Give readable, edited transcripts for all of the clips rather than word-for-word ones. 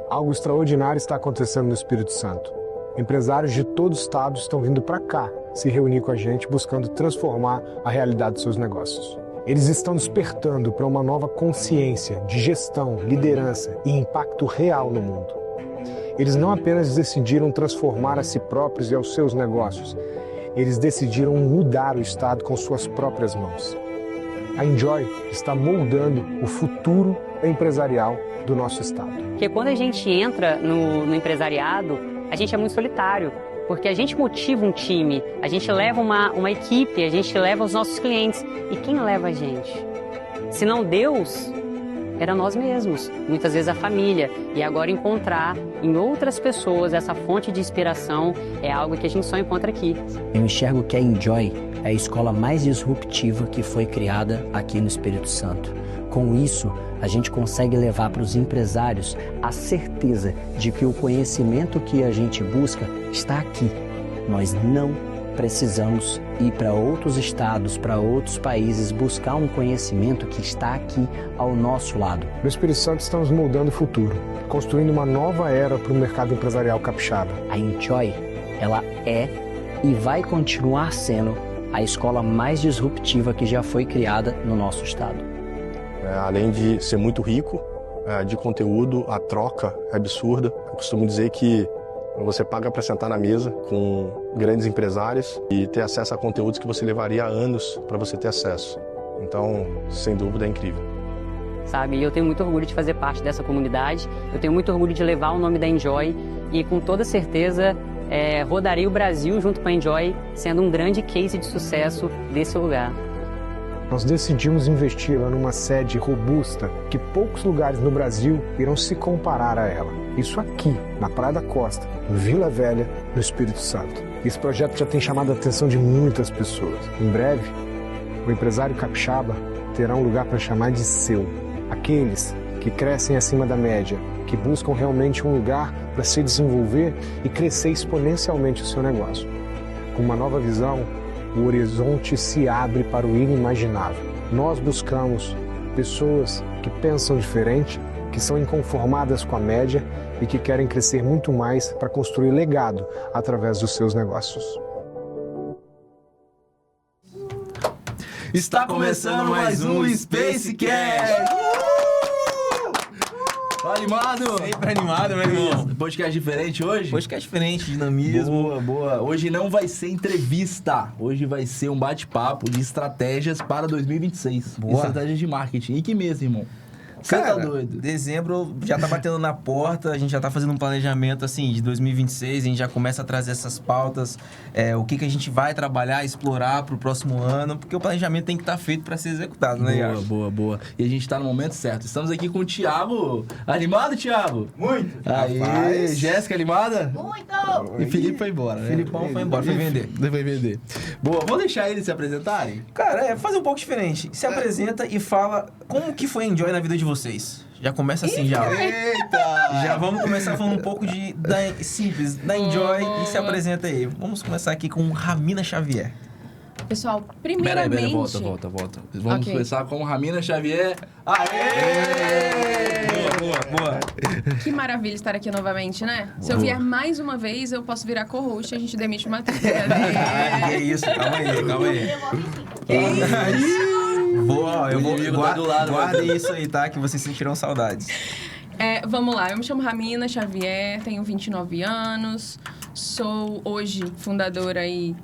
Algo extraordinário está acontecendo no Espírito Santo. Empresários de todo o estado estão vindo para cá se reunir com a gente, buscando transformar a realidade dos seus negócios. Eles estão despertando para uma nova consciência de gestão, liderança e impacto real no mundo. Eles não apenas decidiram transformar a si próprios e aos seus negócios, eles decidiram mudar o estado com suas próprias mãos. A Enjoy está moldando o futuro empresarial do nosso estado. Porque quando a gente entra no empresariado, a gente é muito solitário, porque a gente motiva um time, a gente leva uma equipe, a gente leva os nossos clientes. E quem leva a gente? Se não Deus, era nós mesmos, muitas vezes a família. E agora encontrar em outras pessoas essa fonte de inspiração é algo que a gente só encontra aqui. Eu enxergo que a Enjoy é a escola mais disruptiva que foi criada aqui no Espírito Santo. Com isso, a gente consegue levar para os empresários a certeza de que o conhecimento que a gente busca está aqui. Nós não precisamos ir para outros estados, para outros países, buscar um conhecimento que está aqui ao nosso lado. No Espírito Santo estamos moldando o futuro, construindo uma nova era para o mercado empresarial capixaba. A Enjoy, ela é e vai continuar sendo a escola mais disruptiva que já foi criada no nosso estado. Além de ser muito rico de conteúdo, a troca é absurda. Eu costumo dizer que você paga para sentar na mesa com grandes empresários e ter acesso a conteúdos que você levaria anos para você ter acesso. Então, sem dúvida, é incrível. Sabe, e eu tenho muito orgulho de fazer parte dessa comunidade, eu tenho muito orgulho de levar o nome da Enjoy e com toda certeza rodarei o Brasil junto com a Enjoy, sendo um grande case de sucesso desse lugar. Nós decidimos investir numa sede robusta que poucos lugares no Brasil irão se comparar a ela. Isso aqui, na Praia da Costa, em Vila Velha, no Espírito Santo. Esse projeto já tem chamado a atenção de muitas pessoas. Em breve, o empresário capixaba terá um lugar para chamar de seu. Aqueles que crescem acima da média, que buscam realmente um lugar para se desenvolver e crescer exponencialmente o seu negócio. Com uma nova visão, o horizonte se abre para o inimaginável. Nós buscamos pessoas que pensam diferente, que são inconformadas com a média e que querem crescer muito mais para construir legado através dos seus negócios. Está começando mais um Spacecast! Tá animado? Sempre animado, meu irmão. Podcast diferente hoje? Podcast diferente, dinamismo. Boa, boa. Hoje não vai ser entrevista. Hoje vai ser um bate-papo de estratégias para 2026. Boa. Estratégias de marketing. E que mês, irmão? Você tá doido? Dezembro já tá batendo na porta, a gente já tá fazendo um planejamento, assim, de 2026, a gente já começa a trazer essas pautas, o que a gente vai trabalhar, explorar pro próximo ano, porque o planejamento tem que estar feito para ser executado, né, Iago? Boa. E a gente tá no momento certo. Estamos aqui com o Thiago. Animado, Thiago? Muito! Aí, Jéssica, animada? Muito! E Felipe foi embora, né? Filipão foi embora, foi vender. Foi vender. Boa, vamos deixar eles se apresentarem? Cara, fazer um pouco diferente. Se apresenta e fala como que foi Enjoy na vida de vocês. Já começa assim, já. Eita! Já vamos começar falando um pouco simples, da Enjoy e se apresenta aí. Vamos começar aqui com Ramina Xavier. Pessoal, primeiramente... Peraí, volta. Vamos começar com Ramina Xavier. Aê! Boa. Que maravilha estar aqui novamente, né? Se eu vier mais uma vez, eu posso virar co-host e a gente demite o Matheus. Que isso, calma aí. Boa, eu vou guarda isso aí, tá? Que vocês sentirão saudades. Vamos lá, eu me chamo Ramina Xavier, tenho 29 anos, sou hoje fundadora e...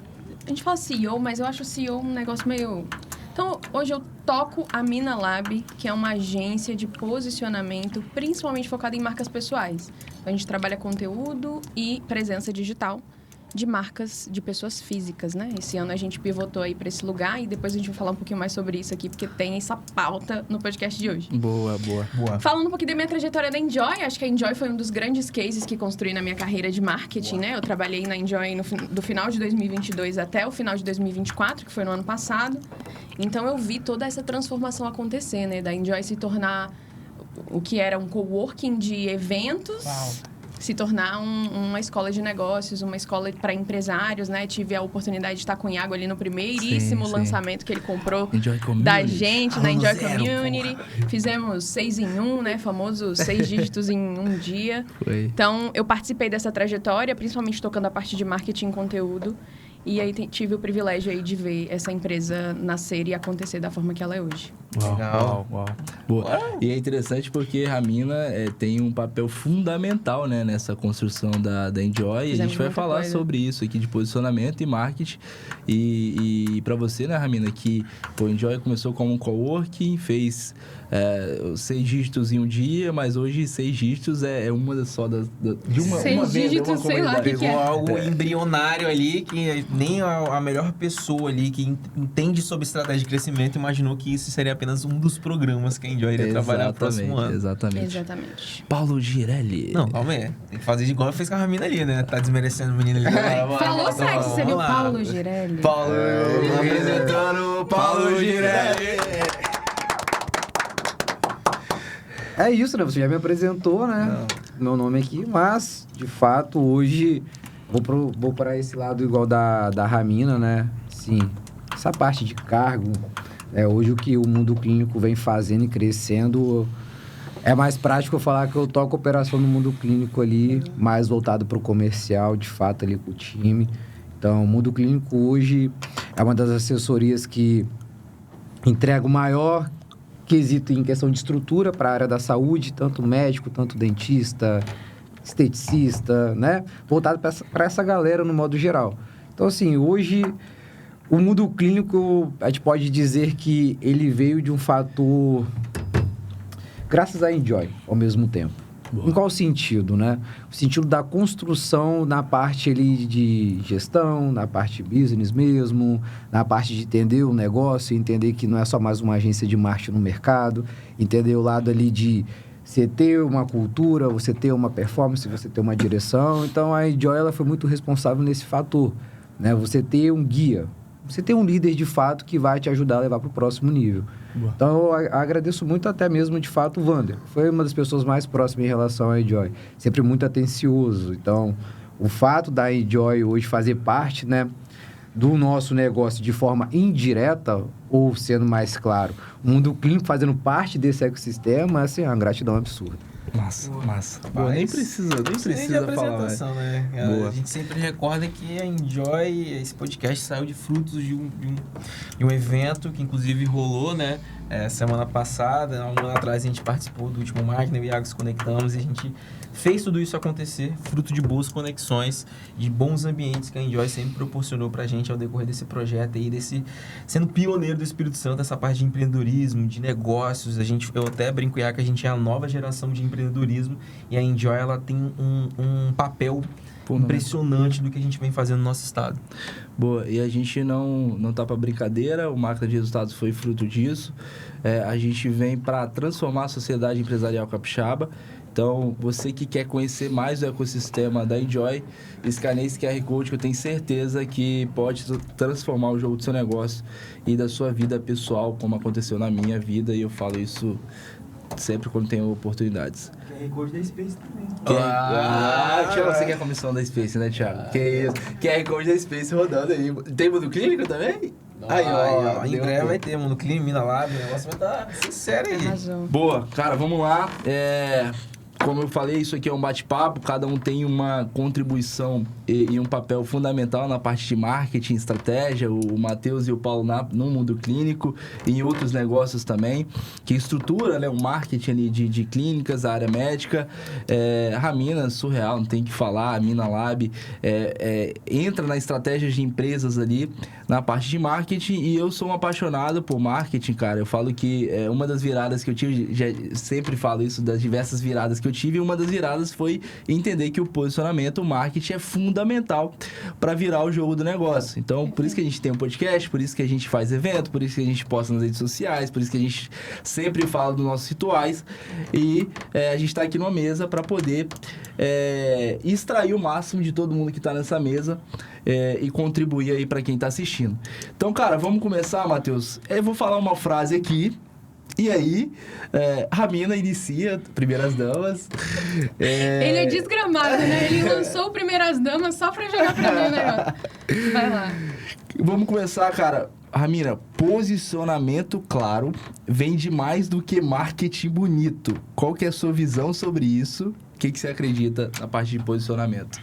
A gente fala CEO, mas eu acho CEO um negócio meio... Então, hoje eu toco a Mina Lab, que é uma agência de posicionamento, principalmente focada em marcas pessoais. Então, a gente trabalha conteúdo e presença digital de marcas de pessoas físicas, né? Esse ano a gente pivotou aí para esse lugar e depois a gente vai falar um pouquinho mais sobre isso aqui, porque tem essa pauta no podcast de hoje. Boa. Falando um pouquinho da minha trajetória da Enjoy, acho que a Enjoy foi um dos grandes cases que construí na minha carreira de marketing, né? Eu trabalhei na Enjoy do final de 2022 até o final de 2024, que foi no ano passado. Então, eu vi toda essa transformação acontecer, né? Da Enjoy se tornar o que era um coworking de eventos... se tornar uma escola de negócios, uma escola para empresários, né? Tive a oportunidade de estar com o Iago ali no primeiríssimo lançamento que ele comprou da gente, na Enjoy Community. Fizemos 6 em 1, né? Famosos 6 dígitos em um dia. Então, eu participei dessa trajetória, principalmente tocando a parte de marketing e conteúdo. E aí tive o privilégio aí de ver essa empresa nascer e acontecer da forma que ela é hoje. Uau. Boa. E é interessante porque a Ramina tem um papel fundamental, né, nessa construção da Enjoy. E a gente vai falar sobre isso aqui de posicionamento e marketing. E para você, né, Ramina, que o Enjoy começou como um coworking, fez 6 dígitos em um dia, mas hoje 6 dígitos é uma só de uma 6 dígitos, sei lá o que Pegou algo embrionário ali que nem a melhor pessoa ali que entende sobre estratégia de crescimento imaginou que isso seria apenas um dos programas que a Enjoy iria trabalhar no próximo ano. Exatamente. Paulo Girelli. Não, calma aí. Tem que fazer igual fez com a Ramina ali, né? Tá desmerecendo o menino ali. Falou sexo, você viu Paulo Girelli. Apresentando Paulo Girelli. É isso, né? Você já me apresentou, né? Meu nome aqui, mas, de fato, hoje vou para esse lado igual da Ramina, né? Sim, essa parte de cargo, hoje o que o mundo clínico vem fazendo e crescendo, é mais prático eu falar que eu toco operação no mundo clínico ali, mais voltado para o comercial, de fato, ali com o time. Então, o mundo clínico hoje é uma das assessorias que entrega o maior quesito em questão de estrutura para a área da saúde, tanto médico, tanto dentista, esteticista, né? Voltado para essa galera no modo geral. Então, assim, hoje, o mundo clínico, a gente pode dizer que ele veio de um fator, graças a Enjoy, ao mesmo tempo. Boa. Em qual sentido, né? O sentido da construção na parte ali de gestão, na parte de business mesmo, na parte de entender o negócio, entender que não é só mais uma agência de marketing no mercado, entender o lado ali de você ter uma cultura, você ter uma performance, você ter uma direção. Então, a Enjoy, ela foi muito responsável nesse fator, né? Você ter um guia, você ter um líder de fato que vai te ajudar a levar para o próximo nível. Boa. Então, eu agradeço muito até mesmo, de fato, o Wander. Foi uma das pessoas mais próximas em relação à Enjoy. Sempre muito atencioso. Então, o fato da Enjoy hoje fazer parte, né, do nosso negócio de forma indireta, ou sendo mais claro, o mundo clínico fazendo parte desse ecossistema, assim, é uma gratidão absurda. Massa. Boa, nem precisa falar mais. Né? A gente sempre recorda que a Enjoy, esse podcast saiu de frutos de um evento que inclusive rolou, né? Semana passada, um ano atrás a gente participou do último Máquina, eu e o Iago se conectamos e a gente fez tudo isso acontecer, fruto de boas conexões, de bons ambientes que a Enjoy sempre proporcionou pra gente ao decorrer desse projeto aí, sendo pioneiro do Espírito Santo, essa parte de empreendedorismo, de negócios. Eu até brinco que a gente é a nova geração de empreendedorismo e a Enjoy, ela tem um papel impressionante do que a gente vem fazendo no nosso estado. Boa, e a gente não tá para brincadeira, o Máquina de Resultados foi fruto disso. A gente vem para transformar a sociedade empresarial capixaba. Então, você que quer conhecer mais o ecossistema da Enjoy, escaneie esse QR Code que eu tenho certeza que pode transformar o jogo do seu negócio e da sua vida pessoal, como aconteceu na minha vida, e eu falo isso sempre quando tenho oportunidades. QR Code da Space também. Thiago, você quer a comissão da Space, né, Thiago? Que isso. QR Code da Space rodando aí. Tem mundo clínico também? Em breve vai ter mundo clínico, Mina Lab, o negócio vai estar sincero aí. Boa, cara, vamos lá. Como eu falei, isso aqui é um bate-papo, cada um tem uma contribuição e um papel fundamental na parte de marketing, estratégia, o Matheus e o Paulo no mundo clínico e em outros negócios também, que estrutura, né, o marketing ali de clínicas, a área médica. A Ramina, surreal, não tem que falar, a Mina Lab entra na estratégia de empresas ali, na parte de marketing, e eu sou um apaixonado por marketing, cara. Eu falo que uma das viradas que eu tive, sempre falo isso, das diversas viradas que eu tive, uma das viradas foi entender que o posicionamento, o marketing é fundamental para virar o jogo do negócio. Então, por isso que a gente tem um podcast, por isso que a gente faz evento, por isso que a gente posta nas redes sociais, por isso que a gente sempre fala dos nossos rituais e a gente está aqui numa mesa para poder extrair o máximo de todo mundo que está nessa mesa e contribuir aí para quem está assistindo. Então, cara, vamos começar, Matheus. Eu vou falar uma frase aqui E aí, Ramina inicia Primeiras Damas. Ele é desgramado, né? Ele lançou o Primeiras Damas só pra jogar pra mim o negócio. Vai lá. Vamos começar, cara. Ramina, posicionamento claro vende mais do que marketing bonito. Qual que é a sua visão sobre isso? O que você acredita na parte de posicionamento?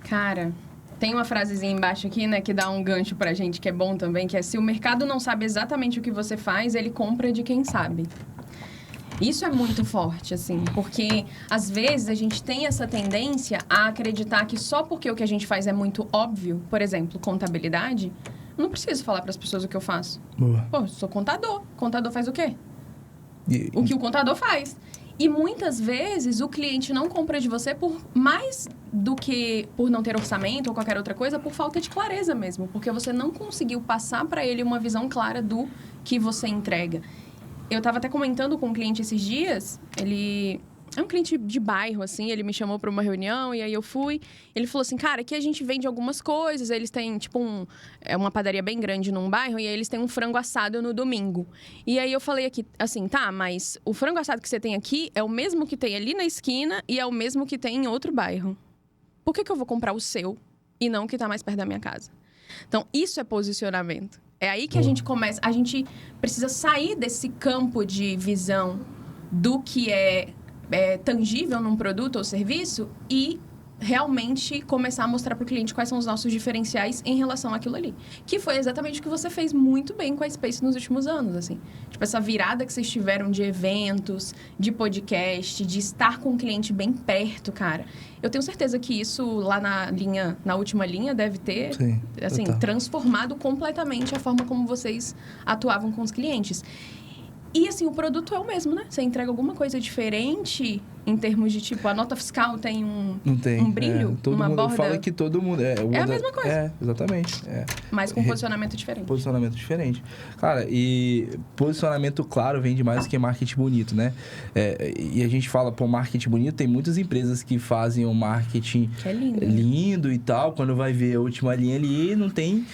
Cara, tem uma frasezinha embaixo aqui, né, que dá um gancho pra gente, que é bom também, que é: se o mercado não sabe exatamente o que você faz, ele compra de quem sabe. Isso é muito forte, assim, porque às vezes a gente tem essa tendência a acreditar que só porque o que a gente faz é muito óbvio, por exemplo, contabilidade, eu não preciso falar para as pessoas o que eu faço. Boa. Pô, eu sou contador. Contador faz o quê? O que o contador faz. E muitas vezes o cliente não compra de você por mais do que por não ter orçamento ou qualquer outra coisa, por falta de clareza mesmo, porque você não conseguiu passar para ele uma visão clara do que você entrega. Eu estava até comentando com um cliente esses dias, ele é um cliente de bairro, assim, ele me chamou para uma reunião e aí eu fui. Ele falou assim, cara, aqui a gente vende algumas coisas, eles têm, tipo, uma padaria bem grande num bairro e aí eles têm um frango assado no domingo. E aí eu falei aqui, assim, tá, mas o frango assado que você tem aqui é o mesmo que tem ali na esquina e é o mesmo que tem em outro bairro. Por que eu vou comprar o seu e não o que tá mais perto da minha casa? Então, isso é posicionamento. É aí que a gente começa, a gente precisa sair desse campo de visão do que é tangível num produto ou serviço e realmente começar a mostrar para o cliente quais são os nossos diferenciais em relação àquilo ali. Que foi exatamente o que você fez muito bem com a Space nos últimos anos, assim. Tipo, essa virada que vocês tiveram de eventos, de podcast, de estar com o cliente bem perto, cara. Eu tenho certeza que isso lá na última linha deve ter, Sim, assim, transformado completamente a forma como vocês atuavam com os clientes. E, assim, o produto é o mesmo, né? Você entrega alguma coisa diferente em termos de, tipo, a nota fiscal tem um brilho, todo uma mundo borda... fala que todo mundo... É a mesma coisa. É, exatamente. Mas com posicionamento diferente. Posicionamento diferente. Cara, e posicionamento claro vende mais do que marketing bonito, né? E a gente fala, pô, marketing bonito, tem muitas empresas que fazem um marketing que é lindo, lindo e tal, quando vai ver a última linha ali, não tem...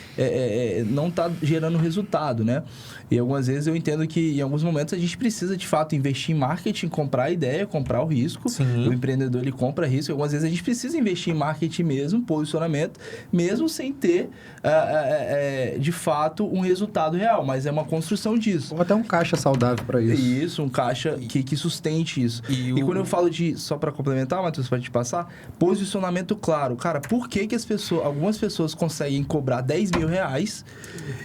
não tá gerando resultado, né? E algumas vezes eu entendo que em alguns momentos a gente precisa, de fato, investir em marketing, comprar a ideia, comprar o risco. Sim. O empreendedor, ele compra risco. Algumas vezes a gente precisa investir em marketing mesmo, posicionamento, mesmo sem ter, de fato, um resultado real. Mas é uma construção disso. Ou até um caixa saudável para isso. Isso, um caixa que sustente isso. E quando eu falo de, só para complementar, Matheus, pode te passar, posicionamento claro. Cara, por que algumas pessoas conseguem cobrar 10 mil reais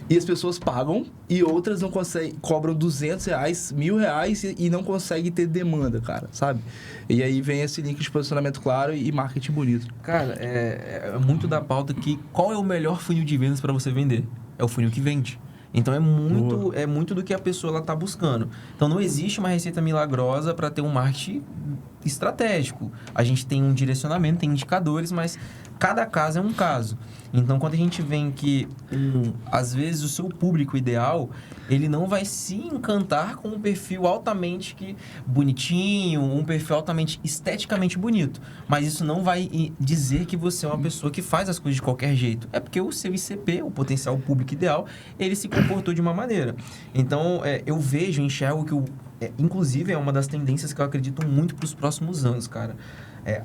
e as pessoas pagam e outras não conseguem, cobram 200 reais, R$1.000 e não conseguem ter demanda, cara, sabe? E aí vem esse link de posicionamento claro e marketing bonito. Cara, é muito da pauta que qual é o melhor funil de vendas para você vender? É o funil que vende. Então, é muito do que a pessoa ela tá buscando. Então, não existe uma receita milagrosa para ter um marketing estratégico. A gente tem um direcionamento, tem indicadores, mas cada caso é um caso. Então, quando a gente vê que, às vezes, o seu público ideal, ele não vai se encantar com um perfil altamente bonitinho, um perfil altamente esteticamente bonito. Mas isso não vai dizer que você é uma pessoa que faz as coisas de qualquer jeito. É porque o seu ICP, o potencial público ideal, ele se comportou de uma maneira. Então, eu enxergo que, inclusive, é uma das tendências que eu acredito muito para os próximos anos, cara.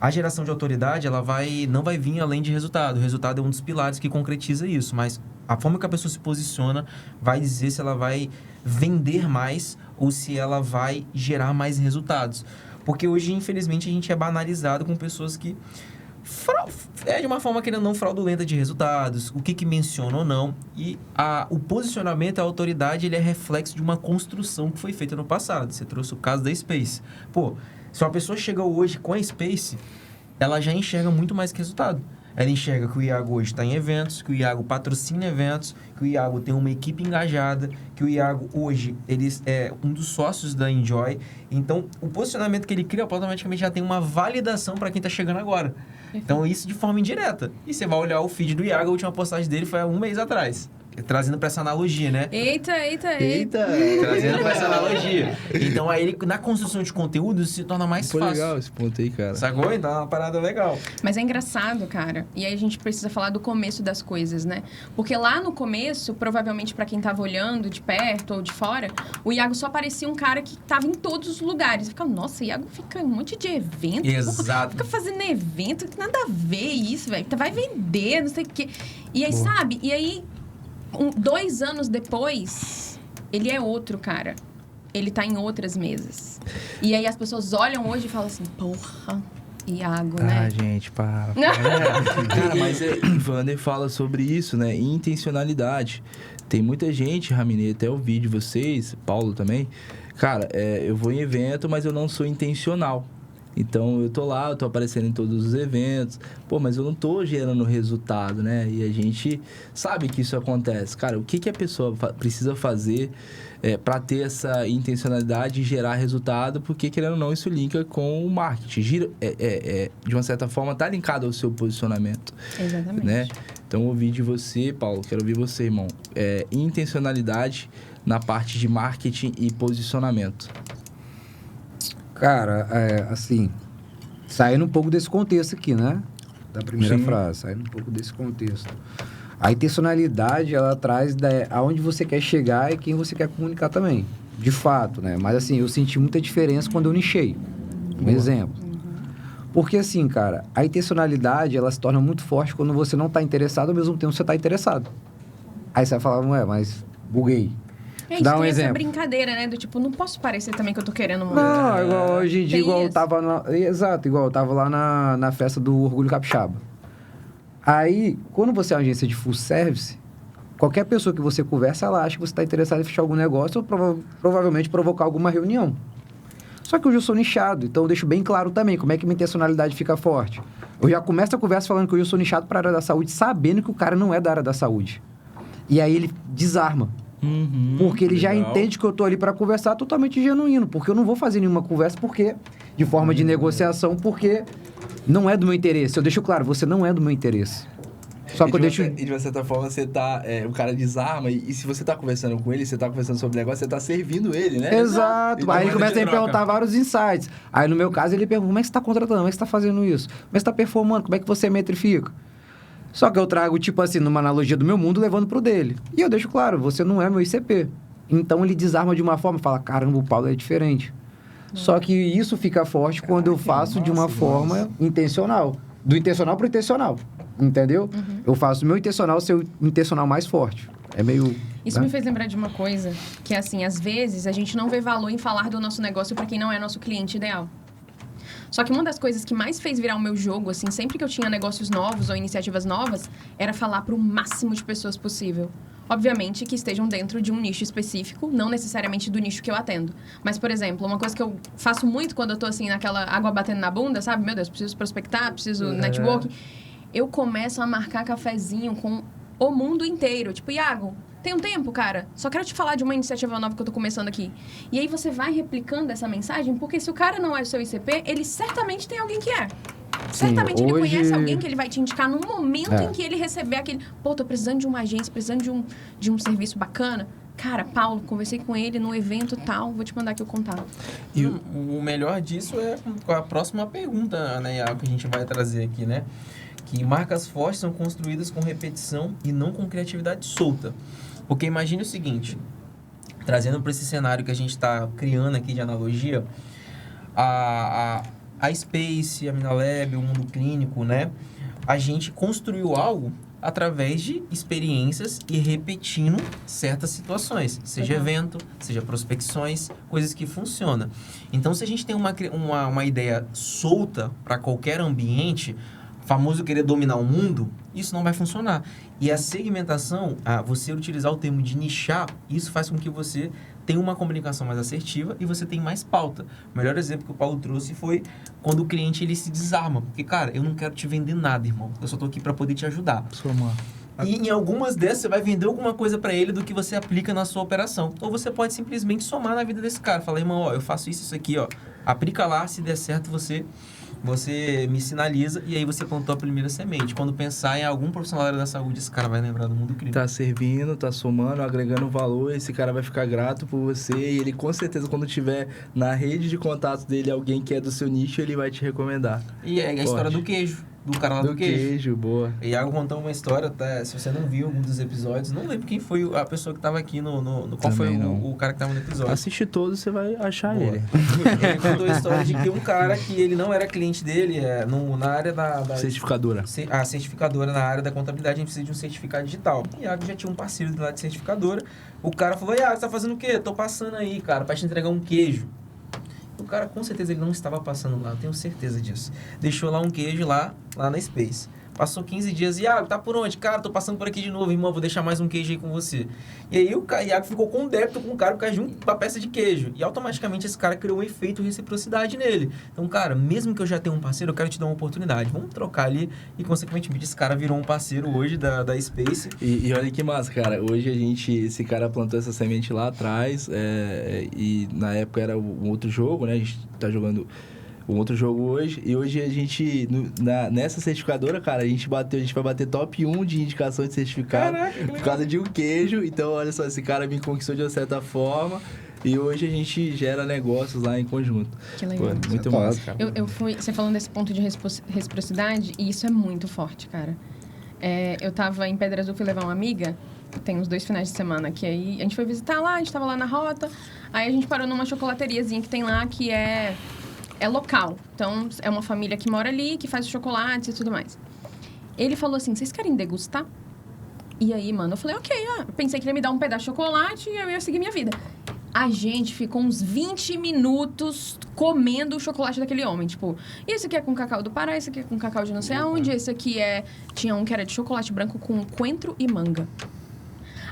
A geração de autoridade, ela não vai vir além de resultado. O resultado é um dos pilares que concretiza isso, mas a forma que a pessoa se posiciona vai dizer se ela vai vender mais ou se ela vai gerar mais resultados. Porque hoje, infelizmente, a gente é banalizado com pessoas que de uma forma querendo não fraudulenta de resultados, o que menciona ou não. E o posicionamento, a autoridade, ele é reflexo de uma construção que foi feita no passado. Você trouxe o caso da Space. Pô, se uma pessoa chega hoje com a Space, ela já enxerga muito mais que resultado. Ela enxerga que o Iago hoje está em eventos, que o Iago patrocina eventos, que o Iago tem uma equipe engajada, que o Iago hoje ele é um dos sócios da Enjoy. Então, o posicionamento que ele cria automaticamente já tem uma validação para quem está chegando agora. Então, isso de forma indireta. E você vai olhar o feed do Iago, a última postagem dele foi há um mês atrás. trazendo pra essa analogia, né? Eita. Trazendo pra essa analogia. Então, aí, ele, na construção de conteúdo, isso se torna mais Foi fácil. legal esse ponto aí, cara. Sacou? Então, é uma parada legal. Mas é engraçado, cara. E aí a gente precisa falar do começo das coisas, né? Porque lá no começo, provavelmente pra quem tava olhando de perto ou de fora, o Iago só parecia um cara que tava em todos os lugares. Fica, nossa, o Iago fica em um monte de evento. Exato. Fica fazendo evento, que nada a ver isso, velho. Vai vender, não sei o quê. E aí, sabe? E aí, 2 anos depois, ele é outro cara. Ele tá em outras mesas. E aí as pessoas olham hoje e falam assim, porra, Iago, né? Ah, gente, para. Cara, mas Vander fala sobre isso, né? Intencionalidade. Tem muita gente, Ramine, até eu vi de vocês, Paulo também. Cara, eu vou em evento, mas eu não sou intencional. Então, eu tô lá, eu tô aparecendo em todos os eventos. Pô, mas eu não tô gerando resultado, né? E a gente sabe que isso acontece. Cara, o que a pessoa precisa fazer para ter essa intencionalidade e gerar resultado? Porque, querendo ou não, isso linka com o marketing. De uma certa forma, tá linkado ao seu posicionamento. Exatamente. Né? Então, eu ouvi de você, Paulo, quero ouvir você, irmão. Intencionalidade na parte de marketing e posicionamento. Cara, assim, saindo um pouco desse contexto aqui, né? Da primeira frase, saindo um pouco desse contexto. A intencionalidade, ela traz aonde você quer chegar e quem você quer comunicar também. De fato, né? Mas, assim, eu senti muita diferença quando eu nichei. Um exemplo. Porque, assim, cara, a intencionalidade, ela se torna muito forte quando você não está interessado, ao mesmo tempo você está interessado. Aí você vai falar, não É, dá um tem exemplo. essa brincadeira, né? Do tipo, não posso parecer também que eu tô querendo muito. Não, igual hoje em dia, Tem igual eu isso. tava... Exato, igual eu tava lá na festa do Orgulho Capixaba. Aí, quando você é uma agência de full service, qualquer pessoa que você conversa, ela acha que você está interessado em fechar algum negócio ou provavelmente provocar alguma reunião. Só que hoje eu sou nichado, então eu deixo bem claro também como é que minha intencionalidade fica forte. Eu já começo a conversa falando que hoje eu sou nichado para a área da saúde, sabendo que o cara não é da área da saúde. E aí ele desarma. Porque ele já entende que eu tô ali para conversar totalmente genuíno. Porque eu não vou fazer nenhuma conversa de forma de negociação, porque não é do meu interesse. Eu deixo claro, você não é do meu interesse. Só que eu deixo... E de uma certa forma, você tá... o cara desarma e se você tá conversando com ele, você tá conversando sobre o negócio, você tá servindo ele, né? Exato. Então, Aí ele começa a me troca. perguntar vários insights. Aí no meu caso ele pergunta, como é que você tá contratando? Como é que você tá fazendo isso? Como é que você tá performando? Como é que você metrifica? Só que eu trago, tipo assim, numa analogia do meu mundo, levando pro dele. E eu deixo claro, você não é meu ICP. Então ele desarma de uma forma e fala, caramba, o Paulo é diferente. Só que isso fica forte quando eu faço de uma forma intencional. Do intencional pro intencional. Entendeu? Eu faço o meu intencional ser o intencional mais forte. É meio... Isso né? me fez lembrar de uma coisa, que é assim, às vezes a gente não vê valor em falar do nosso negócio para quem não é nosso cliente ideal. Só que uma das coisas que mais fez virar o meu jogo, assim, sempre que eu tinha negócios novos ou iniciativas novas, era falar para o máximo de pessoas possível. Obviamente que estejam dentro de um nicho específico, não necessariamente do nicho que eu atendo. Mas, por exemplo, uma coisa que eu faço muito quando eu tô, assim, naquela água batendo na bunda, sabe? Meu Deus, preciso prospectar, preciso networking. Eu começo a marcar cafezinho com o mundo inteiro. Tipo, Iago, tem um tempo, cara? Só quero te falar de uma iniciativa nova que eu tô começando aqui. E aí você vai replicando essa mensagem, porque se o cara não é o seu ICP, ele certamente tem alguém que é. Certamente ele hoje- conhece alguém que ele vai te indicar num momento em que ele receber aquele... Pô, tô precisando de uma agência, precisando de um serviço bacana. Cara, Paulo, conversei com ele no evento tal, vou te mandar aqui o contato. E o melhor disso é com a próxima pergunta, né, Iago, que a gente vai trazer aqui, né? Que marcas fortes são construídas com repetição e não com criatividade solta. Porque imagine o seguinte, trazendo para esse cenário que a gente está criando aqui de analogia, a Space, a Minalab, o mundo clínico, né? A gente construiu algo através de experiências e repetindo certas situações, seja evento, seja prospecções, coisas que funcionam. Então, se a gente tem uma ideia solta para qualquer ambiente, famoso querer dominar o mundo, isso não vai funcionar. E a segmentação, você utilizar o termo de nichar, isso faz com que você tenha uma comunicação mais assertiva e você tem mais pauta. O melhor exemplo que o Paulo trouxe foi quando o cliente ele se desarma. Porque, cara, eu não quero te vender nada, irmão. Eu só tô aqui para poder te ajudar. E em algumas dessas, você vai vender alguma coisa para ele do que você aplica na sua operação. Ou você pode simplesmente somar na vida desse cara. Falar, irmão, ó, eu faço isso aqui, ó. Aplica lá, se der certo, você você me sinaliza e aí você plantou a primeira semente. Quando pensar em algum profissional da área da saúde, esse cara vai lembrar do mundo do crime. Tá servindo, tá somando, agregando valor, esse cara vai ficar grato por você e ele com certeza quando tiver na rede de contatos dele alguém que é do seu nicho, ele vai te recomendar. E é a história do queijo. Do cara lá do queijo. Boa. E Iago contou uma história, tá? Se você não viu algum dos episódios, não lembro quem foi a pessoa que tava aqui qual Também foi não. o cara que tava no episódio. Assiste todos, você vai achar Boa. ele. Ele contou a história de que um cara que ele não era cliente dele, na área da Certificadora. A certificadora, na área da contabilidade, a gente precisa de um certificado digital. E Iago já tinha um parceiro lá de certificadora. O cara falou, Iago, você tá fazendo o quê? Tô passando aí, cara, pra te entregar um queijo. O cara, com certeza, ele não estava passando lá, eu tenho certeza disso. Deixou lá um queijo lá na Space. Passou 15 dias, Iago, tá por onde? Cara, tô passando por aqui de novo, irmão, vou deixar mais um queijo aí com você. E aí o Iago ficou com um débito com o cara por causa de uma peça de queijo. E automaticamente esse cara criou um efeito de reciprocidade nele. Então, cara, mesmo que eu já tenha um parceiro, eu quero te dar uma oportunidade. Vamos trocar ali. E, consequentemente, esse cara virou um parceiro hoje da Space. E olha que massa, cara. Hoje esse cara plantou essa semente lá atrás. E na época era um outro jogo, né? A gente tá jogando um outro jogo hoje. E hoje a gente, nessa certificadora, cara, a gente vai bater top 1 de indicação de certificado. Caraca, por causa de um queijo. Então, olha só, esse cara me conquistou de uma certa forma. E hoje a gente gera negócios lá em conjunto. Que legal. Pô, muito massa, cara. Você falando desse ponto de reciprocidade, e isso é muito forte, cara. Eu tava em Pedra Azul, fui levar uma amiga, tem uns 2 finais de semana, que aí a gente foi visitar lá, a gente tava lá na rota, aí a gente parou numa chocolateriazinha que tem lá, que é local. Então, é uma família que mora ali, que faz os chocolates e tudo mais. Ele falou assim, vocês querem degustar? E aí, mano, eu falei, ok, pensei que ele ia me dar um pedaço de chocolate e eu ia seguir minha vida. A gente ficou uns 20 minutos comendo o chocolate daquele homem. Tipo, esse aqui é com cacau do Pará, esse aqui é com cacau de não sei aonde, esse aqui tinha um que era de chocolate branco com coentro e manga.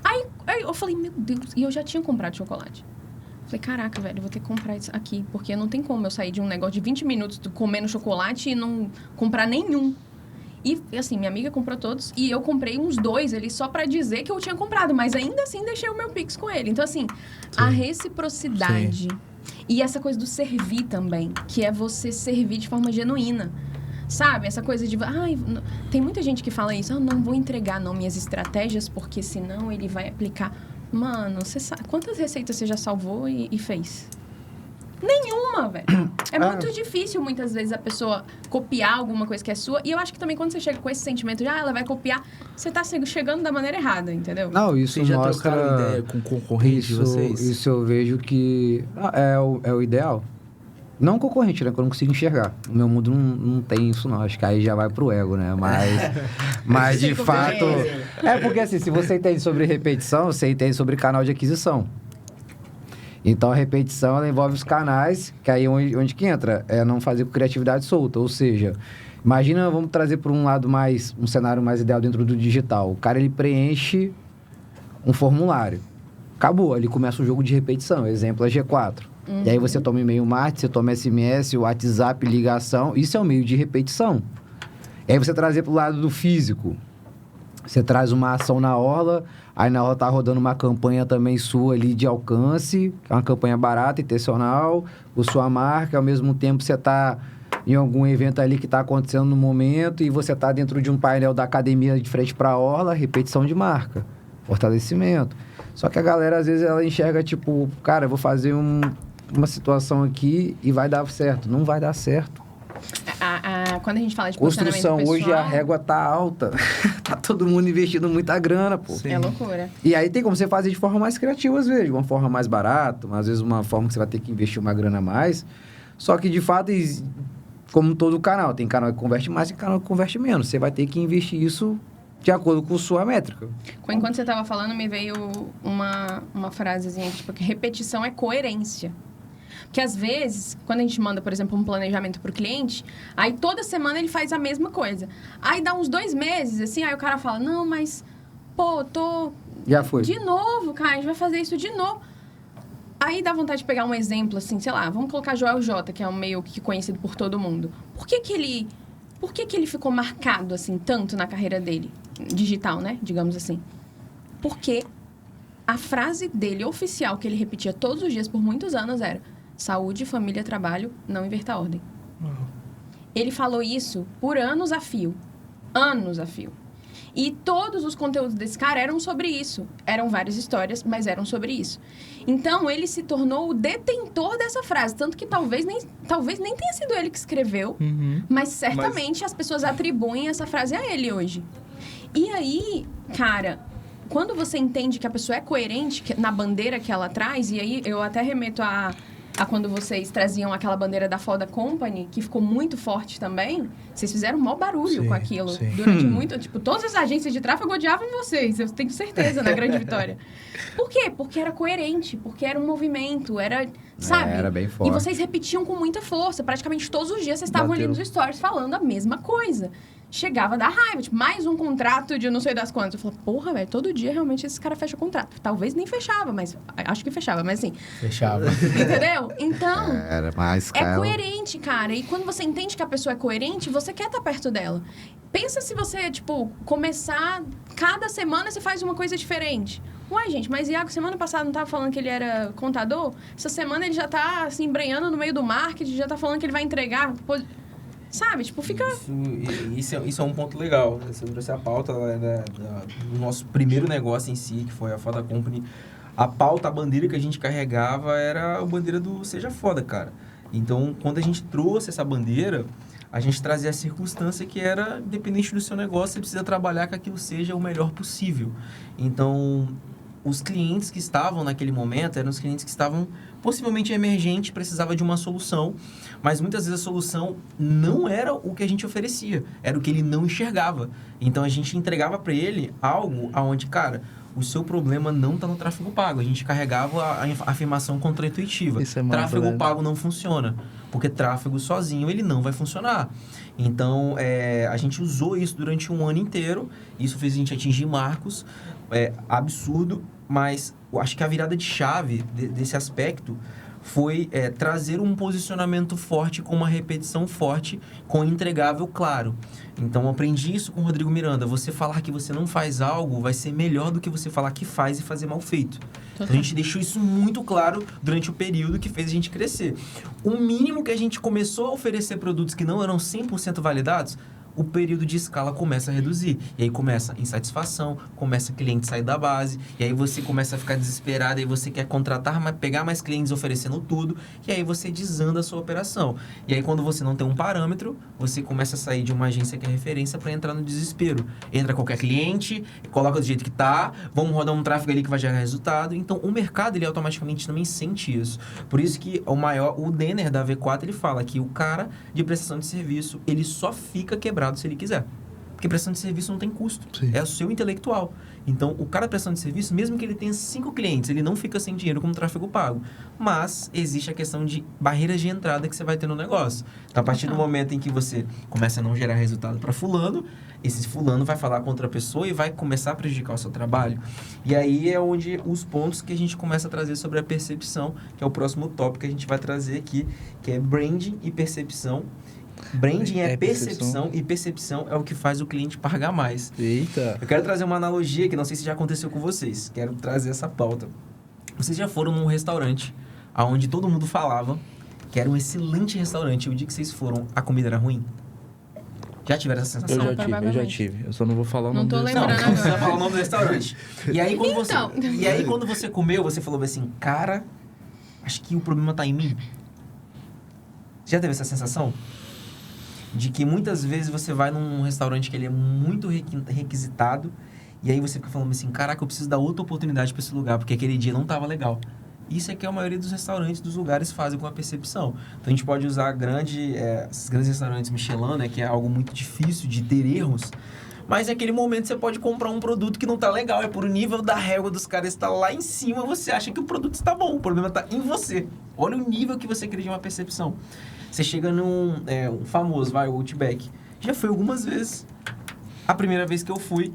Aí eu falei, meu Deus, e eu já tinha comprado chocolate. Falei, caraca, velho, eu vou ter que comprar isso aqui, porque não tem como eu sair de um negócio de 20 minutos comendo chocolate e não comprar nenhum. E, assim, minha amiga comprou todos e eu comprei uns 2 ali só pra dizer que eu tinha comprado, mas ainda assim deixei o meu Pix com ele. Então, assim, a reciprocidade e essa coisa do servir também, que é você servir de forma genuína. Sabe? Essa coisa de... tem muita gente que fala isso, não vou entregar não minhas estratégias, porque senão ele vai aplicar... Mano, você sabe quantas receitas você já salvou e fez? Nenhuma, velho. É muito difícil, muitas vezes, a pessoa copiar alguma coisa que é sua. E eu acho que também, quando você chega com esse sentimento de, ela vai copiar, você tá chegando da maneira errada, entendeu? Não, isso Vocês já mostra... trocaram ideia com concorrentes de vocês? Isso eu vejo que é o ideal. Não concorrente, né? Que eu não consigo enxergar. No meu mundo não tem isso, não. Acho que aí já vai pro ego, né? Mas de fato... porque assim, se você entende sobre repetição, você entende sobre canal de aquisição. Então, a repetição, ela envolve os canais, que aí onde que entra? É não fazer com criatividade solta. Ou seja, imagina, vamos trazer para um cenário mais ideal dentro do digital. O cara, ele preenche um formulário. Acabou, ali começa o jogo de repetição. Exemplo, a G4. E aí você toma e-mail marketing, você toma SMS, WhatsApp, ligação. Isso é um meio de repetição. E aí você trazer para o lado do físico. Você traz uma ação na orla, aí na orla tá rodando uma campanha também sua ali de alcance, que é uma campanha barata, intencional, por sua marca, ao mesmo tempo você tá em algum evento ali que tá acontecendo no momento e você tá dentro de um painel da academia de frente para a orla, repetição de marca, fortalecimento. Só que a galera, às vezes, ela enxerga, tipo, cara, eu vou fazer uma situação aqui e vai dar certo. Não vai dar certo. Quando a gente fala de construção, pessoal, hoje a régua tá alta. Tá todo mundo investindo muita grana, pô. É loucura. E aí tem como você fazer de forma mais criativa, às vezes. De uma forma mais barata, às vezes uma forma que você vai ter que investir uma grana a mais. Só que, de fato, como todo canal, tem canal que converte mais e canal que converte menos. Você vai ter que investir isso de acordo com sua métrica. Enquanto você tava falando, me veio uma frasezinha, tipo, que repetição é coerência. Porque, às vezes, quando a gente manda, por exemplo, um planejamento pro cliente, aí toda semana ele faz a mesma coisa. Aí dá uns 2 meses, assim, aí o cara fala, não, mas, pô, Já foi. De novo, cara, a gente vai fazer isso de novo. Aí dá vontade de pegar um exemplo, assim, sei lá, vamos colocar Joel J, que é um meio que conhecido por todo mundo. Por que ele ficou marcado, assim, tanto na carreira dele? Digital, né? Digamos assim. Porque a frase dele, oficial, que ele repetia todos os dias por muitos anos era: saúde, família, trabalho, não inverta a ordem. Ele falou isso por anos a fio. Anos a fio. E todos os conteúdos desse cara eram sobre isso. Eram várias histórias, mas eram sobre isso. Então, ele se tornou o detentor dessa frase. Tanto que talvez nem tenha sido ele que escreveu, mas certamente as pessoas atribuem essa frase a ele hoje. E aí, cara, quando você entende que a pessoa é coerente na bandeira que ela traz, e aí eu até remeto a quando vocês traziam aquela bandeira da Foda Company, que ficou muito forte também, vocês fizeram um maior barulho com aquilo. Sim. Durante muito... Tipo, todas as agências de tráfego odiavam vocês, eu tenho certeza, na Grande Vitória. Por quê? Porque era coerente, porque era um movimento, era... Sabe? Era bem forte. E vocês repetiam com muita força. Praticamente todos os dias vocês estavam ali nos stories falando a mesma coisa. Chegava a dar raiva, tipo, mais um contrato de não sei das quantas. Eu falava, porra, velho, todo dia realmente esse cara fecha contrato. Talvez nem fechava, mas acho que fechava, mas assim. Fechava. Entendeu? Então, era mais é coerente, cara. E quando você entende que a pessoa é coerente, você quer estar perto dela. Pensa se você, tipo, começar... Cada semana você faz uma coisa diferente. Uai, gente, mas Iago, semana passada não tava falando que ele era contador? Essa semana ele já tá se embrenhando no meio do marketing, já tá falando que ele vai entregar... Sabe? Tipo, fica... Isso é um ponto legal. Você trouxe a pauta do nosso primeiro negócio em si, que foi a Foda Company. A pauta, a bandeira que a gente carregava era a bandeira do Seja Foda, cara. Então, quando a gente trouxe essa bandeira, a gente trazia a circunstância que era, independente do seu negócio, você precisa trabalhar que aquilo seja o melhor possível. Então, os clientes que estavam naquele momento eram os clientes que estavam possivelmente emergentes, precisava de uma solução, mas muitas vezes a solução não era o que a gente oferecia, era o que ele não enxergava. Então, a gente entregava para ele algo aonde, cara, o seu problema não está no tráfego pago. A gente carregava a afirmação contraintuitiva. Tráfego pago não funciona, porque tráfego sozinho ele não vai funcionar. Então, a gente usou isso durante um ano inteiro. Isso fez a gente atingir marcos absurdo, mas eu acho que a virada de chave desse aspecto foi trazer um posicionamento forte, com uma repetição forte, com entregável claro. Então, eu aprendi isso com o Rodrigo Miranda. Você falar que você não faz algo vai ser melhor do que você falar que faz e fazer mal feito. Então, a gente deixou isso muito claro durante o período que fez a gente crescer. O mínimo que a gente começou a oferecer produtos que não eram 100% validados, o período de escala começa a reduzir. E aí começa insatisfação, começa cliente sair da base, e aí você começa a ficar desesperado, e aí você quer contratar, pegar mais clientes oferecendo tudo, e aí você desanda a sua operação. E aí quando você não tem um parâmetro, você começa a sair de uma agência que é referência para entrar no desespero. Entra qualquer cliente, coloca do jeito que tá, vamos rodar um tráfego ali que vai gerar resultado. Então o mercado, ele automaticamente também sente isso. Por isso que o Denner da V4, ele fala que o cara de prestação de serviço, ele só fica quebrado se ele quiser. Porque prestação de serviço não tem custo. Sim. É o seu intelectual. Então, o cara prestando de serviço, mesmo que ele tenha 5 clientes, ele não fica sem dinheiro como tráfego pago. Mas existe a questão de barreiras de entrada que você vai ter no negócio. Então, a partir do momento em que você começa a não gerar resultado para fulano, esse fulano vai falar com outra pessoa e vai começar a prejudicar o seu trabalho. E aí é onde os pontos que a gente começa a trazer sobre a percepção, que é o próximo tópico que a gente vai trazer aqui, que é branding e percepção. Branding é percepção e percepção é o que faz o cliente pagar mais. Eita! Eu quero trazer uma analogia que não sei se já aconteceu com vocês. Quero trazer essa pauta. Vocês já foram num restaurante onde todo mundo falava que era um excelente restaurante. E o dia que vocês foram, a comida era ruim? Já tiveram essa sensação? Eu já tive. Eu só não vou falar o nome do restaurante. Não precisa falar o nome do restaurante. E aí, quando você comeu, você falou assim, cara, acho que o problema tá em mim. Já teve essa sensação? De que muitas vezes você vai num restaurante que ele é muito requisitado e aí você fica falando assim, caraca, eu preciso dar outra oportunidade para esse lugar, porque aquele dia não estava legal. Isso é que a maioria dos restaurantes, dos lugares, fazem com a percepção. Então, a gente pode usar esses grandes restaurantes Michelin, né, que é algo muito difícil de ter erros, mas naquele momento você pode comprar um produto que não está legal, é por o nível da régua dos caras está lá em cima, você acha que o produto está bom, o problema está em você. Olha o nível que você cria de uma percepção. Você chega num um famoso, o Outback. Já fui algumas vezes. A primeira vez que eu fui,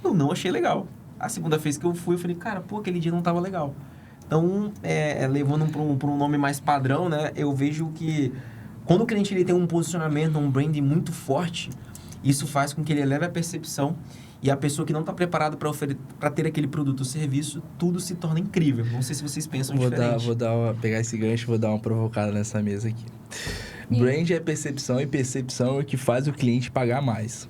eu não achei legal. A segunda vez que eu fui, eu falei, cara, aquele dia não tava legal. Então, levando para um nome mais padrão, né? Eu vejo que quando o cliente ele tem um posicionamento, um branding muito forte, isso faz com que ele eleve a percepção e a pessoa que não está preparada para ter aquele produto ou serviço, tudo se torna incrível. Não sei se vocês pensam diferente. Pegar esse gancho, vou dar uma provocada nessa mesa aqui. Brand é percepção e percepção é o que faz o cliente pagar mais.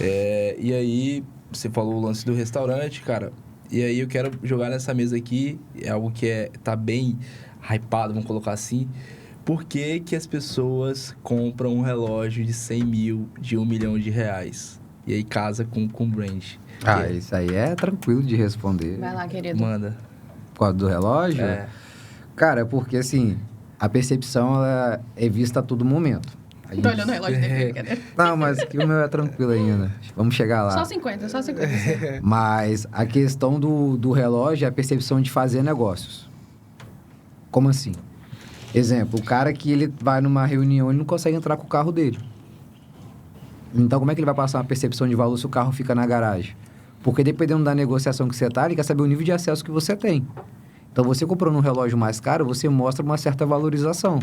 E aí, você falou o lance do restaurante, cara. E aí eu quero jogar nessa mesa aqui, é algo que tá bem hypado, vamos colocar assim. Por que que as pessoas compram um relógio de 100 mil, de 1 milhão de reais? E aí casa com brand? Isso aí é tranquilo de responder. Vai lá, querido. Manda. Por causa do relógio? Cara, porque assim, a percepção ela é vista a todo momento. Tô olhando o relógio dele, cadê? Não, mas que o meu é tranquilo ainda. Vamos chegar lá. Só 50. Mas a questão do relógio é a percepção de fazer negócios. Como assim? Exemplo, o cara que ele vai numa reunião, ele não consegue entrar com o carro dele. Então, como é que ele vai passar uma percepção de valor se o carro fica na garagem? Porque dependendo da negociação que você tá, ele quer saber o nível de acesso que você tem. Então, você comprando um relógio mais caro, você mostra uma certa valorização.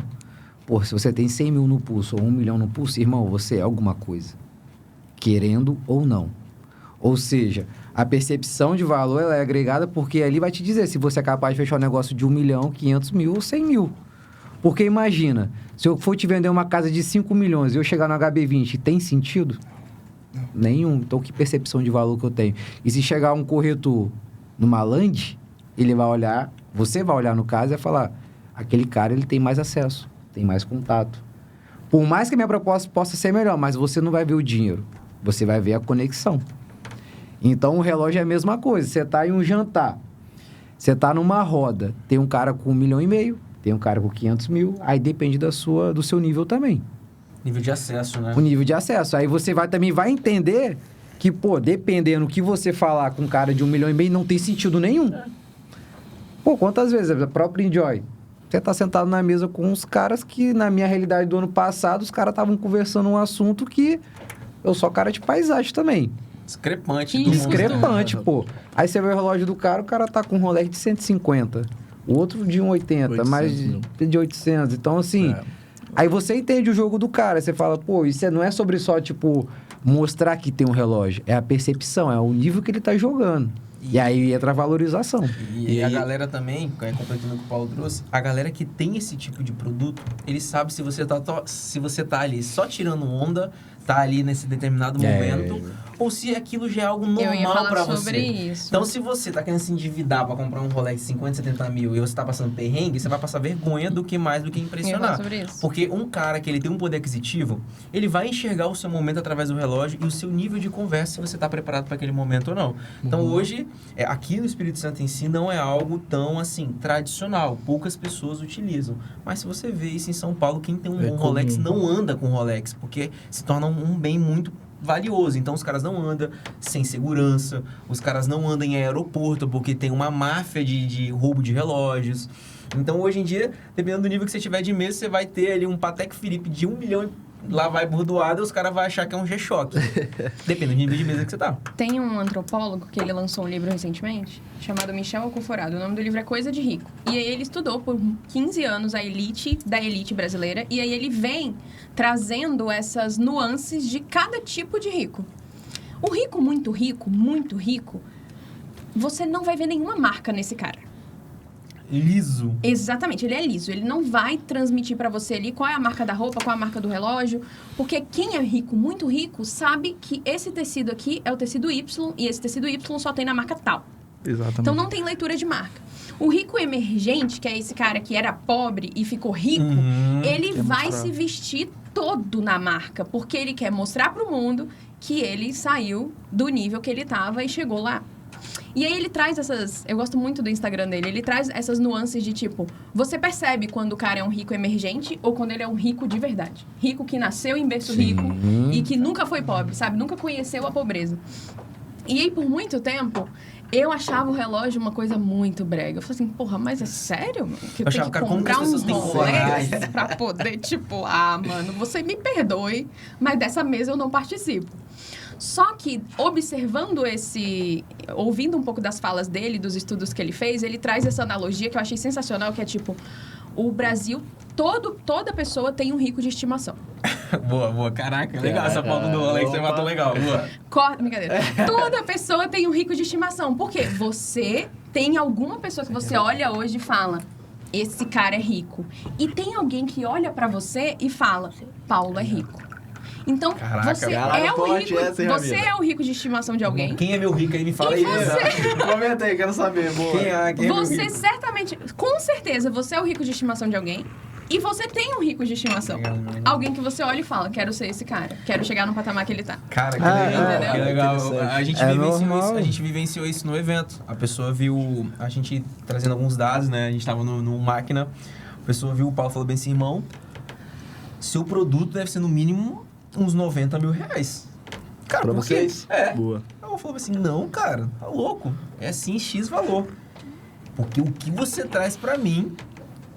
Pô, se você tem 100 mil no pulso ou 1 milhão no pulso, irmão, você é alguma coisa. Querendo ou não. Ou seja, a percepção de valor ela é agregada porque ali vai te dizer se você é capaz de fechar um negócio de 1 milhão, 500 mil ou 100 mil. Porque imagina, se eu for te vender uma casa de 5 milhões e eu chegar no HB20, tem sentido? Não. Nenhum. Então, que percepção de valor que eu tenho? E se chegar um corretor numa land, ele vai olhar, você vai olhar no caso e vai falar, aquele cara ele tem mais acesso, tem mais contato. Por mais que a minha proposta possa ser melhor, mas você não vai ver o dinheiro, você vai ver a conexão. Então, o relógio é a mesma coisa. Você está em um jantar, você está numa roda, tem um cara com 1,5 milhão, tem um cara com 500 mil, aí depende do seu nível também. Nível de acesso, né? O nível de acesso. Aí você também vai entender que, pô, dependendo do que você falar com um cara de 1,5 milhão, não tem sentido nenhum. Pô, quantas vezes? A própria Enjoy. Você tá sentado na mesa com uns caras que, na minha realidade do ano passado, os caras estavam conversando um assunto que eu sou cara de paisagem também. Discrepante. Discrepante, pô. Aí você vê o relógio do cara, o cara tá com um Rolex de 150. O outro de 1,80, mais de 800. Então, assim... Aí você entende o jogo do cara. Você fala, pô, isso não é sobre só, tipo, mostrar que tem um relógio. É a percepção, é o nível que ele tá jogando. E aí entra a valorização. E a galera também, completando o que o Paulo trouxe, a galera que tem esse tipo de produto, ele sabe se você tá ali só tirando onda, tá ali nesse determinado momento, ou se aquilo já é algo normal pra você. Sobre isso. Então, se você tá querendo se endividar pra comprar um Rolex de 50, 70 mil e você tá passando perrengue, você vai passar vergonha do que impressionar. Sobre isso. Porque um cara que ele tem um poder aquisitivo, ele vai enxergar o seu momento através do relógio e o seu nível de conversa, se você tá preparado para aquele momento ou não. Então, hoje, aqui no Espírito Santo em si, não é algo tão, assim, tradicional. Poucas pessoas utilizam. Mas se você vê isso em São Paulo, quem tem um Rolex não anda com Rolex, porque se torna um bem muito valioso. Então, os caras não andam sem segurança, os caras não andam em aeroporto, porque tem uma máfia de roubo de relógios. Então, hoje em dia, dependendo do nível que você tiver de mesa, você vai ter ali um Patek Philippe de 1 milhão lá vai bordoado e os caras vão achar que é um G-Shock. Depende do nível de mesa que você tá. Tem um antropólogo que ele lançou um livro recentemente, chamado Michel Alcoforado. O nome do livro é Coisa de Rico. E aí ele estudou por 15 anos a elite da elite brasileira. E aí ele vem trazendo essas nuances de cada tipo de rico. O rico, muito rico, você não vai ver nenhuma marca nesse cara. Liso. Exatamente, ele é liso. Ele não vai transmitir pra você ali qual é a marca da roupa, qual é a marca do relógio, porque quem é rico, muito rico, sabe que esse tecido aqui é o tecido Y e esse tecido Y só tem na marca tal. Exatamente. Então não tem leitura de marca. O rico emergente, que é esse cara que era pobre e ficou rico, ele vai se vestir todo na marca, porque ele quer mostrar pro mundo que ele saiu do nível que ele tava e chegou lá. E aí ele traz essas... Eu gosto muito do Instagram dele. Ele traz essas nuances de tipo... Você percebe quando o cara é um rico emergente ou quando ele é um rico de verdade. Rico que nasceu em berço rico e que nunca foi pobre, sabe? Nunca conheceu a pobreza. E aí, por muito tempo, eu achava o relógio uma coisa muito brega. Eu falei assim, porra, mas é sério? Que eu tenho que comprar um Rolex pra poder, tipo... mano, você me perdoe, mas dessa mesa eu não participo. Só que, ouvindo um pouco das falas dele, dos estudos que ele fez, ele traz essa analogia que eu achei sensacional, que é tipo, o Brasil, toda pessoa tem um rico de estimação. Boa. Caraca, legal essa foto do Alex, você matou legal. Boa. Brincadeira. Toda pessoa tem um rico de estimação. Por quê? Você tem alguma pessoa que você olha hoje e fala... esse cara é rico. E tem alguém que olha pra você e fala, Paulo é rico. Então, você é o rico. Você é o rico de estimação de alguém. Quem é meu rico aí? Me fala aí. Comenta aí, quero saber. Boa. Quem é Você meu rico? certamente, com certeza, você é o rico de estimação de alguém. E você tem um rico de estimação. Alguém que você olha e fala, quero ser esse cara. Quero chegar no patamar que ele tá. Cara, que legal. Que legal. Normal. A gente vivenciou isso no evento. A pessoa viu a gente trazendo alguns dados, né? A gente tava no máquina. A pessoa viu o Paulo e falou bem assim, irmão, seu produto deve ser no mínimo uns 90 mil reais. Cara, Pra por quê? vocês? Boa. Eu falei assim, não, cara, tá louco. É sim X valor. Porque o que você traz pra mim,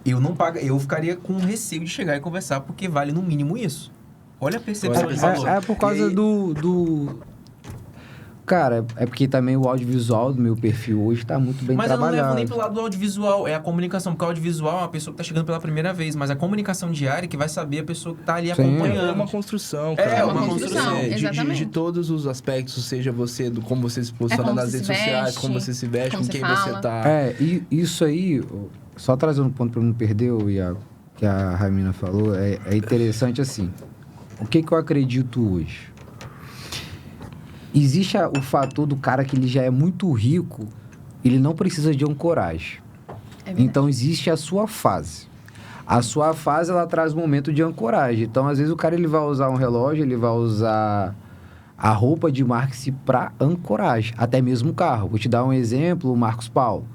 eu não pago, eu ficaria com receio de chegar e conversar, porque vale no mínimo isso. Olha a percepção de valor. É por causa do... Cara, é porque também o audiovisual do meu perfil hoje tá muito bem Mas eu não trabalhado. levo nem pro lado do audiovisual, é a comunicação. Porque o audiovisual é uma pessoa que tá chegando pela primeira vez, mas a comunicação diária que vai saber a pessoa que tá ali acompanhando. É uma construção, cara. É uma construção, exatamente. De todos os aspectos, seja você, do como você se posiciona como nas você redes se sociais, veste, como você se veste, como com você quem fala. você tá. E isso aí, só trazendo um ponto pra não perder, Iago, que a Ramina falou, é interessante assim. O que eu acredito hoje? Existe o fator do cara que ele já é muito rico, ele não precisa de ancoragem. Então, existe a sua fase. A sua fase, ela traz um momento de ancoragem. Então, às vezes, o cara ele vai usar um relógio, ele vai usar a roupa de marketing para ancoragem. Até mesmo o carro. Vou te dar um exemplo, o Marcos Paulo.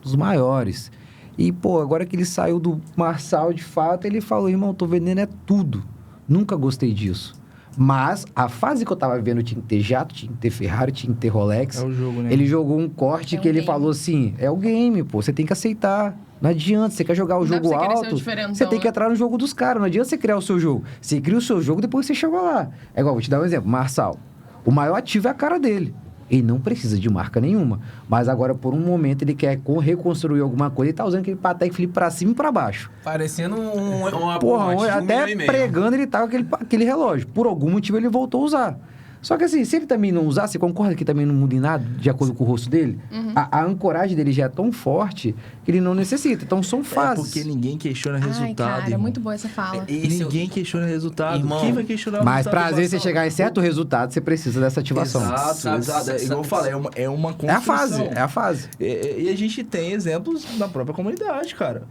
Dos maiores. E, pô, agora que ele saiu do Marçal, de fato, ele falou, irmão, tô vendendo é tudo. Nunca gostei disso. Mas a fase que eu tava vivendo, tinha que ter jato, tinha que ter Ferrari, tinha que ter Rolex. É o jogo, né? Ele jogou um corte que ele game. falou assim, é o game, pô, você tem que aceitar. Não adianta, você quer jogar o Não dá jogo pra você querer ser o alto, diferentão, você tem que né? entrar no jogo dos caras. Não adianta você criar o seu jogo. Você cria o seu jogo, depois você chega lá. É igual, vou te dar um exemplo, Marçal. O maior ativo é a cara dele. Ele não precisa de marca nenhuma. Mas agora, por um momento, ele quer reconstruir alguma coisa e tá usando aquele Patek Philippe pra cima e pra baixo. Parecendo uma Porra, até 1,5 milhão. pregando ele tá com aquele relógio. Por algum motivo ele voltou a usar. Só que assim, se ele também não usar, você concorda que também não muda em nada, de acordo com o rosto dele? A ancoragem dele já é tão forte que ele não necessita. Então são fases. Porque ninguém questiona Ai, resultado. cara, irmão. muito boa essa fala. Ninguém questiona resultado. Irmão, Quem vai questionar o Mas resultado? pra às vezes você Equação? chegar em certo resultado, você precisa dessa ativação. Exato. É igual eu falei, é uma É construção. a fase, é a fase. E a gente tem exemplos na própria comunidade, cara.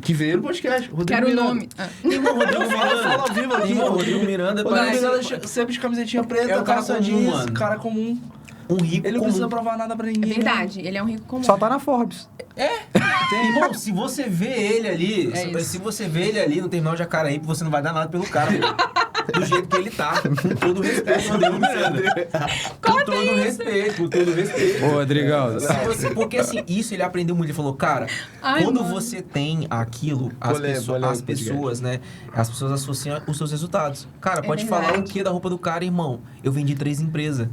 Que veio no podcast. Rodrigo Quero o Miranda. nome. Irmão, Rodrigo Miranda. Fala ao vivo aqui. Irmão, Rodrigo Miranda Rodrigo parece Miranda sempre de camisetinha preta, É o cara calça comum, jeans, mano. cara comum. um rico Ele não comum. precisa provar nada pra ninguém. É verdade, ele é um rico comum. Só tá na Forbes. Irmão, se você vê ele ali, É isso. se você vê ele ali no terminal de Jacaraípe, você não vai dar nada pelo cara, velho. Do jeito que ele tá. Com todo respeito, Rodrigo Miranda. Com todo respeito, com todo respeito. Ô, Rodrigão. Porque assim, isso ele aprendeu muito. Ele falou, cara, Ai, quando mano. você tem aquilo, as pessoas, né? As pessoas associam os seus resultados. Cara, pode falar verdade. o que da roupa do cara, irmão? Eu vendi 3 empresas.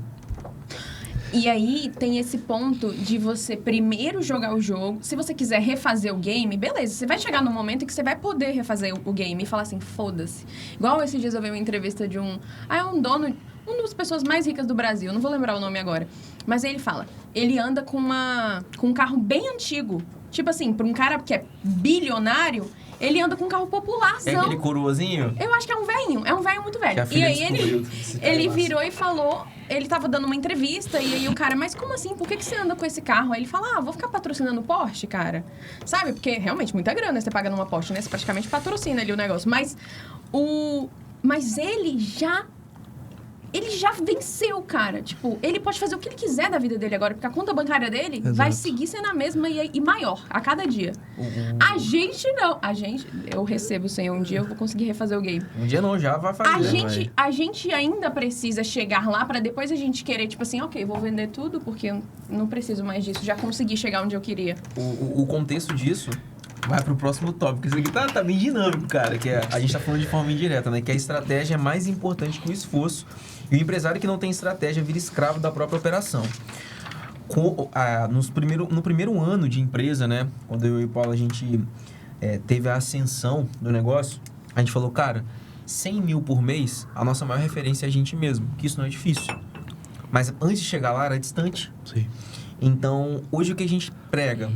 E aí tem esse ponto de você primeiro jogar o jogo. Se você quiser refazer o game, beleza. Você vai chegar num momento em que você vai poder refazer o game e falar assim, foda-se. Igual esses dias eu vi uma entrevista de um dono, uma das pessoas mais ricas do Brasil, não vou lembrar o nome agora. Mas ele fala, ele anda com um carro bem antigo. Tipo assim, pra um cara que é bilionário, ele anda com um carro popularzão. É aquele coroazinho? Eu acho que é um velho muito velho. Que a E filha aí descobriu esse cara ele massa. virou e falou, ele tava dando uma entrevista, e aí o cara, mas como assim? Por que você anda com esse carro? Aí ele fala, vou ficar patrocinando Porsche, cara. Sabe? Porque realmente muita grana você paga numa Porsche, né? Você praticamente patrocina ali o negócio. Mas ele já venceu, cara. Tipo, ele pode fazer o que ele quiser da vida dele agora, porque a conta bancária dele vai seguir sendo a mesma e maior a cada dia. A gente não. Eu recebo sem um dia, eu vou conseguir refazer o game. Um dia não, já vai fazer. A gente ainda precisa chegar lá pra depois a gente querer, tipo assim, ok, vou vender tudo porque eu não preciso mais disso, já consegui chegar onde eu queria. O contexto disso vai pro próximo tópico. Isso aqui tá bem dinâmico, cara. Que a gente tá falando de forma indireta, né? Que a estratégia é mais importante que o esforço. E o empresário que não tem estratégia vira escravo da própria operação. No primeiro ano de empresa, né? Quando eu e o Paulo, a gente teve a ascensão do negócio, a gente falou, cara, 100 mil por mês, a nossa maior referência é a gente mesmo. Que isso não é difícil. Mas antes de chegar lá, era distante. Sim. Então, hoje o que a gente prega?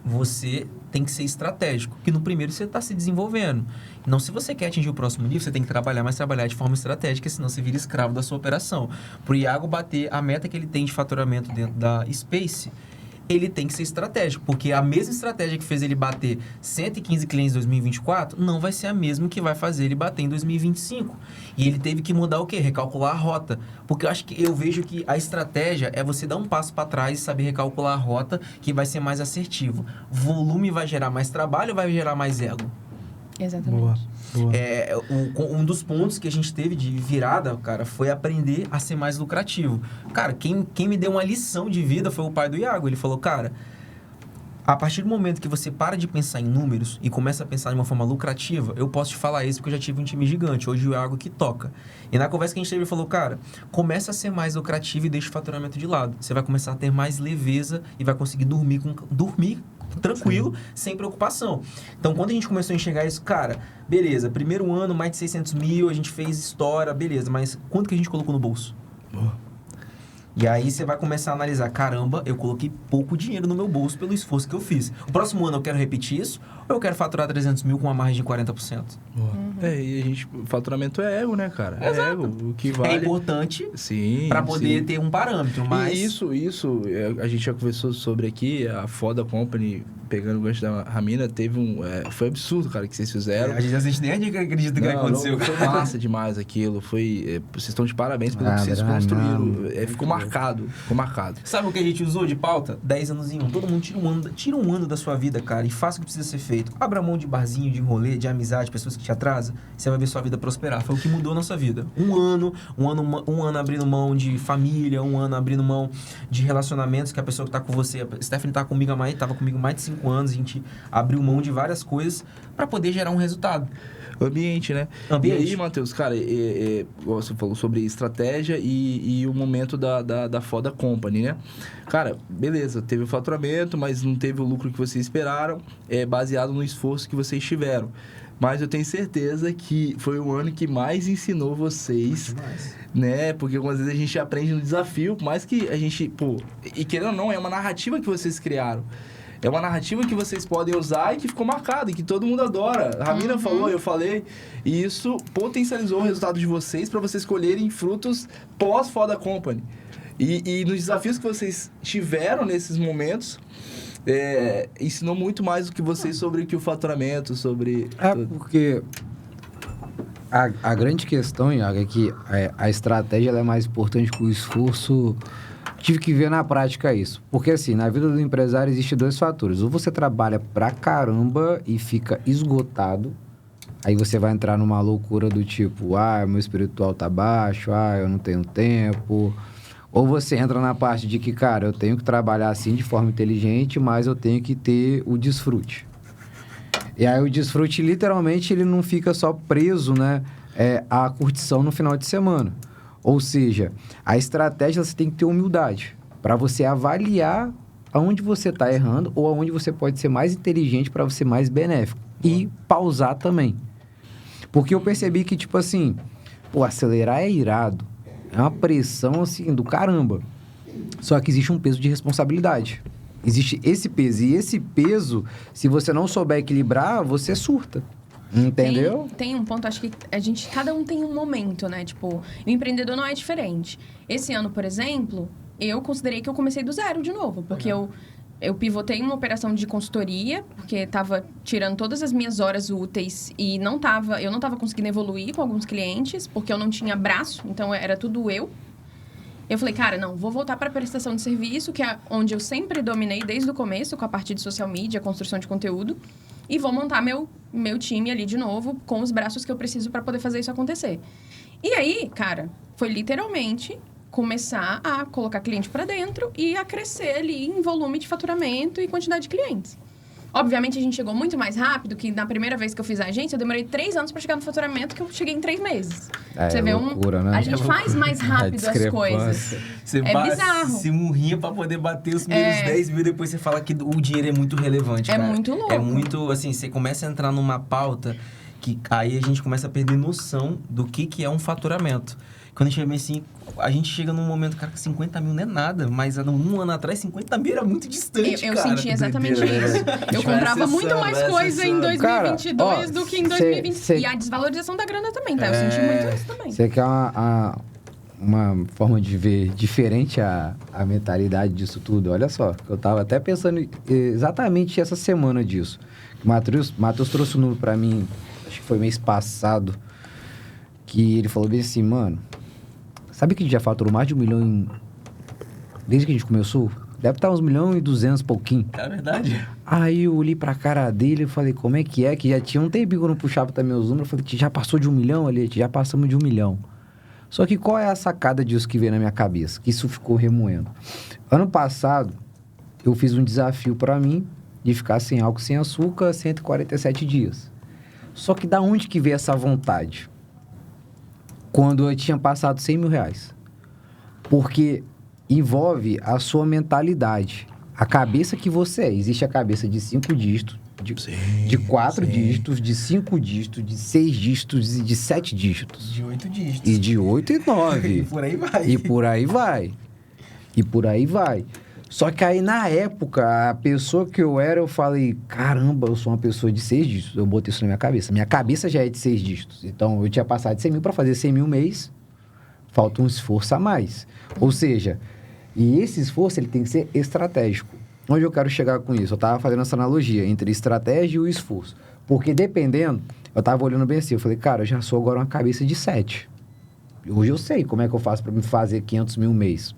Você tem que ser estratégico. Que no primeiro você está se desenvolvendo. Não, se você quer atingir o próximo nível, você tem que trabalhar, mas trabalhar de forma estratégica, senão você vira escravo da sua operação. Para o Iago bater a meta que ele tem de faturamento dentro da Space, ele tem que ser estratégico, porque a mesma estratégia que fez ele bater 115 clientes em 2024 não vai ser a mesma que vai fazer ele bater em 2025. E ele teve que mudar o quê? Recalcular a rota. Porque eu vejo que a estratégia é você dar um passo para trás e saber recalcular a rota, que vai ser mais assertivo. Volume vai gerar mais trabalho ou vai gerar mais ego? Exatamente. Boa. Um dos pontos que a gente teve de virada, cara, foi aprender a ser mais lucrativo. Cara, quem me deu uma lição de vida foi o pai do Iago. Ele falou, cara, a partir do momento que você para de pensar em números e começa a pensar de uma forma lucrativa, eu posso te falar isso porque eu já tive um time gigante. Hoje o Iago que toca. E na conversa que a gente teve, ele falou, cara, começa a ser mais lucrativo e deixa o faturamento de lado. Você vai começar a ter mais leveza e vai conseguir dormir tranquilo, sem preocupação. Então, quando a gente começou a enxergar isso, cara, beleza, primeiro ano, mais de 600 mil, a gente fez história, beleza, mas quanto que a gente colocou no bolso? E aí você vai começar a analisar, caramba, eu coloquei pouco dinheiro no meu bolso pelo esforço que eu fiz. O próximo ano eu quero repetir isso ou eu quero faturar 300 mil com uma margem de 40%? E faturamento é ego, né, cara? Exato. É ego. O que vale... É importante para poder ter um parâmetro, mas... E isso, a gente já conversou sobre aqui, a Foda Company, pegando o gancho da Ramina, teve foi absurdo, cara, que vocês fizeram. A gente nem acredita que aconteceu. Foi massa demais aquilo, vocês estão de parabéns pelo que vocês construíram. Ficou marcado. Sabe o que a gente usou de pauta? 10 anos em um. Todo mundo tira um ano da sua vida, cara, e faça o que precisa ser feito. Abra mão de barzinho, de rolê, de amizade, pessoas que te atrasam, você vai ver sua vida prosperar. Foi o que mudou a nossa vida. Um ano abrindo mão de família, um ano abrindo mão de relacionamentos, que a pessoa que tá com você, a Stephanie tava comigo mais de 5 anos, a gente abriu mão de várias coisas para poder gerar um resultado. Ambiente, né? E aí, Matheus, cara, você falou sobre estratégia e o momento da Foda Company, né? Cara, beleza, teve o faturamento, mas não teve o lucro que vocês esperaram, baseado no esforço que vocês tiveram. Mas eu tenho certeza que foi o ano que mais ensinou vocês, né? Porque algumas vezes a gente aprende no desafio, por mais que a gente, e querendo ou não, é uma narrativa que vocês criaram. É uma narrativa que vocês podem usar e que ficou marcada, e que todo mundo adora. A Ramina falou, eu falei, e isso potencializou o resultado de vocês para vocês colherem frutos pós-Foda Company. E nos desafios que vocês tiveram nesses momentos, ensinou muito mais do que vocês sobre o faturamento, sobre... Porque a grande questão, Iago, é que a estratégia ela é mais importante que o esforço. Tive que ver na prática isso. Porque, assim, na vida do empresário existem 2 fatores. Ou você trabalha pra caramba e fica esgotado. Aí você vai entrar numa loucura do tipo, meu espiritual tá baixo, eu não tenho tempo. Ou você entra na parte de que, cara, eu tenho que trabalhar assim de forma inteligente, mas eu tenho que ter o desfrute. E aí o desfrute, literalmente, ele não fica só preso, né, à curtição no final de semana. Ou seja, a estratégia você tem que ter humildade para você avaliar aonde você está errando ou aonde você pode ser mais inteligente para você ser mais benéfico. E pausar também. Porque eu percebi que, tipo assim, acelerar é irado. É uma pressão, assim, do caramba. Só que existe um peso de responsabilidade. Existe esse peso. E esse peso, se você não souber equilibrar, você surta. Entendeu? Tem um ponto, acho que cada um tem um momento, né? Tipo, o empreendedor não é diferente. Esse ano, por exemplo, eu considerei que eu comecei do zero de novo. Porque eu pivotei uma operação de consultoria, porque estava tirando todas as minhas horas úteis e eu não estava conseguindo evoluir com alguns clientes, porque eu não tinha braço, então era tudo eu. Eu falei, cara, não, vou voltar para a prestação de serviço, que é onde eu sempre dominei desde o começo, com a parte de social media, construção de conteúdo. E vou montar meu time ali de novo, com os braços que eu preciso para poder fazer isso acontecer. E aí, cara, foi literalmente começar a colocar cliente para dentro e a crescer ali em volume de faturamento e quantidade de clientes. Obviamente, a gente chegou muito mais rápido, que na primeira vez que eu fiz a agência, eu demorei 3 anos para chegar no faturamento, que eu cheguei em 3 meses. Você vê loucura, né? A gente faz mais rápido as coisas. Você bizarro. Se murrinha para poder bater os primeiros 10 mil, depois você fala que o dinheiro é muito relevante, cara. É muito louco. É muito, assim, você começa a entrar numa pauta que aí a gente começa a perder noção do que é um faturamento. Quando a gente vê assim, a gente chega num momento, cara, que 50 mil não é nada, mas há um ano atrás, 50 mil era muito distante, Eu cara. senti exatamente doideira, isso. Eu comprava muito mais coisa em 2022 do que em 2020. E a desvalorização da grana também, tá? Eu senti muito isso também. Você quer uma forma de ver diferente a mentalidade disso tudo? Olha só, eu tava até pensando exatamente essa semana disso. O Matheus trouxe um número pra mim, acho que foi mês passado, que ele falou bem assim, mano, sabe que a gente já faturou mais de 1 milhão desde que a gente começou? Deve estar uns 1.200.000 pouquinho. É verdade. Aí eu olhei pra cara dele e falei, como é? Que já tinha um tempinho que eu não puxava também os números. Eu falei, já passou de 1 milhão ali? Já passamos de 1 milhão. Só que qual é a sacada disso que veio na minha cabeça? Que isso ficou remoendo. Ano passado, eu fiz um desafio pra mim de ficar sem álcool, sem açúcar, 147 dias. Só que da onde que veio essa vontade? Quando eu tinha passado 100 mil reais. Porque envolve a sua mentalidade. A cabeça que você é. Existe a cabeça de 5 dígitos, de 4 dígitos, de 5 dígitos, de 6 dígitos e de 7 dígitos. De 8 dígitos. E de 8 e 9. E por aí vai. E por aí vai. E por aí vai. Só que aí, na época, a pessoa que eu era, eu falei, caramba, eu sou uma pessoa de 6 dígitos. Eu botei isso na minha cabeça. Minha cabeça já é de 6 dígitos. Então, eu tinha passado de 100 mil para fazer 100 mil mês. Falta um esforço a mais. Ou seja, e esse esforço, ele tem que ser estratégico. Onde eu quero chegar com isso? Eu estava fazendo essa analogia entre estratégia e o esforço. Porque dependendo, eu estava olhando bem assim, eu falei, cara, eu já sou agora uma cabeça de 7. Hoje eu sei como é que eu faço para me fazer 500 mil mês.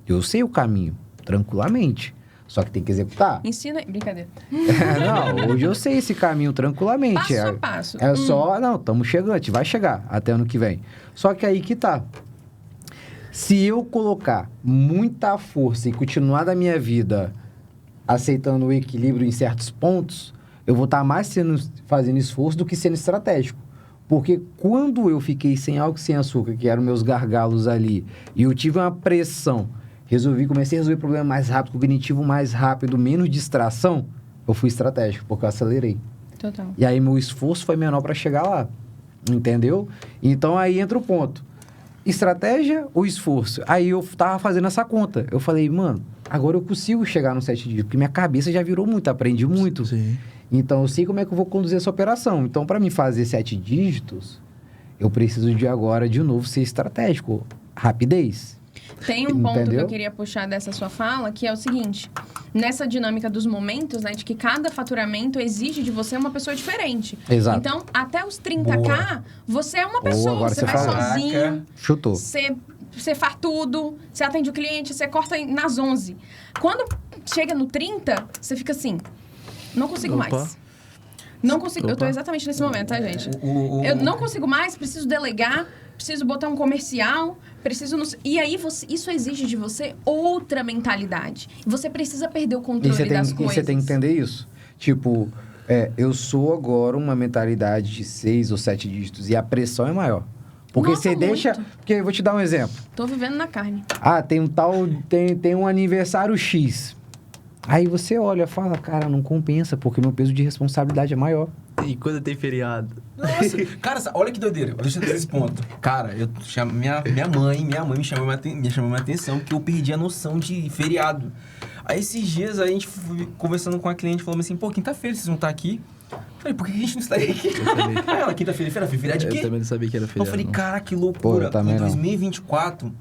Eu sei o caminho, tranquilamente. Só que tem que executar. Ensina... Brincadeira. Não, hoje eu sei esse caminho tranquilamente. Passo a passo. É só... Não, estamos chegando, a gente vai chegar até ano que vem. Só que aí que tá. Se eu colocar muita força e continuar da minha vida aceitando o equilíbrio em certos pontos, eu vou estar mais fazendo esforço do que sendo estratégico. Porque quando eu fiquei sem álcool e sem açúcar, que eram meus gargalos ali, e eu tive uma pressão, comecei a resolver o problema mais rápido, cognitivo mais rápido, menos distração, eu fui estratégico, porque eu acelerei. Total. E aí meu esforço foi menor para chegar lá. Entendeu? Então aí entra o ponto. Estratégia ou esforço? Aí eu tava fazendo essa conta. Eu falei, mano, agora eu consigo chegar no 7 dígitos, porque minha cabeça já virou muito, aprendi muito. Sim. Então eu sei como é que eu vou conduzir essa operação. Então, para mim fazer 7 dígitos, eu preciso de agora, de novo, ser estratégico. Rapidez. Tem um ponto que Entendeu? eu queria puxar dessa sua fala, que é o seguinte. Nessa dinâmica dos momentos, né? De que cada faturamento exige de você uma pessoa diferente. Exato. Então, até os 30K, você é uma Boa, pessoa. agora Você você vai falou. sozinho. Chutou. Você faz tudo. Você atende o cliente. Você corta nas 11. Quando chega no 30, você fica assim... Não consigo mais. Não consigo. Eu tô exatamente nesse momento, tá, gente? Eu não consigo mais, preciso delegar, preciso botar um comercial, preciso... E aí, isso exige de você outra mentalidade. Você precisa perder o controle das coisas. E você tem que entender isso. Tipo, eu sou agora uma mentalidade de 6 ou 7 dígitos e a pressão é maior. Porque Nossa, você deixa... muito. Porque eu vou te dar um exemplo. Tô vivendo na carne. Tem um tal... Tem um aniversário X. Aí você olha e fala, cara, não compensa, porque meu peso de responsabilidade é maior. E quando tem feriado? Nossa, cara, olha que doideira. Deixa eu dizer esse ponto. Cara, minha mãe me chamou minha atenção porque eu perdi a noção de feriado. Aí esses dias a gente foi conversando com a cliente, falando assim, pô, quinta-feira vocês vão estar aqui? Eu falei, por que a gente não estaria aqui? Aí ela, quinta-feira, feriado de quê? Eu também não sabia que era feriado. Eu falei, cara, que loucura. Pô, eu também em não. 2024,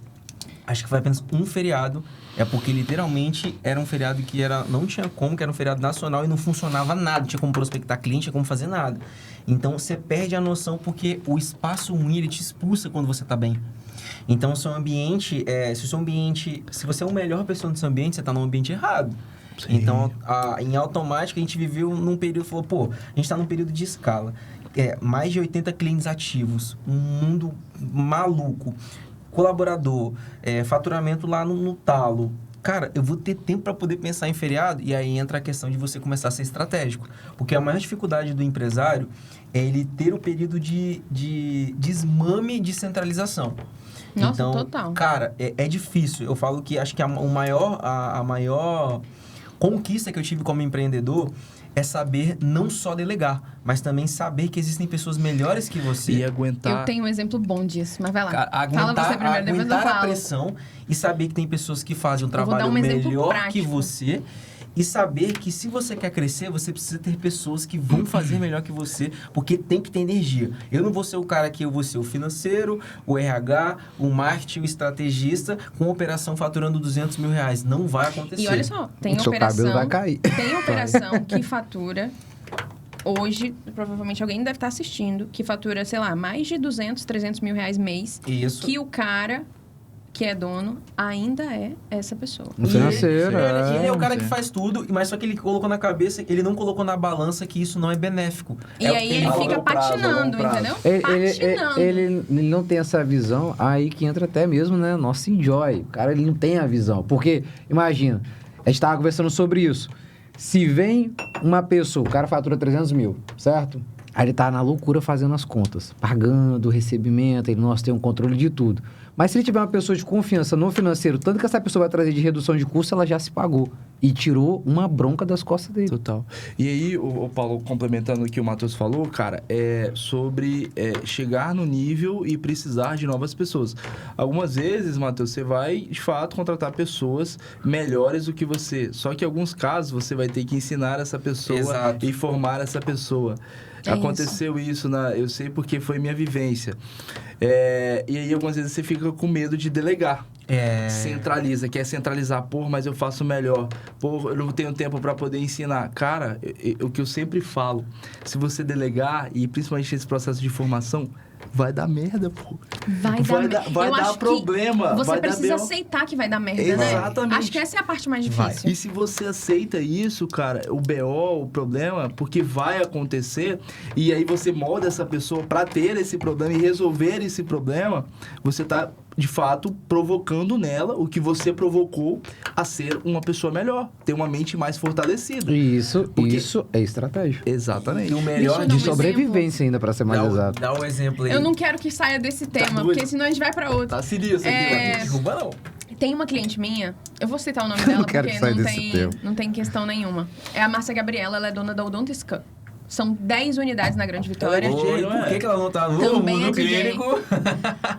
acho que foi apenas um feriado. É porque literalmente era um feriado que não tinha como, que era um feriado nacional e não funcionava nada. Não tinha como prospectar cliente, não tinha como fazer nada. Então você perde a noção porque o espaço ruim ele te expulsa quando você tá bem. Então o seu ambiente, se você é a melhor pessoa do seu ambiente, você tá num ambiente errado. Sim. Então em automático a gente viveu num período, falou, pô, a gente tá num período de escala. Mais de 80 clientes ativos, um mundo maluco. Colaborador, faturamento lá no talo. Cara, eu vou ter tempo para poder pensar em feriado? E aí entra a questão de você começar a ser estratégico. Porque a maior dificuldade do empresário é ele ter o período de desmame de centralização. Nossa, então, total. Cara, é difícil. Eu falo que acho que a maior conquista que eu tive como empreendedor é saber não só delegar, mas também saber que existem pessoas melhores que você. E aguentar... Eu tenho um exemplo bom disso, mas vai lá. Aguentar, Fala você primeiro, depois eu aguentar a falo. pressão e saber que tem pessoas que fazem um vou dar trabalho um exemplo melhor prático. que você. E saber que se você quer crescer, você precisa ter pessoas que vão fazer melhor que você, porque tem que ter energia. Eu não vou ser o cara que eu vou ser o financeiro, o RH, o marketing, o estrategista, com operação faturando R$200 mil. Não vai acontecer. E olha só, tem Seu cabelo operação... vai cair. Tem operação que fatura... Hoje, provavelmente alguém deve estar assistindo, que fatura, sei lá, mais de 200, 300 mil reais mês. Isso. Que o cara que é dono ainda é essa pessoa. No financeiro, Ele é o cara que faz tudo, mas só que ele colocou na cabeça, ele não colocou na balança que isso não é benéfico. E aí ele fica patinando, entendeu? Patinando. Ele não tem essa visão, aí que entra até mesmo, né? Nosso enjoy. O cara, ele não tem a visão. Porque, imagina, a gente estava conversando sobre isso. Se vem uma pessoa, o cara fatura 300 mil, certo? Aí ele tá na loucura fazendo as contas, pagando, recebimento, ele, nossa, tem um controle de tudo. Mas se ele tiver uma pessoa de confiança no financeiro, tanto que essa pessoa vai trazer de redução de custo, ela já se pagou. E tirou uma bronca das costas dele. Total. E aí, o Paulo, complementando o que o Matheus falou, cara, é sobre chegar no nível e precisar de novas pessoas. Algumas vezes, Matheus, você vai, de fato, contratar pessoas melhores do que você. Só que em alguns casos, você vai ter que ensinar essa pessoa Exato. e formar essa pessoa. Aconteceu isso, eu sei porque foi minha vivência. E aí, algumas vezes, você fica com medo de delegar. Centraliza, quer centralizar. Pô, mas eu faço melhor. Pô, eu não tenho tempo para poder ensinar. Cara, o que eu sempre falo, se você delegar, e principalmente nesse processo de formação, vai dar merda, pô. Vai dar problema. Você vai precisa dar aceitar que vai dar merda, né? Exatamente. Acho que essa é a parte mais difícil. E se você aceita isso, cara, o BO, o problema, porque vai acontecer, e aí você molda essa pessoa para ter esse problema e resolver esse problema, você tá, de fato, provocando nela o que você provocou a ser uma pessoa melhor, ter uma mente mais fortalecida. Isso é estratégia. Exatamente. E o melhor De sobrevivência ainda, para ser mais exato. Dá um exemplo aí. Eu não quero que saia desse tema, porque senão a gente vai pra outro. Tá sinistro aqui, Não derruba, não. Tem uma cliente minha, eu vou citar o nome dela quero porque que saia desse tema. não tem questão nenhuma. É a Márcia Gabriela, ela é dona da Odontoscan. São 10 unidades na Grande Vitória. Por que ela não tá no Também mundo é DJ. clínico?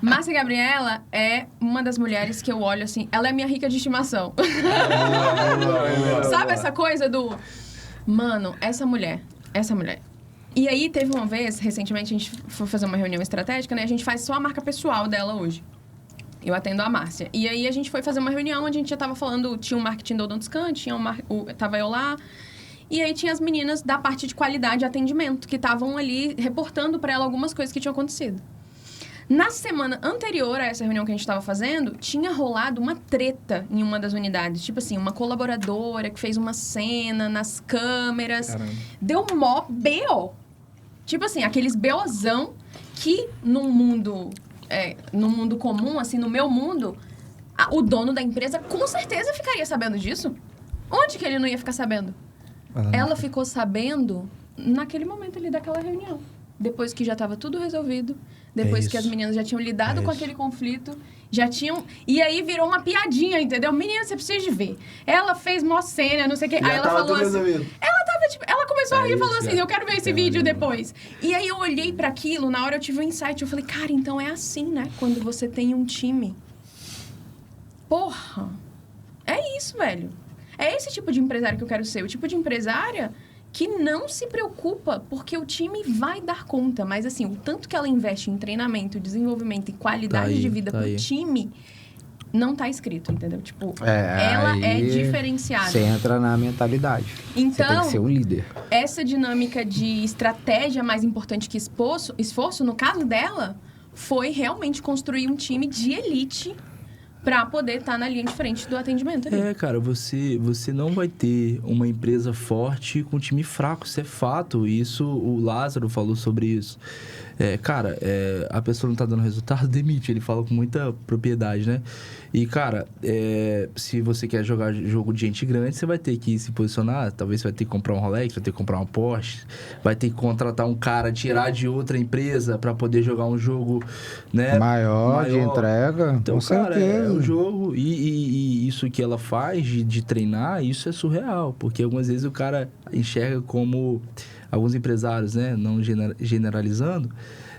Márcia Gabriela é uma das mulheres que eu olho assim, ela é minha rica de estimação. Sabe essa coisa do... Mano, essa mulher. E aí, teve uma vez, recentemente, a gente foi fazer uma reunião estratégica, né? A gente faz só a marca pessoal dela hoje. Eu atendo a Márcia. E aí, a gente foi fazer uma reunião onde a gente já tava falando... Tinha um marketing do Odontoscan, tava eu lá... E aí tinha as meninas da parte de qualidade e atendimento, que estavam ali reportando para ela algumas coisas que tinham acontecido. Na semana anterior a essa reunião que a gente estava fazendo, tinha rolado uma treta em uma das unidades. Tipo assim, uma colaboradora que fez uma cena nas câmeras. Caramba. Deu mó BO. Tipo assim, aqueles BOzão que no mundo comum, assim, no meu mundo, o dono da empresa com certeza ficaria sabendo disso. Onde que ele não ia ficar sabendo? Ela ficou sabendo naquele momento ali daquela reunião. Depois que já estava tudo resolvido. Depois que as meninas já tinham lidado com aquele conflito. Já tinham... E aí virou uma piadinha, entendeu? Menina, você precisa de ver. Ela fez mó cena, não sei o quê. Aí ela falou assim... Ela começou a rir e falou assim, eu quero ver esse vídeo depois. E aí eu olhei para aquilo, na hora eu tive um insight. Eu falei, cara, então é assim, né? Quando você tem um time. Porra! É isso, velho. É esse tipo de empresário que eu quero ser. O tipo de empresária que não se preocupa porque o time vai dar conta. Mas, assim, o tanto que ela investe em treinamento, desenvolvimento e qualidade de vida pro time, não tá escrito, entendeu? Tipo, ela é diferenciada. Você entra na mentalidade. Então, você tem que ser um líder. Essa dinâmica de estratégia mais importante que esforço, no caso dela, foi realmente construir um time de elite para poder estar na linha de frente do atendimento. Cara, você não vai ter uma empresa forte com um time fraco, isso é fato. Isso, o Lázaro falou sobre isso. A pessoa não tá dando resultado, demite. Ele fala com muita propriedade, né? E, cara, se você quer jogar jogo de gente grande, você vai ter que se posicionar. Talvez você vai ter que comprar um Rolex, vai ter que comprar uma Porsche, vai ter que contratar um cara, tirar de outra empresa para poder jogar um jogo, né? Maior de entrega, Então, com certeza. É o jogo. E isso que ela faz de treinar, isso é surreal. Porque algumas vezes o cara enxerga como... Alguns empresários, né? Não generalizando,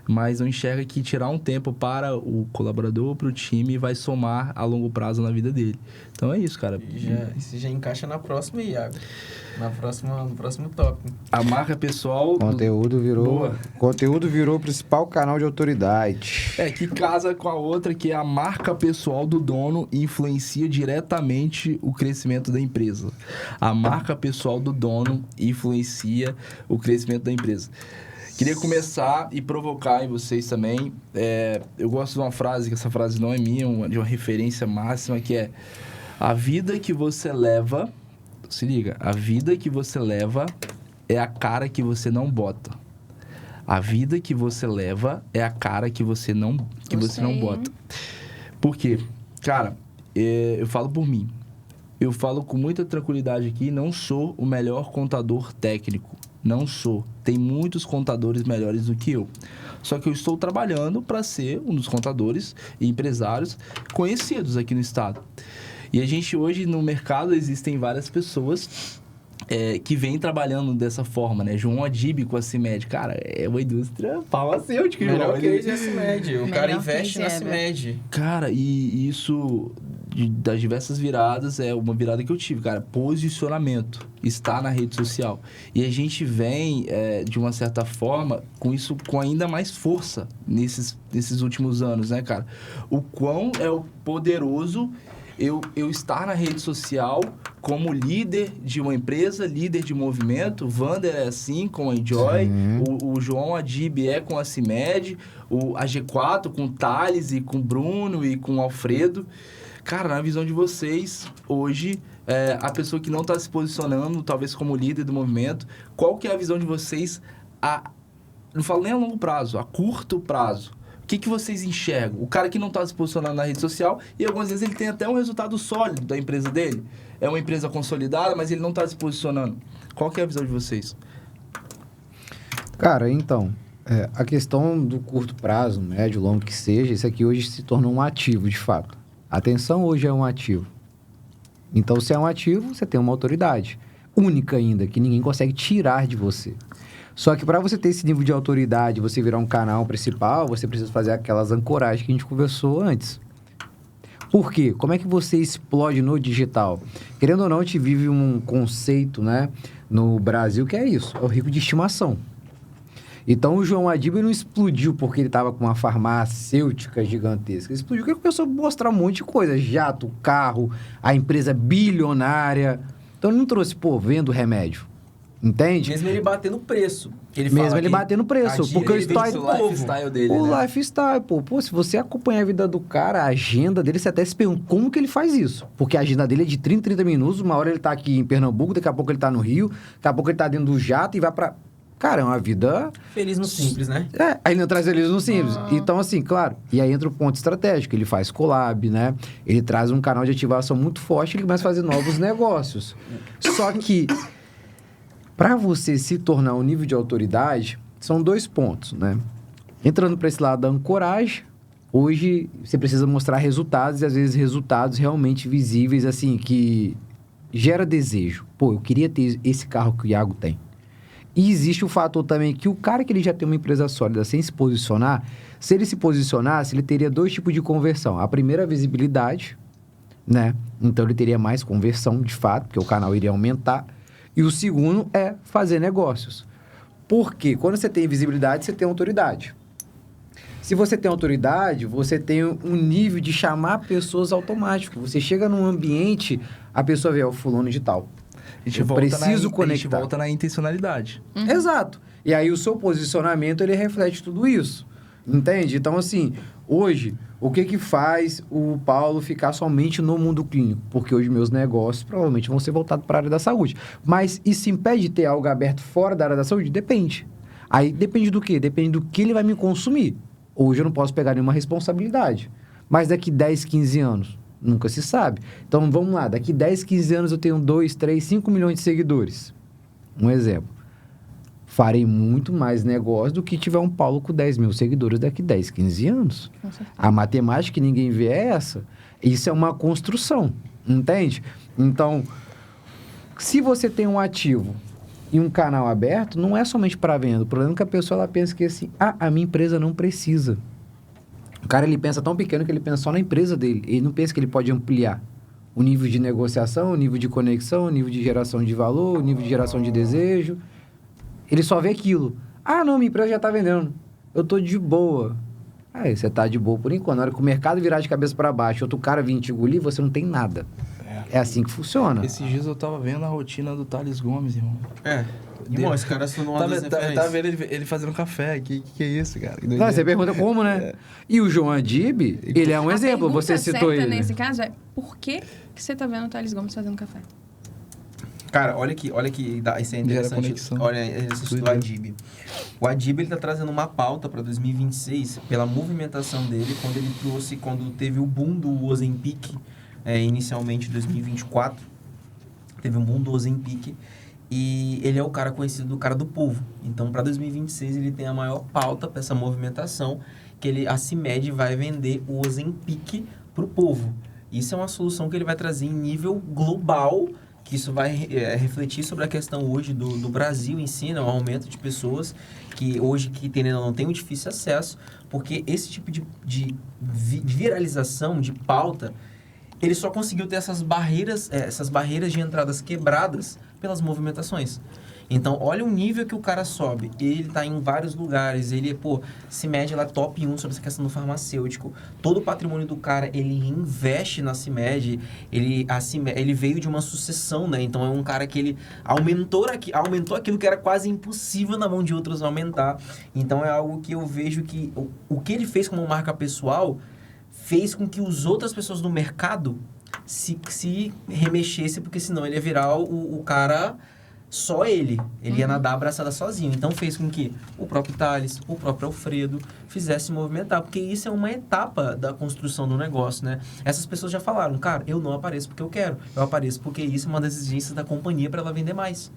mas não enxerga que tirar um tempo para o colaborador, para o time, vai somar a longo prazo na vida dele. Então é isso, cara. Isso já encaixa na próxima, Iago. No próximo tópico. A marca pessoal... Conteúdo virou o principal canal de autoridade. Que casa com a outra, que é a marca pessoal do dono influencia diretamente o crescimento da empresa. A marca pessoal do dono influencia o crescimento da empresa. Queria começar e provocar em vocês também. Eu gosto de uma frase, que essa frase não é minha, de uma referência máxima, que é: a vida que você leva... Se liga, a vida que você leva é a cara que você não bota. A vida que você leva é a cara que você não bota. Por quê? Cara, eu falo por mim. Eu falo com muita tranquilidade aqui, não sou o melhor contador técnico. Não sou. Tem muitos contadores melhores do que eu. Só que eu estou trabalhando para ser um dos contadores e empresários conhecidos aqui no estado. E a gente hoje, no mercado, existem várias pessoas que vêm trabalhando dessa forma, né? João Adib com a CIMED. Cara, é uma indústria farmacêutica. Melhor case é a CIMED. O cara investe na CIMED. Cara, e isso, das diversas viradas, é uma virada que eu tive, cara. Posicionamento. Está na rede social. E a gente vem, de uma certa forma, com isso com ainda mais força nesses últimos anos, né, cara? O quão é o poderoso... Eu estar na rede social como líder de uma empresa, líder de movimento. Vander é assim com a Enjoy, o João Adib é com a CIMED, a G4 com o Thales e com o Bruno e com o Alfredo. Cara, na visão de vocês, hoje, a pessoa que não está se posicionando, talvez como líder do movimento, qual que é a visão de vocês, não falo nem a longo prazo, a curto prazo? O que vocês enxergam? O cara que não está se posicionando na rede social e algumas vezes ele tem até um resultado sólido da empresa dele. É uma empresa consolidada, mas ele não está se posicionando. Qual que é a visão de vocês? Cara, então, a questão do curto prazo, médio, longo que seja, isso aqui hoje se tornou um ativo, de fato. A atenção hoje é um ativo. Então, se é um ativo, você tem uma autoridade única ainda, que ninguém consegue tirar de você. Só que para você ter esse nível de autoridade, você virar um canal principal, você precisa fazer aquelas ancoragens que a gente conversou antes. Por quê? Como é que você explode no digital? Querendo ou não, a gente vive um conceito, né, no Brasil que é isso, é o rico de estimação. Então, o João Adib não explodiu porque ele estava com uma farmacêutica gigantesca. Ele explodiu porque começou a mostrar um monte de coisa. Jato, carro, a empresa bilionária. Então, ele não trouxe, vendo remédio. Entende? Mesmo ele batendo preço. Porque o lifestyle dele, o lifestyle, se você acompanhar a vida do cara, a agenda dele, você até se pergunta como que ele faz isso. Porque a agenda dele é de 30 minutos, uma hora ele tá aqui em Pernambuco, daqui a pouco ele tá no Rio, daqui a pouco ele tá dentro do jato e vai pra... Cara, é uma vida... Feliz no simples, né? Aí ele traz feliz no simples. Então, assim, claro. E aí entra o ponto estratégico. Ele faz collab, né? Ele traz um canal de ativação muito forte, ele começa a fazer novos negócios. Só que... Para você se tornar um nível de autoridade, são 2 pontos, né? Entrando para esse lado da ancoragem, hoje você precisa mostrar resultados e às vezes resultados realmente visíveis, assim, que gera desejo. Eu queria ter esse carro que o Iago tem. E existe o fator também que o cara que ele já tem uma empresa sólida sem se posicionar, se ele se posicionasse, ele teria 2 tipos de conversão. A primeira, a visibilidade, né? Então ele teria mais conversão, de fato, porque o canal iria aumentar. E o segundo é fazer negócios. Porque quando você tem visibilidade, você tem autoridade. Se você tem autoridade, você tem um nível de chamar pessoas automático. Você chega num ambiente, a pessoa vê, o fulano de tal. A gente volta na intencionalidade. Exato. E aí o seu posicionamento, ele reflete tudo isso. Entende? Então, assim, hoje, o que faz o Paulo ficar somente no mundo clínico? Porque hoje meus negócios provavelmente vão ser voltados para a área da saúde. Mas isso impede de ter algo aberto fora da área da saúde? Depende. Aí depende do quê? Depende do que ele vai me consumir. Hoje eu não posso pegar nenhuma responsabilidade. Mas daqui 10, 15 anos, nunca se sabe. Então, vamos lá. Daqui 10, 15 anos eu tenho 2, 3, 5 milhões de seguidores. Um exemplo. farei muito mais negócio do que tiver um Paulo com 10 mil seguidores daqui 10, 15 anos. A matemática que ninguém vê é essa. Isso é uma construção, entende? Então, se você tem um ativo e um canal aberto, não é somente para venda. O problema é que a pessoa ela pensa que assim, a minha empresa não precisa. O cara ele pensa tão pequeno que ele pensa só na empresa dele. Ele não pensa que ele pode ampliar o nível de negociação, o nível de conexão, o nível de geração de valor, o nível de geração de desejo. Ele só vê aquilo. Não, minha empresa já está vendendo. Eu tô de boa. Aí você tá de boa por enquanto. Na hora que o mercado virar de cabeça para baixo, outro cara vir te engolir, você não tem nada. É assim que funciona. Esses dias eu tava vendo a rotina do Thales Gomes, irmão. Irmão, esse cara assinou uma das referências. Tava vendo ele fazendo café. Que é isso, cara? Não, você pergunta como, né? E o João Adib, ele é um exemplo. Você citou ele. Nesse caso é, por que você tá vendo o Thales Gomes fazendo café? Cara, olha aqui, isso é interessante. Olha, esse do Adib. O Adib, ele tá trazendo uma pauta para 2026 pela movimentação dele, quando teve o boom do Ozempic, inicialmente em 2024, teve um boom do Ozempic, e ele é o cara conhecido do cara do povo. Então, para 2026, ele tem a maior pauta para essa movimentação, que a CIMED vai vender o Ozempic pro povo. Isso é uma solução que ele vai trazer em nível global, que isso vai refletir sobre a questão hoje do Brasil em si, né? O aumento de pessoas que hoje não tem um difícil acesso, porque esse tipo de viralização, de pauta, ele só conseguiu ter essas barreiras de entradas quebradas pelas movimentações. Então, olha o nível que o cara sobe. Ele tá em vários lugares. Ele, CIMED, ela é top 1 sobre essa questão do farmacêutico. Todo o patrimônio do cara, ele investe na CIMED. Ele veio de uma sucessão, né? Então, é um cara que ele aumentou aquilo que era quase impossível na mão de outros aumentar. Então, é algo que eu vejo que o que ele fez como marca pessoal fez com que as outras pessoas do mercado se remexessem, porque senão ele ia virar o cara... Só ele ia nadar abraçada sozinho. Então, fez com que o próprio Thales, o próprio Alfredo fizesse movimentar. Porque isso é uma etapa da construção do negócio, né? Essas pessoas já falaram, cara, eu não apareço porque eu quero. Eu apareço porque isso é uma das exigências da companhia para ela vender mais.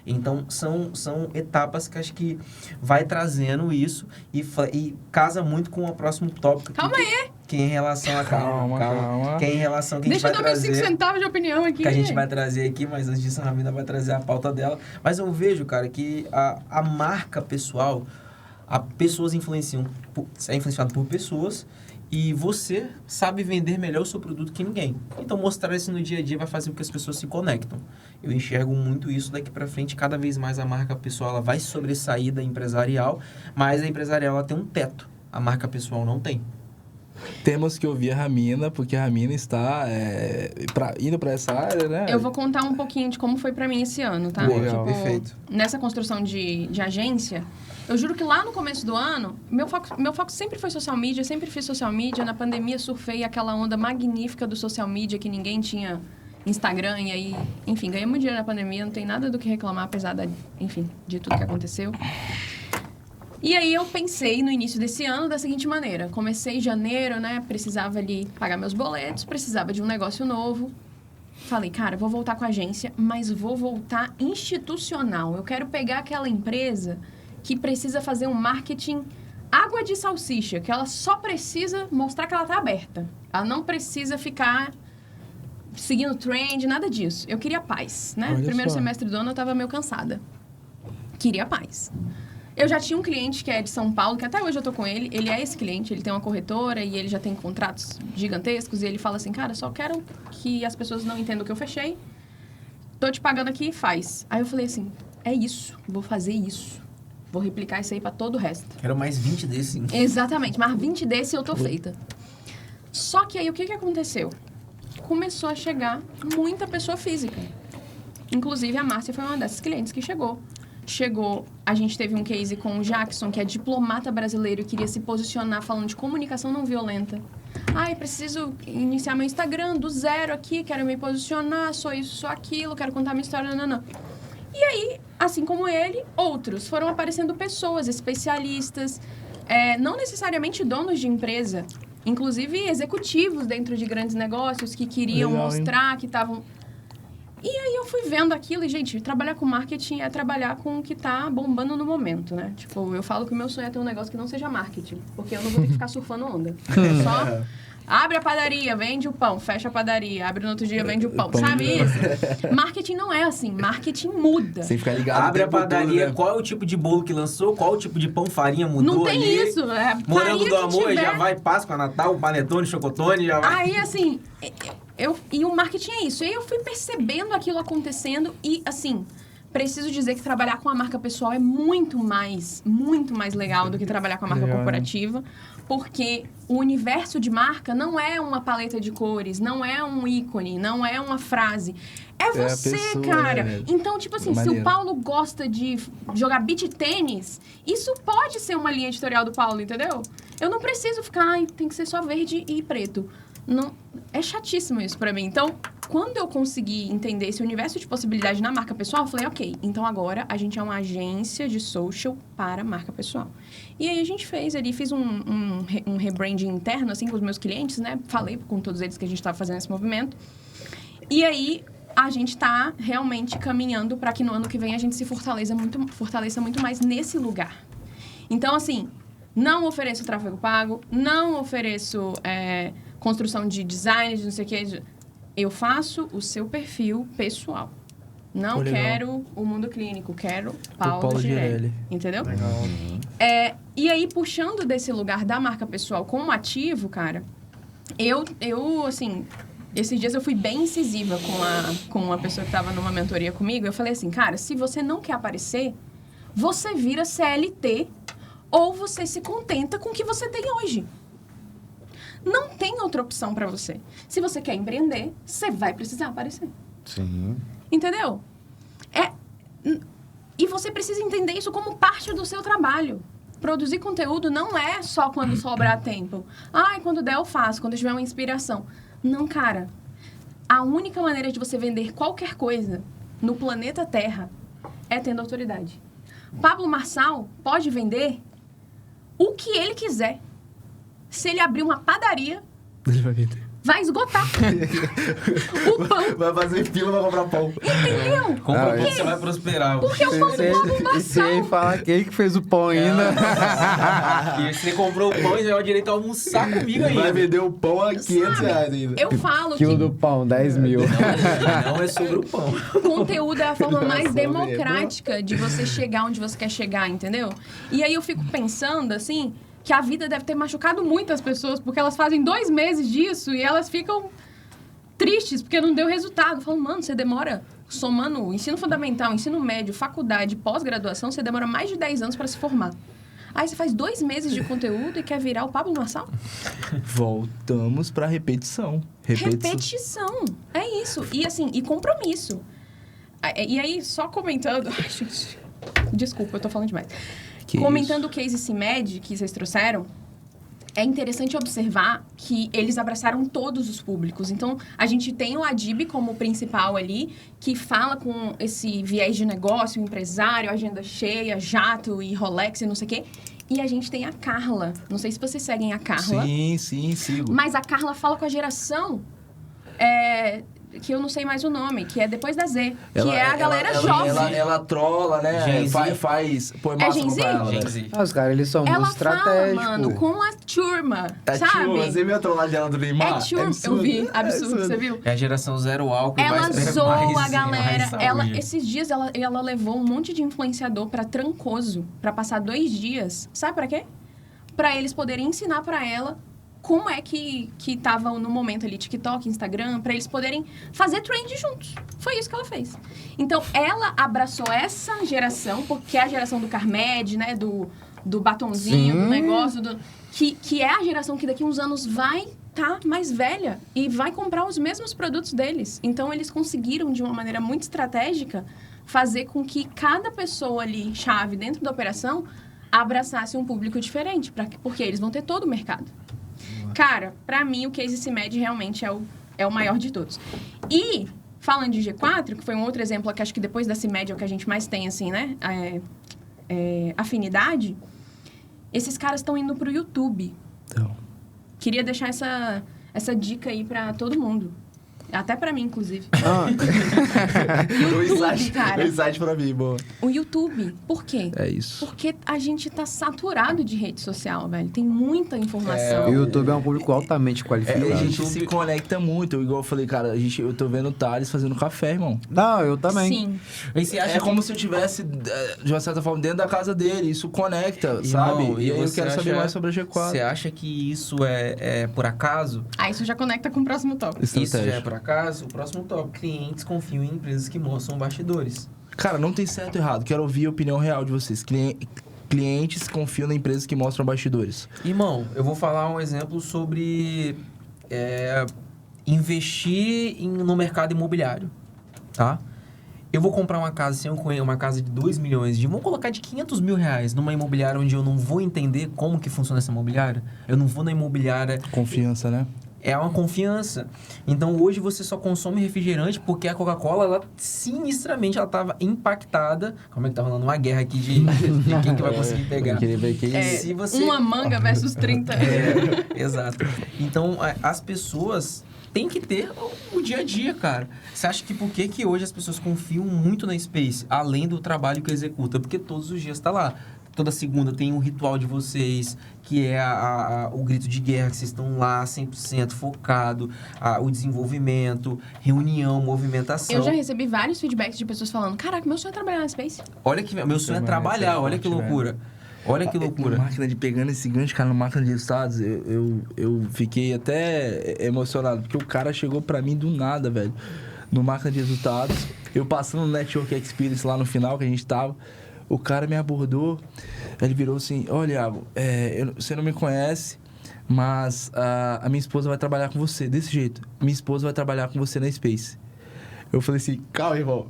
Então, são etapas que acho que vai trazendo isso e casa muito com o próximo tópico. Calma aí! Que é em relação a... Calma. Que é em relação a que a gente vai trazer... Deixa eu dar meus 5 centavos de opinião aqui. Que a gente vai trazer aqui, mas antes disso a Ramina vai trazer a pauta dela. Mas eu vejo, cara, que a marca pessoal, pessoas é influenciado por pessoas e você sabe vender melhor o seu produto que ninguém. Então, mostrar isso no dia a dia vai fazer com que as pessoas se conectam. Eu enxergo muito isso daqui pra frente. Cada vez mais a marca pessoal ela vai sobressair da empresarial, mas a empresarial ela tem um teto. A marca pessoal não tem. Temos que ouvir a Ramina, porque a Ramina está indo para essa área, né? Eu vou contar um pouquinho de como foi para mim esse ano, tá? Legal, perfeito. Nessa construção de agência, eu juro que lá no começo do ano, meu foco sempre foi social media, sempre fiz social media. Na pandemia, surfei aquela onda magnífica do social media, que ninguém tinha Instagram, e aí, enfim, ganhei muito dinheiro na pandemia, não tem nada do que reclamar, apesar de tudo que aconteceu. E aí eu pensei no início desse ano da seguinte maneira. Comecei em janeiro, né? Precisava ali pagar meus boletos, precisava de um negócio novo. Falei, cara, vou voltar com a agência, mas vou voltar institucional. Eu quero pegar aquela empresa que precisa fazer um marketing água de salsicha, que ela só precisa mostrar que ela tá aberta. Ela não precisa ficar seguindo trend, nada disso. Eu queria paz, né? Olha Primeiro só. semestre do ano eu tava meio cansada. Queria paz. Eu já tinha um cliente que é de São Paulo, que até hoje eu tô com ele. Ele é esse cliente, ele tem uma corretora e ele já tem contratos gigantescos. E ele fala assim, cara, só quero que as pessoas não entendam o que eu fechei. Tô te pagando aqui, faz. Aí eu falei assim, é isso, vou fazer isso. Vou replicar isso aí pra todo o resto. Quero mais 20 desses. Exatamente, mas 20 desse eu tô feita. Só que aí o que aconteceu? Começou a chegar muita pessoa física. Inclusive a Márcia foi uma dessas clientes que chegou. A gente teve um case com o Jackson, que é diplomata brasileiro e queria se posicionar falando de comunicação não violenta. Ai, preciso iniciar meu Instagram do zero aqui, quero me posicionar, sou isso, sou aquilo, quero contar minha história, não. E aí, assim como ele, outros foram aparecendo pessoas, especialistas, não necessariamente donos de empresa, inclusive executivos dentro de grandes negócios que queriam Legal, mostrar que estavam... E aí eu fui vendo aquilo e, gente, trabalhar com marketing é trabalhar com o que tá bombando no momento, né? Tipo, eu falo que o meu sonho é ter um negócio que não seja marketing, porque eu não vou ter que ficar surfando onda. É só abre a padaria, vende o pão, fecha a padaria, abre no outro dia, vende o pão. Sabe isso? Marketing não é assim, marketing muda. Sem ficar ligado. Abre a padaria, todo, né? qual é o tipo de bolo que lançou, qual é o tipo de pão, farinha mudou Não tem ali. isso. Morango do amor, tiver... já vai Páscoa, Natal, Panetone, Chocotone, já vai... Aí, assim, e o marketing é isso. E aí eu fui percebendo aquilo acontecendo e, assim, preciso dizer que trabalhar com a marca pessoal é muito mais legal do que trabalhar com a marca corporativa, porque o universo de marca não é uma paleta de cores, não é um ícone, não é uma frase. É você, pessoa, cara. né? Então, tipo assim, se o Paulo gosta de jogar beach tênis, isso pode ser uma linha editorial do Paulo, entendeu? Eu não preciso ficar, tem que ser só verde e preto. Não, é chatíssimo isso pra mim. Então, quando eu consegui entender esse universo de possibilidade na marca pessoal, eu falei, ok, então agora a gente é uma agência de social para marca pessoal. E aí a gente fiz um rebranding interno, assim, com os meus clientes, né? Falei com todos eles que a gente estava fazendo esse movimento. E aí a gente está realmente caminhando para que no ano que vem a gente se fortaleça muito mais nesse lugar. Então, assim, não ofereço tráfego pago, não ofereço construção de design, de não sei o que. Eu faço o seu perfil pessoal. Não quero o mundo clínico, quero Paulo Girelli. Entendeu? Legal. E aí, puxando desse lugar da marca pessoal como ativo, cara, eu assim... Esses dias eu fui bem incisiva com uma pessoa que estava numa mentoria comigo. Eu falei assim, cara, se você não quer aparecer, você vira CLT ou você se contenta com o que você tem hoje. Não tem outra opção para você. Se você quer empreender, você vai precisar aparecer. Sim. Entendeu? E você precisa entender isso como parte do seu trabalho. Produzir conteúdo não é só quando sobrar tempo. Quando der eu faço, quando eu tiver uma inspiração. Não, cara. A única maneira de você vender qualquer coisa no planeta Terra é tendo autoridade. Pablo Marçal pode vender o que ele quiser. Se ele abrir uma padaria, Ele vai vender. vai esgotar. O pão. Vai fazer fila pra comprar pão. Entendeu? Compra pão, você vai prosperar. Porque o pão do Pablo E se Marçal. aí falar quem que fez o pão ainda? E você comprou o pão e já vai direito a almoçar comigo ainda. Vai vender o pão a 500 reais ainda. Eu falo Quilo que do pão, 10 mil. Não é sobre o pão. conteúdo é a forma mais sobre, democrática de você chegar onde você quer chegar, entendeu? E aí eu fico pensando, assim, que a vida deve ter machucado muitas pessoas, porque elas fazem 2 meses disso e elas ficam tristes porque não deu resultado. Falam, mano, você demora, somando ensino fundamental, ensino médio, faculdade, pós-graduação, você demora mais de 10 anos para se formar. Aí você faz 2 meses de conteúdo e quer virar o Pablo Marçal? Voltamos pra repetição. Repetição. É isso. E assim, e compromisso. E aí, só comentando... Ai, gente, desculpa, eu tô falando demais. Comentando o case CIMED que vocês trouxeram, é interessante observar que eles abraçaram todos os públicos. Então, a gente tem o Adib como principal ali, que fala com esse viés de negócio, empresário, agenda cheia, jato e Rolex e não sei o quê. E a gente tem a Carla. Não sei se vocês seguem a Carla. Sim, sigo. Mas a Carla fala com a geração... que eu não sei mais o nome, que é depois da Z, que é a galera jovem. Ela trola, né? Gen Z. Faz põe massa Gen Z? pra ela. Gen Né? Z. Os caras, eles são Ela muito fala, estratégicos. mano, com a turma, A sabe? turma, você viu a trollagem dela do Neymar? É turma, eu vi, absurdo, você viu? É a geração zero álcool. Ela mais zoa mais a galera. saúde. Esses dias ela levou um monte de influenciador pra Trancoso, pra passar 2 dias. Sabe pra quê? Pra eles poderem ensinar pra ela como é que tava no momento ali, TikTok, Instagram, pra eles poderem fazer trend juntos. Foi isso que ela fez. Então, ela abraçou essa geração, porque é a geração do Carmed, né, do batonzinho, do negócio, que é a geração que daqui a uns anos vai tá mais velha e vai comprar os mesmos produtos deles. Então, eles conseguiram, de uma maneira muito estratégica, fazer com que cada pessoa ali, chave dentro da operação, abraçasse um público diferente, porque eles vão ter todo o mercado. Cara, pra mim, o case CIMED realmente é o maior de todos. E, falando de G4, que foi um outro exemplo que acho que depois da CIMED é o que a gente mais tem, assim, né? Afinidade. Esses caras estão indo pro YouTube. Então. Queria deixar essa dica aí pra todo mundo. Até pra mim, inclusive. O YouTube, cara. insight pra mim, boa. O YouTube, por quê? É isso. Porque a gente tá saturado de rede social, velho. Tem muita informação. O YouTube é um público altamente qualificado. A gente se conecta muito. Igual eu falei, cara, eu tô vendo o Thales fazendo café, irmão. Não, eu também. Sim. E você acha É como se eu estivesse, de uma certa forma, dentro da casa dele. Isso conecta, sabe? Irmão, E aí eu você quero saber acha- mais sobre a G4. Você acha que isso é por acaso? Isso já conecta com o próximo tópico. Isso já é Estratégia. por acaso? O próximo tópico. Clientes confiam em empresas que mostram bastidores. Cara, não tem certo ou errado. Quero ouvir a opinião real de vocês. Clientes confiam na empresas que mostram bastidores. Irmão, eu vou falar um exemplo sobre investir no mercado imobiliário, tá? Eu vou comprar uma casa, se eu conheço uma casa de 2 milhões, vamos colocar de 500 mil reais numa imobiliária onde eu não vou entender como que funciona essa imobiliária. Eu não vou na imobiliária... Confiança, né? É uma confiança. Então, hoje você só consome refrigerante porque a Coca-Cola, ela sinistramente, ela estava impactada. Como é que tá rolando uma guerra aqui de quem que vai conseguir pegar? Eu queria ver quem... Se você... Uma manga versus 30. Exato. Então, as pessoas têm que ter o dia a dia, cara. Você acha que por que hoje as pessoas confiam muito na Space, além do trabalho que executa? Porque todos os dias está lá. Toda segunda tem um ritual de vocês, que é o grito de guerra, que vocês estão lá 100% focado, o desenvolvimento, reunião, movimentação. Eu já recebi vários feedbacks de pessoas falando: caraca, meu sonho é trabalhar na Space. Olha que meu sonho é trabalhar, olha que loucura. Olha que loucura. Máquina de pegando esse gancho, cara, no máquina de resultados, eu fiquei até emocionado, porque o cara chegou pra mim do nada, velho, no máquina de resultados, eu passando no Network Experience lá no final, que a gente tava, o cara me abordou, ele virou assim: olha, Iago, você não me conhece, mas a minha esposa vai trabalhar com você, desse jeito, minha esposa vai trabalhar com você na Space. Eu falei assim: calma, irmão.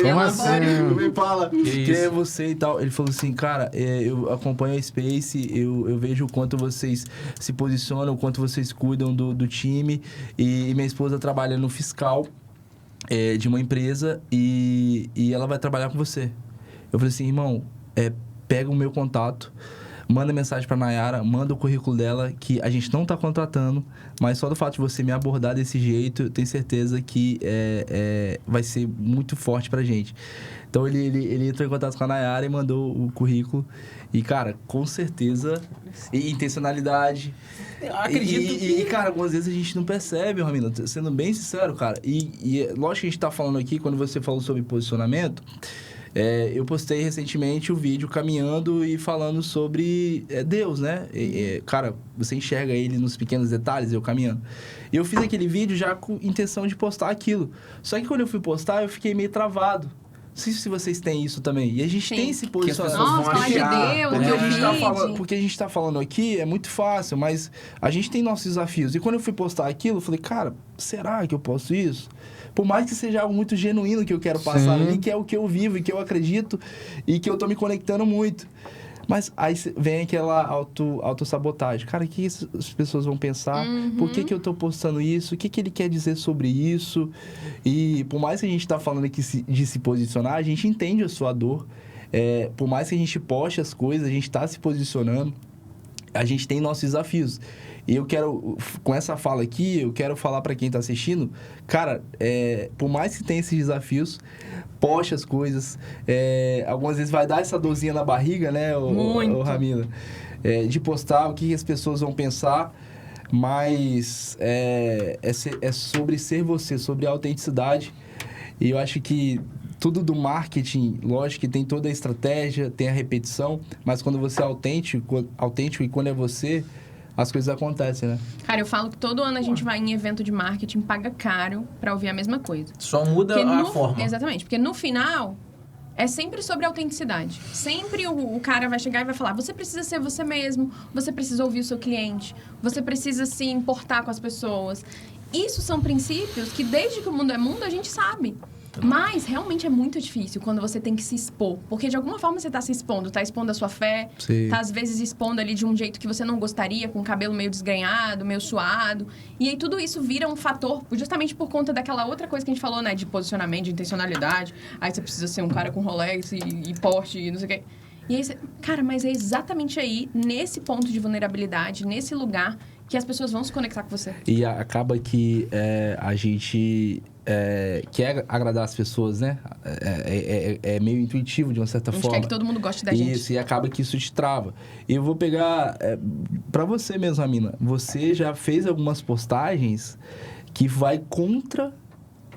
Como assim? Me fala. Quem é você e tal? Ele falou assim: cara, eu acompanho a Space, eu vejo o quanto vocês se posicionam, o quanto vocês cuidam do time. E minha esposa trabalha no fiscal de uma empresa e ela vai trabalhar com você. Eu falei assim: irmão, pega o meu contato, manda mensagem pra Nayara, manda o currículo dela, que a gente não tá contratando, mas só do fato de você me abordar desse jeito, eu tenho certeza que vai ser muito forte pra gente. Então, ele entrou em contato com a Nayara e mandou o currículo. E, cara, com certeza, e intencionalidade. Eu acredito E, cara, algumas vezes a gente não percebe, Ramiro, sendo bem sincero, cara. E lógico que a gente tá falando aqui, quando você falou sobre posicionamento... eu postei recentemente o vídeo caminhando e falando sobre Deus, né? Cara, você enxerga ele nos pequenos detalhes, eu caminhando. E eu fiz aquele vídeo já com intenção de postar aquilo. Só que quando eu fui postar, eu fiquei meio travado. Não sei se vocês têm isso também. E a gente tem esse posicionamento. Nossa, falar de Deus, Porque meu a gente tá vídeo. falando, porque a gente tá falando aqui é muito fácil, mas a gente tem nossos desafios. E quando eu fui postar aquilo, eu falei: cara, será que eu posto isso? Por mais que seja algo muito genuíno que eu quero passar ali, que é o que eu vivo e que eu acredito e que eu tô me conectando muito. Mas aí vem aquela autossabotagem. Cara, o que as pessoas vão pensar? Por que eu tô postando isso? O que ele quer dizer sobre isso? E por mais que a gente tá falando aqui de se posicionar, a gente entende a sua dor. Por mais que a gente poste as coisas, a gente tá se posicionando. A gente tem nossos desafios. E eu quero, com essa fala aqui, eu quero falar para quem tá assistindo, cara, por mais que tenha esses desafios, poste as coisas. Algumas vezes vai dar essa dorzinha na barriga, né, o Ramila? De postar o que as pessoas vão pensar, mas é sobre ser você, sobre a autenticidade. E eu acho que tudo do marketing, lógico que tem toda a estratégia, tem a repetição, mas quando você é autêntico e quando é você, as coisas acontecem, né? Cara, eu falo que todo ano a gente vai em evento de marketing, paga caro pra ouvir a mesma coisa. Só muda a forma. Exatamente, porque no final é sempre sobre autenticidade. Sempre o cara vai chegar e vai falar: você precisa ser você mesmo, você precisa ouvir o seu cliente, você precisa se importar com as pessoas. Isso são princípios que desde que o mundo é mundo a gente sabe. Mas realmente é muito difícil quando você tem que se expor. Porque de alguma forma você tá se expondo. Tá expondo a sua fé. Sim. Tá às vezes expondo ali de um jeito que você não gostaria, com o cabelo meio desgrenhado, meio suado. E aí tudo isso vira um fator justamente por conta daquela outra coisa que a gente falou, né? De posicionamento, de intencionalidade. Aí você precisa ser um cara com Rolex e Porsche e não sei o quê. E aí você... Cara, mas é exatamente aí, nesse ponto de vulnerabilidade, nesse lugar, que as pessoas vão se conectar com você. E acaba que a gente quer agradar as pessoas, né? É meio intuitivo, de uma certa forma. A gente quer que todo mundo goste da gente. Isso, e acaba que isso te trava. E eu vou pegar... pra você mesmo, Ramina, você já fez algumas postagens que vai contra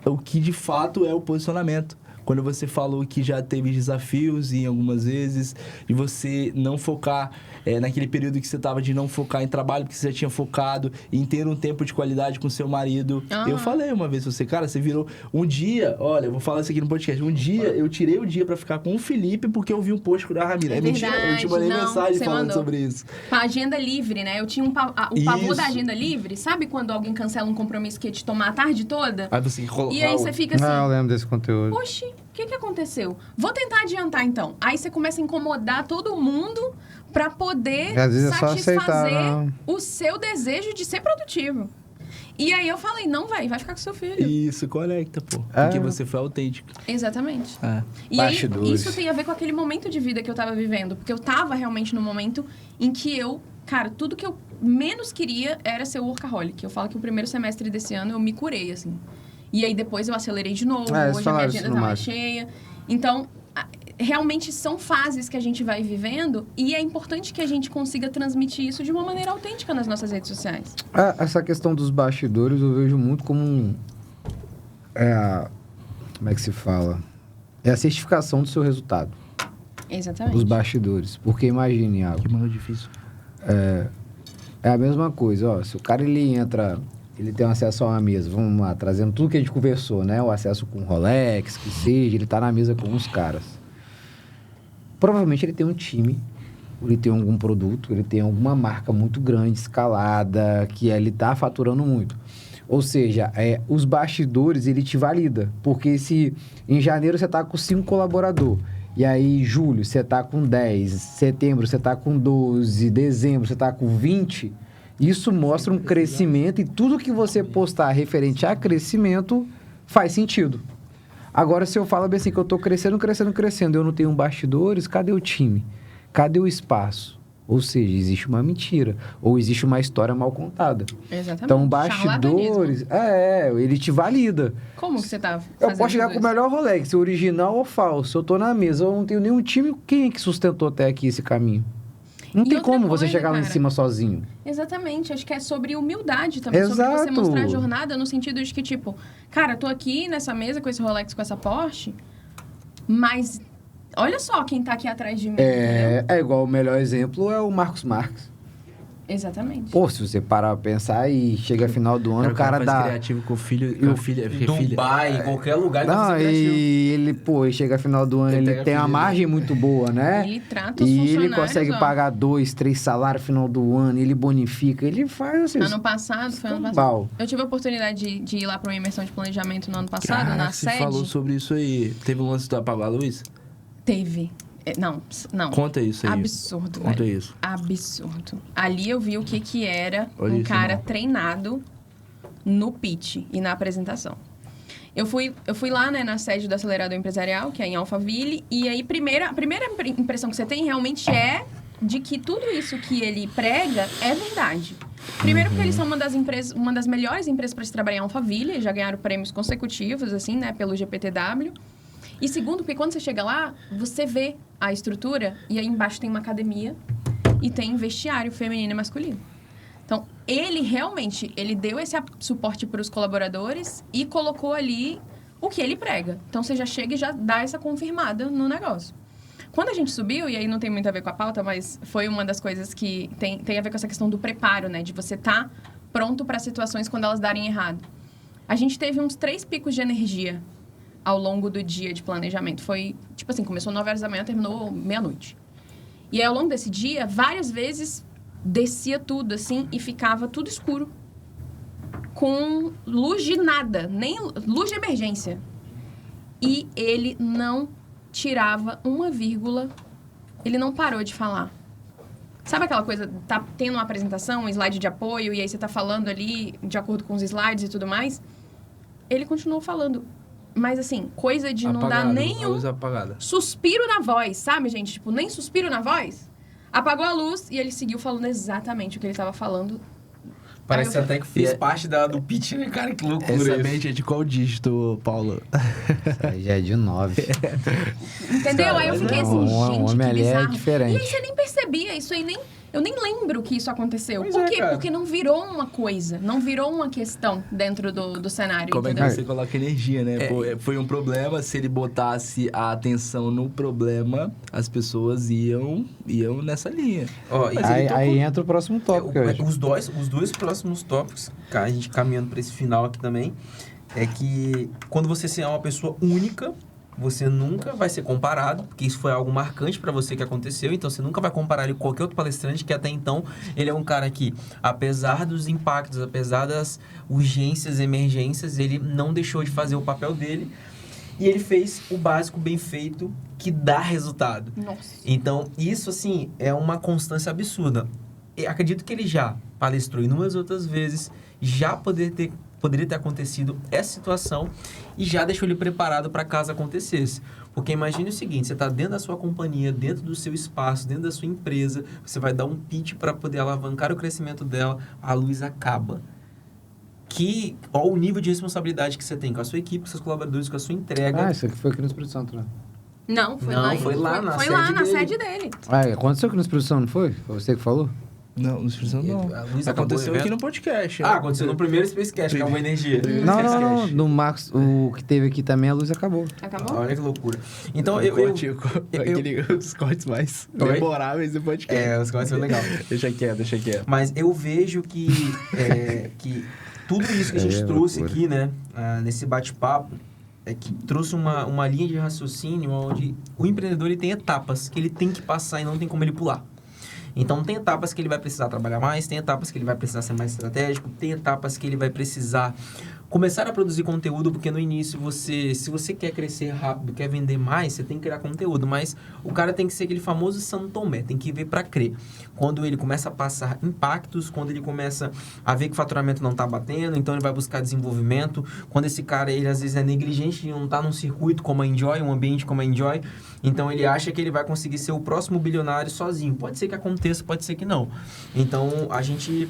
o que de fato é o posicionamento. Quando você falou que já teve desafios em algumas vezes, e você não focar naquele período que você estava de não focar em trabalho, porque você já tinha focado em ter um tempo de qualidade com seu marido. Eu falei uma vez pra você, cara, você virou... Um dia, olha, eu vou falar isso aqui no podcast, um dia eu tirei o dia pra ficar com o Felipe porque eu vi um post da Ramina. É mentira, eu te mandei mensagem falando sobre isso. Com a agenda livre, né? Eu tinha o pavor da agenda livre. Sabe quando alguém cancela um compromisso que ia te tomar a tarde toda? Aí você E aí você fica assim... eu lembro desse conteúdo. Oxi, o que aconteceu? Vou tentar adiantar, então. Aí você começa a incomodar todo mundo pra poder satisfazer o seu desejo de ser produtivo. E aí eu falei, não, vai ficar com seu filho. Isso, conecta, pô. Porque você foi autêntico. Exatamente. E Bastidores. aí, isso tem a ver com aquele momento de vida que eu tava vivendo. Porque eu tava realmente no momento em que cara, tudo que eu menos queria era ser workaholic. Eu falo que o primeiro semestre desse ano eu me curei, assim. E aí depois eu acelerei de novo, hoje a minha agenda tá mais cheia. Então, realmente são fases que a gente vai vivendo e é importante que a gente consiga transmitir isso de uma maneira autêntica nas nossas redes sociais. Essa questão dos bastidores eu vejo muito como como é que se fala? É a certificação do seu resultado. Exatamente. Os bastidores. Porque imagine, Iago. Que mano difícil. É a mesma coisa, ó. Se o cara, ele entra... Ele tem acesso a uma mesa, vamos lá, trazendo tudo que a gente conversou, né? O acesso com Rolex, que seja, ele tá na mesa com uns caras. Provavelmente ele tem um time, ele tem algum produto, ele tem alguma marca muito grande, escalada, que ele tá faturando muito. Ou seja, os bastidores, ele te valida. Porque se em janeiro você tá com 5 colaboradores, e aí julho você tá com 10, setembro você tá com 12, dezembro você tá com 20... Isso mostra um crescimento e tudo que você postar referente a crescimento faz sentido. Agora, se eu falo bem assim, que eu tô crescendo, eu não tenho bastidores, cadê o time? Cadê o espaço? Ou seja, existe uma mentira. Ou existe uma história mal contada. Exatamente. Então, bastidores... ele te valida. Como que você tá fazendo? Eu posso chegar com o melhor Rolex, original ou falso. Eu tô na mesa, eu não tenho nenhum time. Quem é que sustentou até aqui esse caminho? Não tem como você chegar lá em cima sozinho. Exatamente. Acho que é sobre humildade também. Exato. Sobre você mostrar a jornada no sentido de que, tipo... Cara, tô aqui nessa mesa com esse Rolex, com essa Porsche, mas olha só quem tá aqui atrás de mim, entendeu? É igual o melhor exemplo é o Marcos Marques. Exatamente. Pô, se você parar pra pensar e chega final do ano, o cara dá... criativo com o filho... Com a filha, Dubai, em qualquer lugar ele Não, vai fazer criativo. e ele, chega final do ano, ele tem uma margem muito boa, né? Ele trata os E funcionários, ele consegue pagar 2, 3 salários final do ano, ele bonifica, ele faz assim... Ano passado, foi ano passado. Eu tive a oportunidade de ir lá pra uma imersão de planejamento no ano passado, na você sede. falou sobre isso aí. Teve um lance do apagar a luz? Teve. Não. Conta isso aí. Absurdo, Conta velho. isso. Absurdo. Ali eu vi o que era Olha um isso, cara irmão. treinado no pitch e na apresentação. Eu fui lá, né, na sede do acelerador empresarial, que é em Alphaville, e aí a primeira impressão que você tem realmente é de que tudo isso que ele prega é verdade. Primeiro porque eles são uma das melhores empresas para se trabalhar em Alphaville, já ganharam prêmios consecutivos, assim, né, pelo GPTW. E segundo, porque quando você chega lá, você vê a estrutura e aí embaixo tem uma academia e tem vestiário feminino e masculino. Então, ele realmente, ele deu esse suporte para os colaboradores e colocou ali o que ele prega. Então, você já chega e já dá essa confirmada no negócio. Quando a gente subiu, e aí não tem muito a ver com a pauta, mas foi uma das coisas que tem a ver com essa questão do preparo, né? De você estar pronto para situações quando elas darem errado. A gente teve uns 3 picos de energia ao longo do dia de planejamento. Foi, tipo assim, começou 9 horas da manhã, terminou meia-noite. E aí, ao longo desse dia, várias vezes descia tudo, assim, e ficava tudo escuro. Com luz de nada, nem luz de emergência. E ele não tirava uma vírgula, ele não parou de falar. Sabe aquela coisa, tá tendo uma apresentação, um slide de apoio, e aí você tá falando ali de acordo com os slides e tudo mais? Ele continuou falando. Mas, assim, coisa de não dar nenhum suspiro na voz, sabe, gente? Tipo, nem suspiro na voz. Apagou a luz e ele seguiu falando exatamente o que ele estava falando Parece até que fez parte do pitch, né, cara? Que loucura. Essa mente é de qual dígito, Paulo? Isso aí já é de 9. Entendeu? Aí eu fiquei assim, gente, homem que ali é bizarro. diferente. E aí você nem percebia, isso aí eu nem lembro que isso aconteceu. Pois Por é, quê? cara. Porque não virou uma coisa, não virou uma questão dentro do cenário, Como é que entendeu? você coloca energia, né? Pô, foi um problema, se ele botasse a atenção no problema, as pessoas iam nessa linha. Ó, e Aí entra o próximo tópico hoje. os dois próximos tópicos, cara, a gente caminhando para esse final aqui também, é que quando você é uma pessoa única, você nunca vai ser comparado, porque isso foi algo marcante para você que aconteceu, então você nunca vai comparar ele com qualquer outro palestrante, que até então ele é um cara que, apesar dos impactos, apesar das urgências, emergências, ele não deixou de fazer o papel dele e ele fez o básico bem feito que dá resultado. Nossa. Então, isso, assim, é uma constância absurda. Eu acredito que ele já palestrou inúmeras outras vezes, já poderia ter acontecido essa situação e já deixou ele preparado para caso acontecesse. Porque imagine o seguinte, você está dentro da sua companhia, dentro do seu espaço, dentro da sua empresa, você vai dar um pitch para poder alavancar o crescimento dela, a luz acaba. Olha o nível de responsabilidade que você tem com a sua equipe, com seus colaboradores, com a sua entrega. Isso aqui foi aqui no Espírito Santo, né? Não, foi Não, lá. foi lá na foi sede lá na dele. sede dele. Aconteceu aqui no Espírito Santo, não foi? Foi você que falou? Não, no Espírito Santo não. A luz acabou Aconteceu o aqui evento? no podcast. né? Aconteceu no primeiro Spacecast, que é uma energia. Não. No Marcos, o que teve aqui também, a luz acabou. Acabou? Olha que loucura. Então, Os cortes mais Oi? memoráveis do podcast. os cortes são legais. Deixa quieto. Mas eu vejo que tudo isso que a gente trouxe loucura. aqui, né, nesse bate-papo, é que trouxe uma linha de raciocínio onde o empreendedor ele tem etapas que ele tem que passar e não tem como ele pular. Então, tem etapas que ele vai precisar trabalhar mais, tem etapas que ele vai precisar ser mais estratégico, tem etapas que ele vai precisar começar a produzir conteúdo, porque no início, se você quer crescer rápido, quer vender mais, você tem que criar conteúdo, mas o cara tem que ser aquele famoso São Tomé, tem que ver para crer. Quando ele começa a passar impactos, quando ele começa a ver que o faturamento não está batendo, então ele vai buscar desenvolvimento. Quando esse cara, ele às vezes é negligente e não está num circuito como a Enjoy, um ambiente como a Enjoy, então ele acha que ele vai conseguir ser o próximo bilionário sozinho. Pode ser que aconteça, pode ser que não. Então, a gente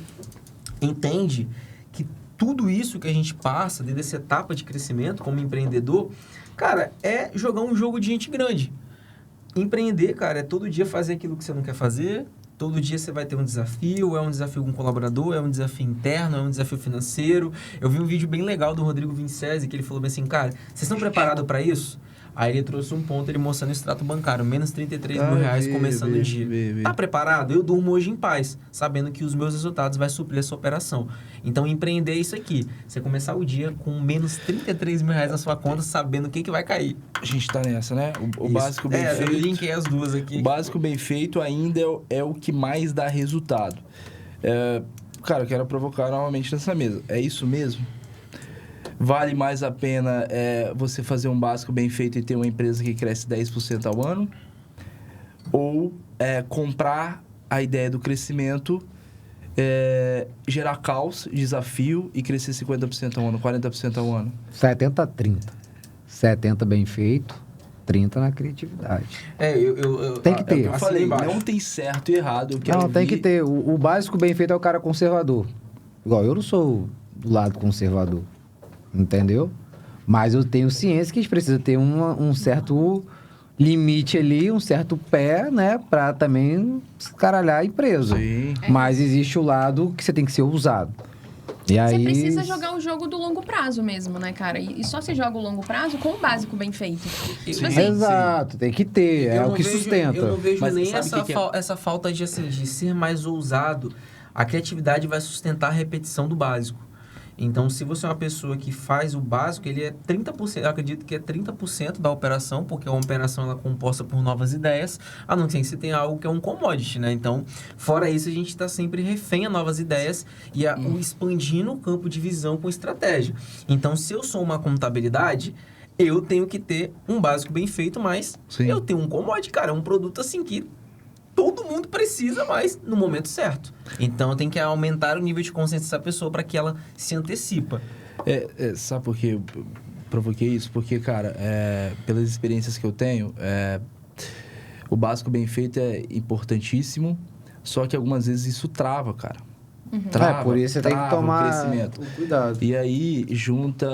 entende que tudo isso que a gente passa dentro dessa etapa de crescimento como empreendedor, cara, é jogar um jogo de gente grande. Empreender, cara, é todo dia fazer aquilo que você não quer fazer, todo dia você vai ter um desafio, é um desafio com um colaborador, é um desafio interno, é um desafio financeiro. Eu vi um vídeo bem legal do Rodrigo Vincese, que ele falou bem assim, cara, vocês estão preparados para isso? Aí ele trouxe um ponto, ele mostrando o extrato bancário, menos 33 mil reais começando o dia. Tá preparado? Eu durmo hoje em paz, sabendo que os meus resultados vai suprir essa operação. Então, empreender é isso aqui. Você começar o dia com menos 33 mil reais na sua conta, sabendo o que vai cair. A gente tá nessa, né? O básico bem Eu feito. linkei as duas aqui. O básico bem feito ainda é o que mais dá resultado. Cara, eu quero provocar novamente nessa mesa. É isso mesmo? Vale mais a pena você fazer um básico bem feito e ter uma empresa que cresce 10% ao ano? Ou comprar a ideia do crescimento, gerar caos, desafio e crescer 50% ao ano, 40% ao ano? 70-30. 70 bem feito, 30 na criatividade. Tem que ter. Eu falei, não tem certo e errado. Eu quero Tem que ouvir- ter. O básico bem feito é o cara conservador. Igual, eu não sou do lado conservador. Entendeu? Mas eu tenho ciência que a gente precisa ter um certo limite ali, um certo pé, né? Pra também escaralhar a empresa. Sim. Mas existe o lado que você tem que ser ousado. E aí... Você precisa jogar o jogo do longo prazo mesmo, né, cara? E só se joga o longo prazo com o básico bem feito. Tipo assim, Exato, tem que ter. É o que sustenta. Eu não vejo Mas nem sabe o que essa falta de ser mais ousado. A criatividade vai sustentar a repetição do básico. Então, se você é uma pessoa que faz o básico, ele é 30%, eu acredito que é 30% da operação, porque a operação ela é composta por novas ideias, a não ser que você tenha algo que é um commodity, né? Então, fora isso, a gente está sempre refém a novas ideias e expandindo o campo de visão com estratégia. Então, se eu sou uma contabilidade, eu tenho que ter um básico bem feito, mas eu tenho um commodity, cara, um produto assim que todo mundo precisa, mas no momento certo. Então, tem que aumentar o nível de consciência dessa pessoa para que ela se antecipa. Sabe por que eu provoquei isso? Porque, cara, pelas experiências que eu tenho, o básico bem feito é importantíssimo, só que algumas vezes isso trava, cara. Trava, por isso você tem que trava o tomar crescimento. cuidado. E aí, junta...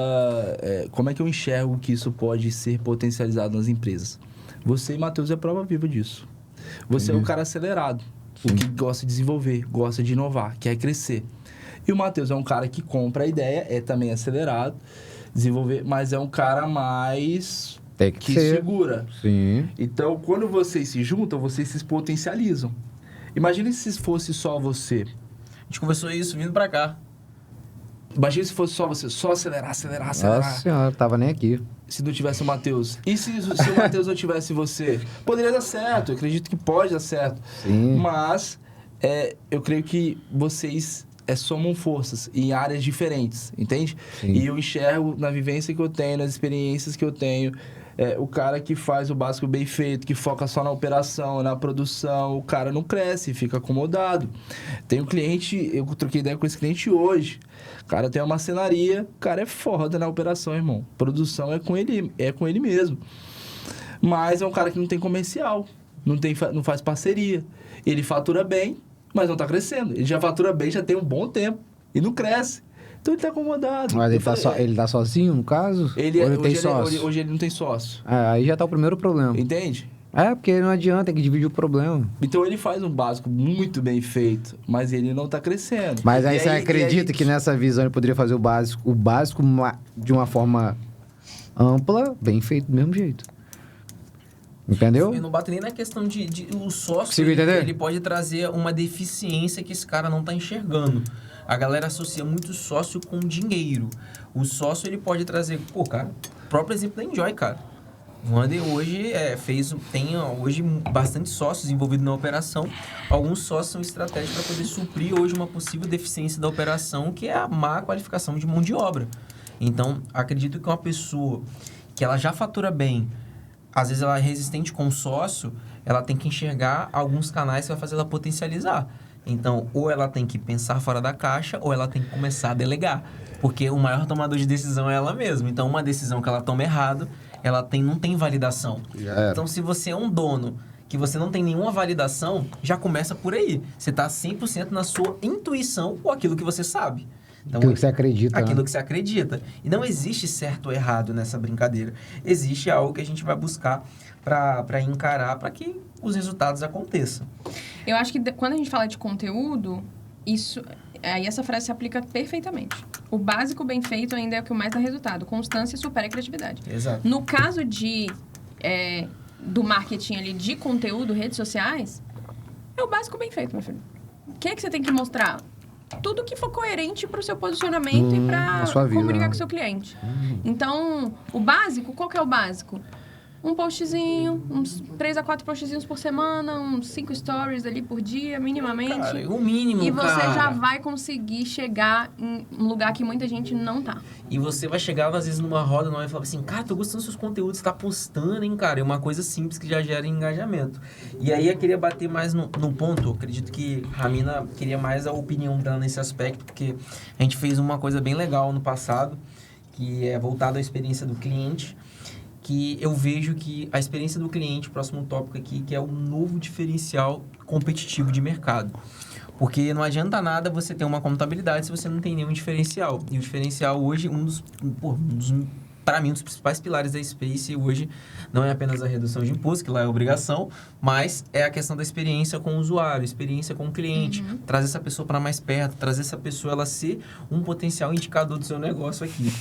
como é que eu enxergo que isso pode ser potencializado nas empresas? Você e Matheus é a prova viva disso. Você é um cara acelerado, o que gosta de desenvolver, gosta de inovar, quer crescer. E o Matheus é um cara que compra a ideia, é também acelerado, desenvolver, mas é um cara mais... Tem que ser. segura. Sim. Então, quando vocês se juntam, vocês se potencializam. Imagine se fosse só você. A gente conversou isso vindo pra cá. Imagina se fosse só você, só acelerar. Nossa senhora, tava nem aqui. Se não tivesse o Matheus. E se o Matheus não tivesse você? Poderia dar certo, eu acredito que pode dar certo. Sim. Mas eu creio que vocês somam forças em áreas diferentes, entende? Sim. E eu enxergo na vivência que eu tenho, nas experiências que eu tenho, o cara que faz o básico bem feito, que foca só na operação, na produção, o cara não cresce, fica acomodado. Tem um cliente, eu troquei ideia com esse cliente hoje, o cara tem uma marcenaria, o cara é foda na operação, irmão. Produção é com ele mesmo. Mas é um cara que não tem comercial, não faz parceria. Ele fatura bem, mas não tá crescendo. Ele já fatura bem, já tem um bom tempo e não cresce. Então ele tá acomodado. Mas ele tá sozinho, no caso? Ou ele tem sócio? Hoje ele não tem sócio. Aí já tá o primeiro problema. Entende? Porque não adianta, tem que dividir o problema. Então ele faz um básico muito bem feito, mas ele não tá crescendo. Mas aí você acredita que nessa visão ele poderia fazer o básico de uma forma ampla, bem feito do mesmo jeito. Entendeu? Eu não bato nem na questão de o sócio, Consigo entender? ele pode trazer uma deficiência que esse cara não tá enxergando. A galera associa muito sócio com dinheiro. O sócio, ele pode trazer... Pô, cara, o próprio exemplo da Enjoy, cara. O Wander hoje tem hoje bastante sócios envolvidos na operação. Alguns sócios são estratégicos para poder suprir hoje uma possível deficiência da operação, que é a má qualificação de mão de obra. Então, acredito que uma pessoa que ela já fatura bem, às vezes ela é resistente com o sócio, ela tem que enxergar alguns canais que vai fazer ela potencializar. Então, ou ela tem que pensar fora da caixa, ou ela tem que começar a delegar. Porque o maior tomador de decisão é ela mesma. Então, uma decisão que ela toma errado, não tem validação. Então, se você é um dono que você não tem nenhuma validação, já começa por aí. Você está 100% na sua intuição ou aquilo que você sabe. Então, Aquilo que você acredita. Aquilo né? que você acredita. E não existe certo ou errado nessa brincadeira. Existe algo que a gente vai buscar para encarar, para que os resultados aconteçam. Eu acho que quando a gente fala de conteúdo, aí essa frase se aplica perfeitamente. O básico bem feito ainda é o que mais dá resultado. Constância supera a criatividade. Exato. No caso do marketing ali de conteúdo, redes sociais, é o básico bem feito, meu filho. O que é que você tem que mostrar? Tudo que for coerente para o seu posicionamento e para comunicar com o seu cliente. Então, o básico, qual que é o básico? Um postzinho, uns 3 a 4 postzinhos por semana, uns 5 stories ali por dia, minimamente. Cara, o mínimo, e você já vai conseguir chegar em um lugar que muita gente não tá. E você vai chegar, às vezes, numa roda e falar assim, cara, tô gostando dos seus conteúdos, você tá postando, hein, cara? É uma coisa simples que já gera engajamento. E aí, eu queria bater mais num ponto. Eu acredito que a Ramina queria mais a opinião dela nesse aspecto, porque a gente fez uma coisa bem legal no passado, que é voltada à experiência do cliente, que eu vejo que a experiência do cliente, próximo tópico aqui, que é o novo diferencial competitivo de mercado. Porque não adianta nada você ter uma contabilidade se você não tem nenhum diferencial. E o diferencial hoje, para mim, um dos principais pilares da Space hoje não é apenas a redução de imposto, que lá é obrigação, mas é a questão da experiência com o usuário, experiência com o cliente, trazer essa pessoa para mais perto, trazer essa pessoa ela ser um potencial indicador do seu negócio aqui.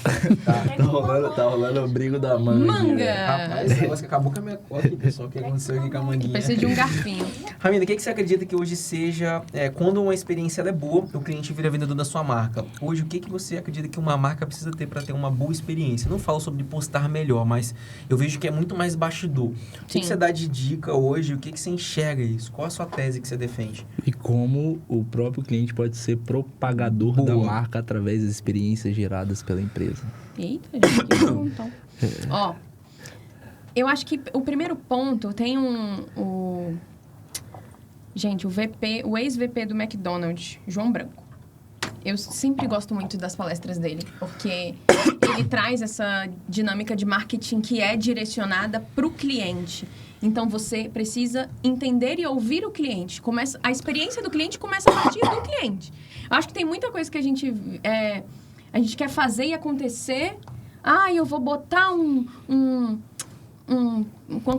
Tá rolando o brigo da manga. Rapaz, esse negócio que acabou com a minha coca, pessoal. O que aconteceu aqui com a manguinha? Precisa de um garfinho. Ramina, o que você acredita que hoje seja, quando uma experiência ela é boa, o cliente vira vendedor da sua marca? Hoje, o que você acredita que uma marca precisa ter para ter uma boa experiência? Não falo sobre postar melhor, mas eu vejo que é muito mais bastidor. O que você dá de dica hoje? O que você enxerga isso? Qual a sua tese que você defende? E como o próprio cliente pode ser propagador da marca através das experiências geradas pela empresa? Eita, gente, que perguntão. Ó, eu acho que o primeiro ponto tem o ex-VP do McDonald's, João Branco. Eu sempre gosto muito das palestras dele, porque ele traz essa dinâmica de marketing que é direcionada para o cliente. Então, você precisa entender e ouvir o cliente. A experiência do cliente começa a partir do cliente. Eu acho que tem muita coisa que a gente quer fazer e acontecer. Eu vou botar uma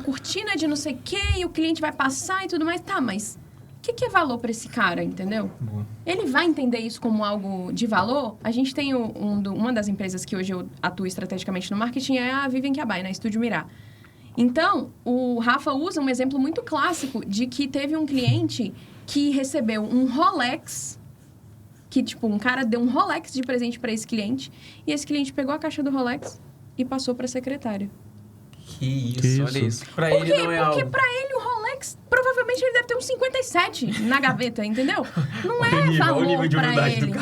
cortina de não sei o quê e o cliente vai passar e tudo mais. Tá, mas o que é valor para esse cara, entendeu? Boa. Ele vai entender isso como algo de valor? A gente tem uma das empresas que hoje eu atuo estrategicamente no marketing é a Vivian Kiabai, na Estúdio Mirá. Então, o Rafa usa um exemplo muito clássico de que teve um cliente que recebeu um Rolex, que, tipo, um cara deu um Rolex de presente para esse cliente, e esse cliente pegou a caixa do Rolex e passou para a secretária. Que isso, olha isso. Pra ele não é algo... Porque pra ele o Rolex, provavelmente ele deve ter uns 57 na gaveta, entendeu? Não é valor pra ele.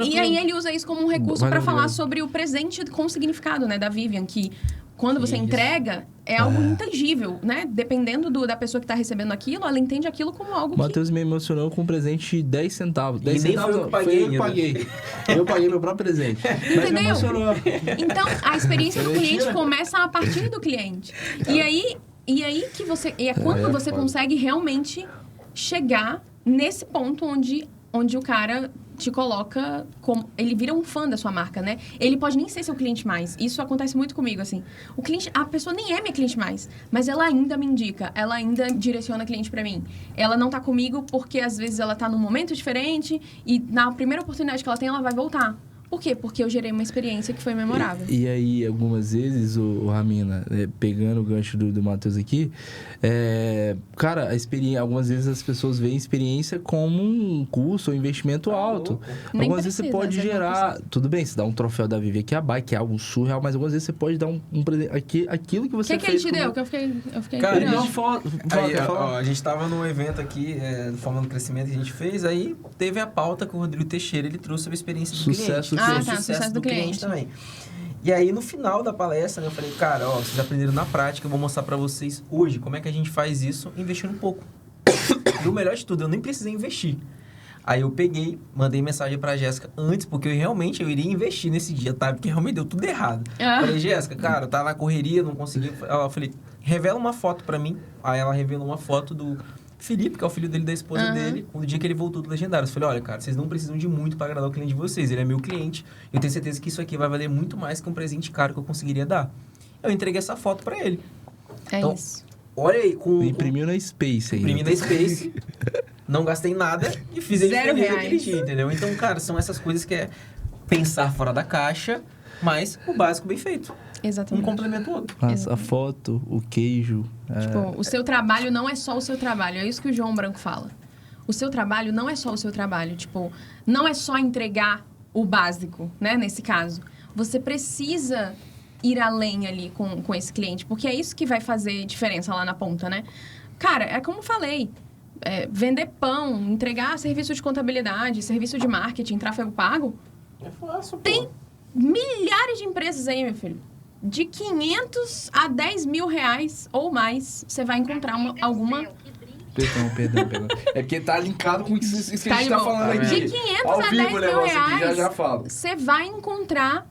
E aí ele usa isso como um recurso para falar sobre o presente com significado, né, da Vivian, que quando você entrega, é algo intangível, né? Dependendo da pessoa que está recebendo aquilo, ela entende aquilo como algo que... Matheus me emocionou com um presente de 10 centavos. 10 centavos eu paguei. Eu paguei meu próprio presente. Entendeu? Mas me emocionou. Então, a experiência do cliente começa a partir do cliente. E aí que você... E é quando você consegue realmente chegar nesse ponto onde o cara te coloca como... Ele vira um fã da sua marca, né? Ele pode nem ser seu cliente mais. Isso acontece muito comigo, assim. A pessoa nem é minha cliente mais, mas ela ainda me indica, ela ainda direciona cliente pra mim. Ela não tá comigo porque, às vezes, ela tá num momento diferente e na primeira oportunidade que ela tem, ela vai voltar. Por quê? Porque eu gerei uma experiência que foi memorável. E aí, algumas vezes, o Ramina, pegando o gancho do Matheus aqui, cara, algumas vezes as pessoas veem a experiência como um custo ou investimento alto. Algumas vezes você pode gerar... Tudo bem, você dá um troféu da Vivian Kiabai, que é algo surreal, mas algumas vezes você pode dar um presente... Aquilo que você fez... O que ele te deu? Que eu fiquei cara, a gente tava num evento aqui, Formando Crescimento, que a gente fez, aí teve a pauta que o Rodrigo Teixeira, ele trouxe sobre a experiência do cliente. Sucesso do cliente também. E aí, no final da palestra, eu falei, cara, vocês aprenderam na prática, eu vou mostrar pra vocês hoje como é que a gente faz isso investindo um pouco. E o melhor de tudo, eu nem precisei investir. Aí eu peguei, mandei mensagem pra Jéssica antes, porque eu iria investir nesse dia, tá? Porque realmente deu tudo errado. Falei, Jéssica, cara, tá na correria, não consegui... Eu falei, revela uma foto pra mim. Aí ela revelou uma foto do Felipe, que é o filho dele, da esposa dele, no dia que ele voltou do Legendário. Eu falei, olha, cara, vocês não precisam de muito para agradar o cliente de vocês. Ele é meu cliente. Eu tenho certeza que isso aqui vai valer muito mais que um presente caro que eu conseguiria dar. Eu entreguei essa foto para ele. Então, isso. Olha aí. Imprimiu na Space aí. Imprimi na Space. Não gastei nada e fiz ele feliz naquele dia, entendeu? Então, cara, são essas coisas que é pensar fora da caixa, mas o básico bem feito. Exatamente. Um complementa o outro. A foto, o queijo. Tipo, o seu trabalho não é só o seu trabalho. É isso que o João Branco fala. O seu trabalho não é só o seu trabalho. Tipo, não é só entregar o básico, né? Nesse caso. Você precisa ir além ali com esse cliente. Porque é isso que vai fazer diferença lá na ponta, né? Cara, é como eu falei. Vender pão, entregar serviço de contabilidade, serviço de marketing, tráfego pago. É fácil, pô. Tem milhares de empresas aí, meu filho. De 500 a 10 mil reais ou mais, você vai encontrar alguma... Perdão. É porque tá linkado com isso que a gente tá falando aqui. De 500 a 10 mil reais, você vai encontrar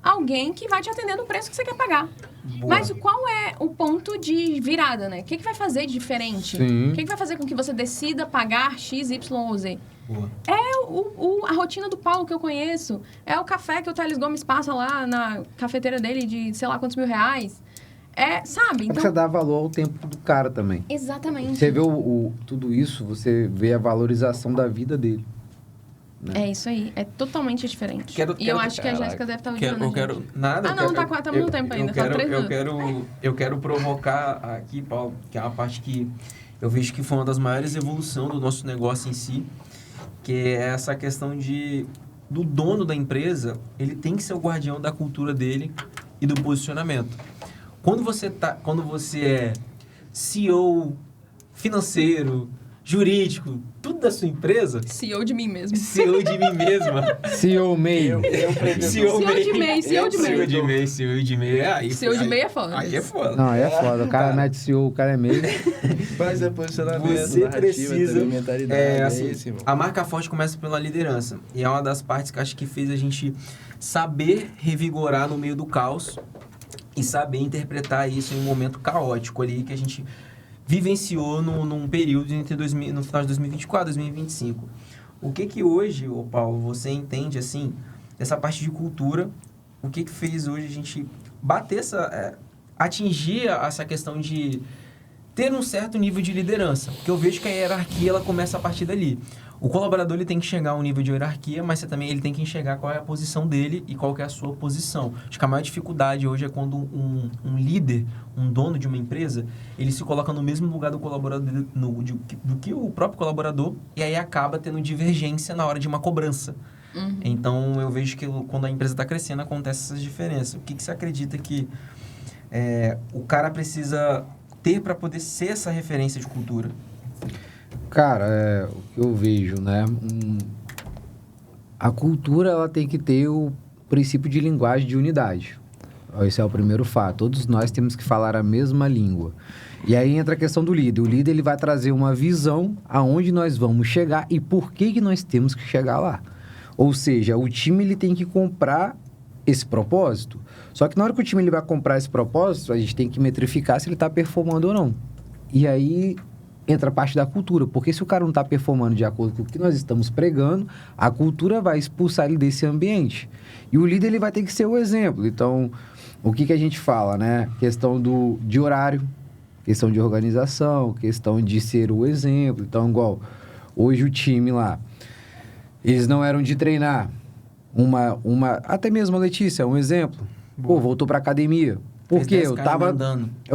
alguém que vai te atender no preço que você quer pagar. Boa. Mas qual é o ponto de virada, né? O que vai fazer de diferente? Sim. O que vai fazer com que você decida pagar X, Y ou Z? Boa. É a rotina do Paulo que eu conheço. É o café que o Thales Gomes passa lá na cafeteira dele de sei lá quantos mil reais. Sabe? Então, você dá valor ao tempo do cara também. Exatamente. Você vê tudo isso, você vê a valorização da vida dele. Né? É isso aí. É totalmente diferente. Eu acho que a Jéssica deve estar odiando Nada. Estamos no tempo ainda. Falta 3 minutos. Eu quero provocar aqui, Paulo, que é uma parte que eu vejo que foi uma das maiores evoluções do nosso negócio em si, que é essa questão do dono da empresa, ele tem que ser o guardião da cultura dele e do posicionamento. Quando você é CEO, financeiro, jurídico, tudo da sua empresa... CEO de mim mesmo. CEO de mim mesma. CEO meio. CEO de MEI. CEO de MEI. CEO de MEI é foda. Aí é foda. Não, aí é foda. O cara mete CEO, o cara é meio. Mas é posicionamento, você precisa... mentalidade. A marca forte começa pela liderança. E é uma das partes que acho que fez a gente saber revigorar no meio do caos e saber interpretar isso em um momento caótico ali que a gente vivenciou num período no final de 2024 e 2025. O que hoje, ô Paulo, você entende, assim, dessa parte de cultura, o que fez hoje a gente bater atingir essa questão de ter um certo nível de liderança? Porque eu vejo que a hierarquia, ela começa a partir dali. O colaborador, ele tem que chegar a um nível de hierarquia, mas ele tem que enxergar qual é a posição dele e qual que é a sua posição. Acho que a maior dificuldade hoje é quando um líder, um dono de uma empresa, ele se coloca no mesmo lugar do colaborador, do que o próprio colaborador, e aí acaba tendo divergência na hora de uma cobrança. Então, eu vejo que quando a empresa está crescendo, acontecem essas diferenças. O que você acredita que o cara precisa ter para poder ser essa referência de cultura? Cara, o que eu vejo, né? A cultura, ela tem que ter o princípio de linguagem de unidade. Esse é o primeiro fato. Todos nós temos que falar a mesma língua. E aí entra a questão do líder. O líder, ele vai trazer uma visão aonde nós vamos chegar e por que nós temos que chegar lá. Ou seja, o time, ele tem que comprar esse propósito. Só que na hora que o time ele vai comprar esse propósito, a gente tem que metrificar se ele está performando ou não. E aí entra a parte da cultura, porque se o cara não está performando de acordo com o que nós estamos pregando, a cultura vai expulsar ele desse ambiente. E o líder, ele vai ter que ser o exemplo. Então, o que a gente fala, né? Questão de horário, questão de organização, questão de ser o exemplo. Então, igual, hoje o time lá, eles não eram de treinar. Até mesmo a Letícia, um exemplo. Pô, voltou pra academia. Porque eu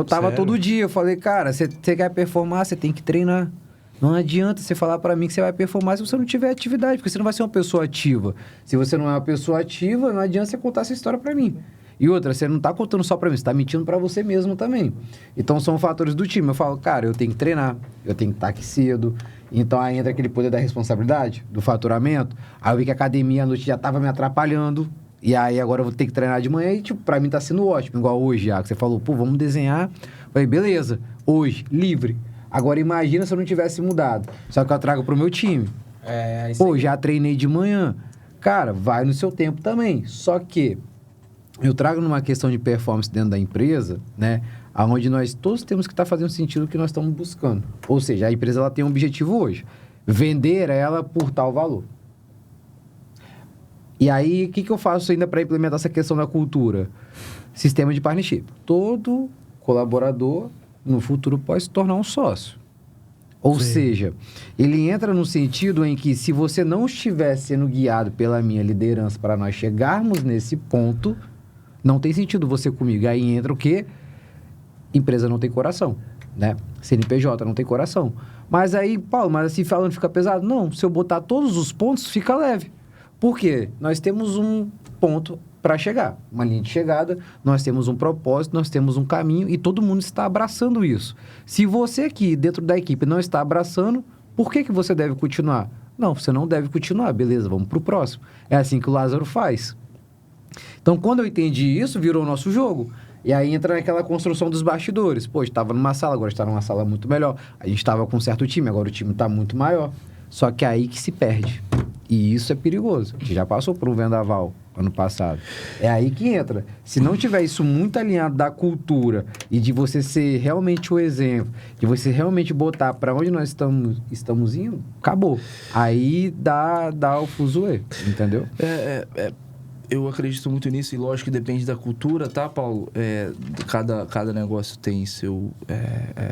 tava todo dia, eu falei, cara, você quer performar, você tem que treinar. Não adianta você falar pra mim que você vai performar se você não tiver atividade, porque você não vai ser uma pessoa ativa. Se você não é uma pessoa ativa, não adianta você contar essa história pra mim. E outra, você não tá contando só pra mim, você tá mentindo pra você mesmo também. Então, são fatores do time. Eu falo, cara, eu tenho que treinar, eu tenho que estar aqui cedo. Então, aí entra aquele poder da responsabilidade, do faturamento. Aí eu vi que a academia à noite já tava me atrapalhando. E aí, agora eu vou ter que treinar de manhã e, tipo, pra mim tá sendo ótimo. Igual hoje, já que você falou, pô, vamos desenhar. Eu falei, beleza, hoje, livre. Agora, imagina se eu não tivesse mudado. Só que eu trago pro meu time. Pô, já treinei de manhã. Cara, vai no seu tempo também. Só que eu trago numa questão de performance dentro da empresa, né? Onde nós todos temos que estar fazendo sentido o que nós estamos buscando. Ou seja, a empresa, ela tem um objetivo hoje. Vender ela por tal valor. E aí, o que eu faço ainda para implementar essa questão da cultura? Sistema de partnership. Todo colaborador, no futuro, pode se tornar um sócio. Ou seja, ele entra no sentido em que, se você não estiver sendo guiado pela minha liderança para nós chegarmos nesse ponto, não tem sentido você comigo. Aí entra o quê? Empresa não tem coração, né? CNPJ não tem coração. Mas aí, Paulo, mas assim falando fica pesado? Não, se eu botar todos os pontos, fica leve. Por quê? Nós temos um ponto para chegar, uma linha de chegada, nós temos um propósito, nós temos um caminho e todo mundo está abraçando isso. Se você aqui, dentro da equipe, não está abraçando, por que você deve continuar? Não, você não deve continuar, beleza, vamos para o próximo. É assim que o Lázaro faz. Então, quando eu entendi isso, virou o nosso jogo. E aí entra naquela construção dos bastidores. Pô, estava numa sala, agora está numa sala muito melhor. A gente estava com um certo time, agora o time está muito maior. Só que é aí que se perde. E isso é perigoso. A gente já passou por um vendaval ano passado. É aí que entra. Se não tiver isso muito alinhado da cultura e de você ser realmente o exemplo, de você realmente botar para onde nós estamos indo, acabou. Aí dá o fuzuê, entendeu? Eu acredito muito nisso e lógico que depende da cultura, tá, Paulo? Cada negócio tem sua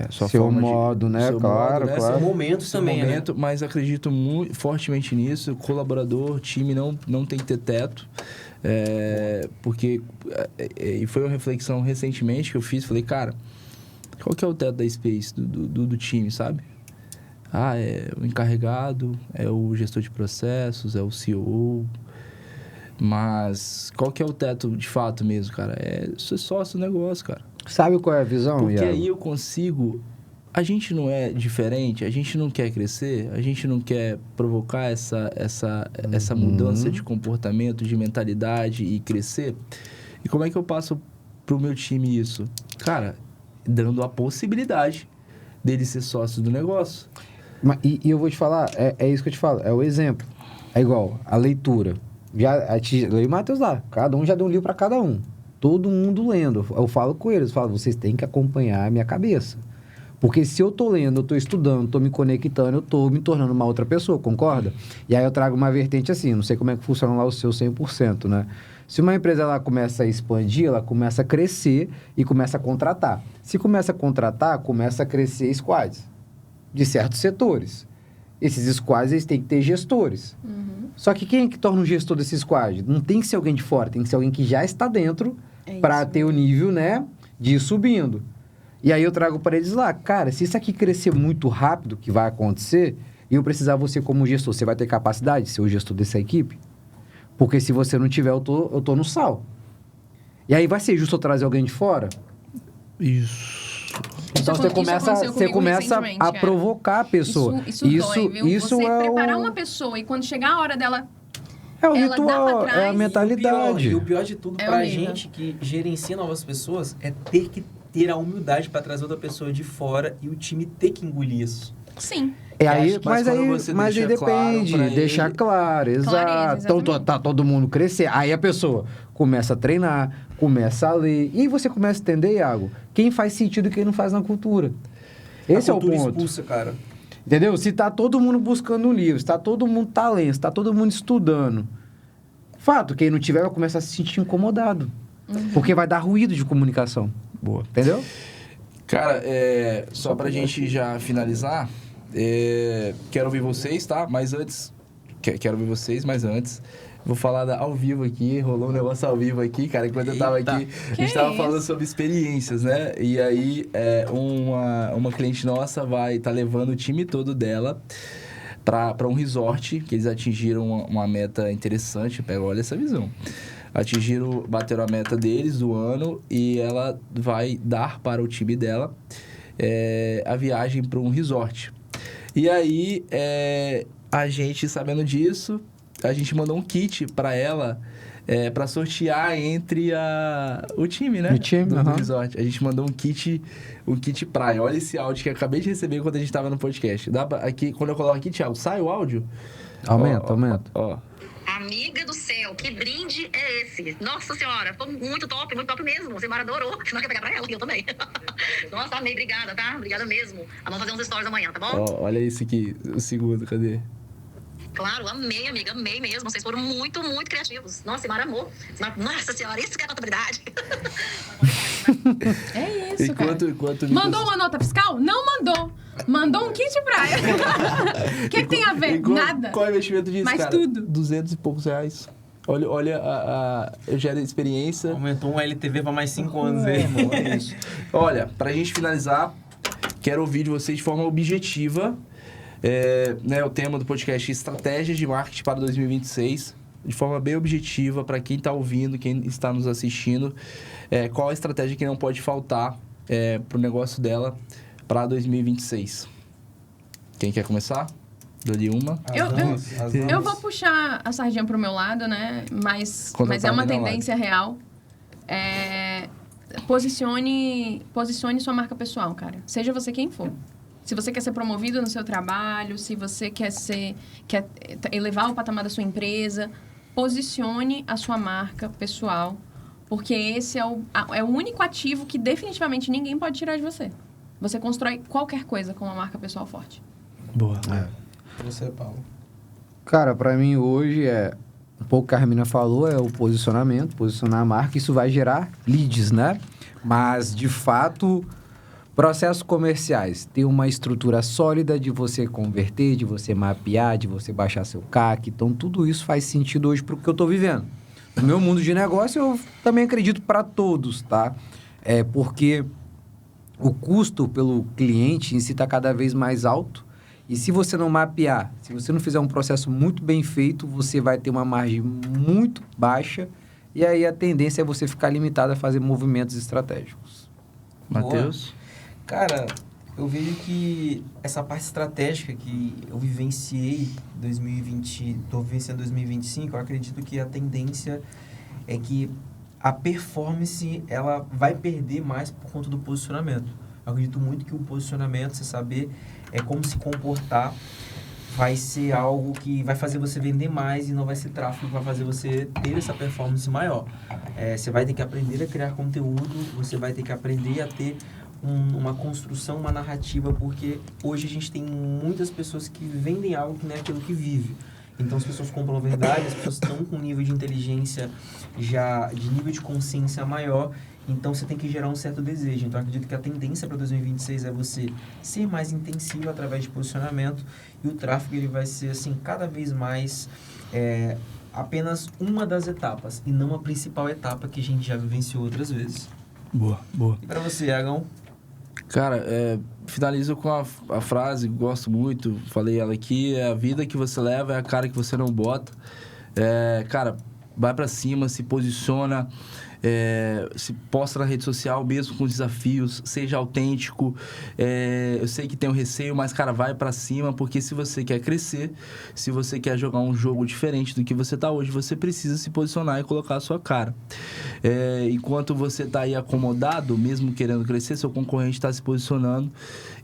seu forma modo, né? Seu Claro, modo, né? claro. Seu momento também, né? Mas acredito muito fortemente nisso. Colaborador, time não tem que ter teto. Porque e foi uma reflexão recentemente que eu fiz. Falei, cara, qual que é o teto da Space, do time, sabe? É o encarregado, é o gestor de processos, é o CEO... Mas qual que é o teto de fato mesmo, cara? É ser sócio do negócio, cara. Sabe qual é a visão, Porque Iago? aí eu consigo... A gente não é diferente, a gente não quer crescer, a gente não quer provocar essa mudança de comportamento, de mentalidade e crescer. E como é que eu passo pro meu time isso? Cara, dando a possibilidade dele ser sócio do negócio. E eu vou te falar, é isso que eu te falo, é o exemplo. É igual a leitura. Eu e o Matheus lá, cada um já deu um livro para cada um. todo mundo lendo. Eu falo com eles, vocês têm que acompanhar a minha cabeça. Porque se eu tô lendo, eu tô estudando, tô me conectando, eu tô me tornando uma outra pessoa, concorda? E aí eu trago uma vertente assim, não sei como é que funciona lá o seu 100%, né? Se uma empresa ela começa a expandir, ela começa a crescer e começa a contratar. Se começa a contratar, começa a crescer squads de certos setores. Esses squads, eles têm que ter gestores. Só que quem é que torna um gestor desse squad? Não tem que ser alguém de fora, tem que ser alguém que já está dentro para ter o nível, né, de ir subindo. E aí eu trago para eles lá, cara, se isso aqui crescer muito rápido, que vai acontecer, e eu precisar você como gestor, você vai ter capacidade de ser o gestor dessa equipe? Porque se você não tiver, eu tô no sal. E aí vai ser justo eu trazer alguém de fora? Isso. Então você começa a provocar a pessoa. Isso dói, viu? Você preparar uma pessoa e quando chegar a hora dela... É o ela ritual, dá pra trás. é a mentalidade. E o pior de tudo, pra gente que gerencia novas pessoas, é ter que ter a humildade para trazer outra pessoa de fora e o time ter que engolir isso. Sim. Mas aí depende, deixar claro, exato. Então tá todo mundo crescer. Aí a pessoa começa a treinar, começa a ler. E aí você começa a entender, Iago, quem faz sentido e quem não faz na cultura. Esse é o ponto. Expulsa, cara. Entendeu? Se tá todo mundo buscando um livro, se tá todo mundo lendo, se tá todo mundo estudando. Fato, quem não tiver vai começar a se sentir incomodado. Porque vai dar ruído de comunicação. Boa. Entendeu? Cara, só pra gente já finalizar, quero ouvir vocês, tá? Mas antes... Quero ouvir vocês, mas antes... Vou falar ao vivo aqui, rolou um negócio ao vivo aqui, cara. Enquanto eu tava aqui, a gente tava falando sobre experiências, né? E aí, uma cliente nossa tá levando o time todo dela para um resort, que eles atingiram uma meta interessante. Olha essa visão. Bateram a meta deles do ano e ela vai dar para o time dela a viagem para um resort. E aí, a gente, sabendo disso, a gente mandou um kit para ela para sortear entre o time, né? O time, do resort. A gente mandou um kit praia. Olha esse áudio que eu acabei de receber quando a gente tava no podcast. Aqui, quando eu coloco aqui, Thiago, sai o áudio? Aumenta. Ó. Amiga do céu, que brinde é esse? Nossa senhora, ficou muito top mesmo. Você adorou. Você não quer pegar pra ela? Eu também. Nossa, amei, obrigada, tá? Obrigada mesmo. Vamos fazer uns stories amanhã, tá bom? Ó, olha esse aqui, o segundo, cadê? Claro, amei, amiga, amei mesmo. Vocês foram muito, muito criativos. Nossa, Simara amou. Nossa senhora, isso que é contabilidade. É isso, enquanto Mandou uma nota fiscal? Não mandou. Mandou um kit praia. O que tem a ver? Nada. Qual é o investimento disso, mas cara? Tudo. 200 e poucos reais. Olha eu gero experiência. Aumentou um LTV para mais 5 anos aí. É isso. Olha, pra gente finalizar, quero ouvir de vocês de forma objetiva... o tema do podcast Estratégias de Marketing para 2026, de forma bem objetiva para quem está ouvindo, quem está nos assistindo, qual a estratégia que não pode faltar para o negócio dela para 2026. Quem quer começar? Dou-lhe uma. Eu vou puxar a sardinha pro meu lado, né? Mas é uma tendência real. Posicione sua marca pessoal, cara. Seja você quem for. Se você quer ser promovido no seu trabalho, se você quer elevar o patamar da sua empresa, posicione a sua marca pessoal, porque esse é o único ativo que definitivamente ninguém pode tirar de você. Você constrói qualquer coisa com uma marca pessoal forte. Boa. Você, Paulo. Cara, pra mim hoje um pouco que a Ramina falou, é o posicionamento, posicionar a marca, isso vai gerar leads, né? Mas, de fato... Processos comerciais, ter uma estrutura sólida de você converter, de você mapear, de você baixar seu CAC. Então, tudo isso faz sentido hoje para o que eu estou vivendo. No meu mundo de negócio, eu também acredito para todos, tá? Porque o custo pelo cliente em si está cada vez mais alto. E se você não mapear, se você não fizer um processo muito bem feito, você vai ter uma margem muito baixa. E aí, a tendência é você ficar limitado a fazer movimentos estratégicos. Matheus? Cara, eu vejo que essa parte estratégica que eu vivenciei em 2020, estou vivenciando em 2025, eu acredito que a tendência é que a performance ela vai perder mais por conta do posicionamento. Eu acredito muito que o posicionamento, você saber como se comportar, vai ser algo que vai fazer você vender mais e não vai ser tráfego que vai fazer você ter essa performance maior. Você vai ter que aprender a criar conteúdo, você vai ter que aprender a ter uma construção, uma narrativa, porque hoje a gente tem muitas pessoas que vendem algo que não é aquilo que vive. Então as pessoas compram a verdade, as pessoas estão com um nível de inteligência já, de nível de consciência maior, então você tem que gerar um certo desejo. Então eu acredito que a tendência para 2026 é você ser mais intensivo através de posicionamento, e o tráfego ele vai ser assim cada vez mais apenas uma das etapas e não a principal etapa que a gente já vivenciou outras vezes. Boa. E para você, Agão? Cara, finalizo com a frase que gosto muito, falei ela aqui, a vida que você leva é a cara que você não bota. Cara, vai pra cima, se posiciona, se posta na rede social mesmo com desafios, seja autêntico. Eu sei que tem um receio, mas, cara, vai pra cima, porque se você quer crescer, se você quer jogar um jogo diferente do que você tá hoje, você precisa se posicionar e colocar a sua cara. Enquanto você tá aí acomodado, mesmo querendo crescer, seu concorrente está se posicionando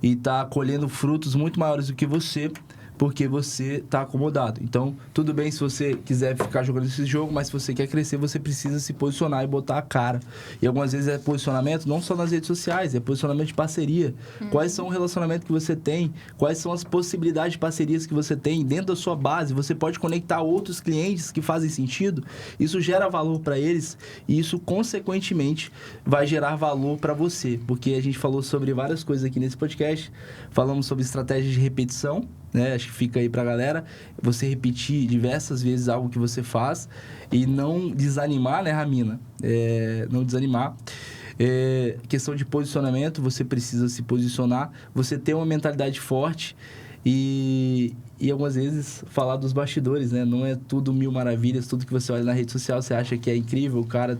e tá colhendo frutos muito maiores do que você, porque você está acomodado. Então, tudo bem se você quiser ficar jogando esse jogo, mas se você quer crescer, você precisa se posicionar e botar a cara. E algumas vezes é posicionamento não só nas redes sociais, é posicionamento de parceria. Quais são o relacionamento que você tem? Quais são as possibilidades de parcerias que você tem dentro da sua base? Você pode conectar outros clientes que fazem sentido. Isso gera valor para eles e isso, consequentemente, vai gerar valor para você. Porque a gente falou sobre várias coisas aqui nesse podcast. Falamos sobre estratégias de repetição, né? Acho que fica aí pra galera, você repetir diversas vezes algo que você faz e não desanimar, né, Ramina? Não desanimar. Questão de posicionamento, você precisa se posicionar, você ter uma mentalidade forte e algumas vezes falar dos bastidores, né? Não é tudo mil maravilhas, tudo que você olha na rede social você acha que é incrível, o cara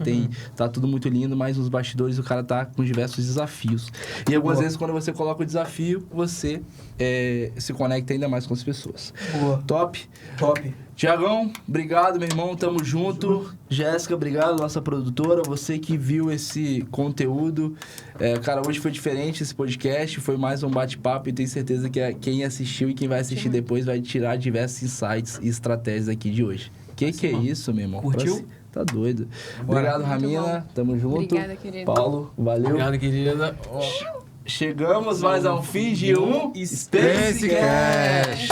tá tudo muito lindo, mas nos bastidores o cara tá com diversos desafios. E algumas vezes quando você coloca o desafio, você se conecta ainda mais com as pessoas. Boa. Top? Top. Tiagão, obrigado, meu irmão, tamo junto. Jéssica, obrigado, nossa produtora, você que viu esse conteúdo. Cara, hoje foi diferente esse podcast, foi mais um bate-papo e tenho certeza que quem assistiu e quem vai assistir depois vai tirar diversos insights e estratégias aqui de hoje. Que é isso, meu irmão? Curtiu? Tá doido. Obrigado, Ramina, tamo junto. Obrigada, querida. Paulo, valeu. Obrigado, querida. Chegamos mais ao fim de um Space Cash.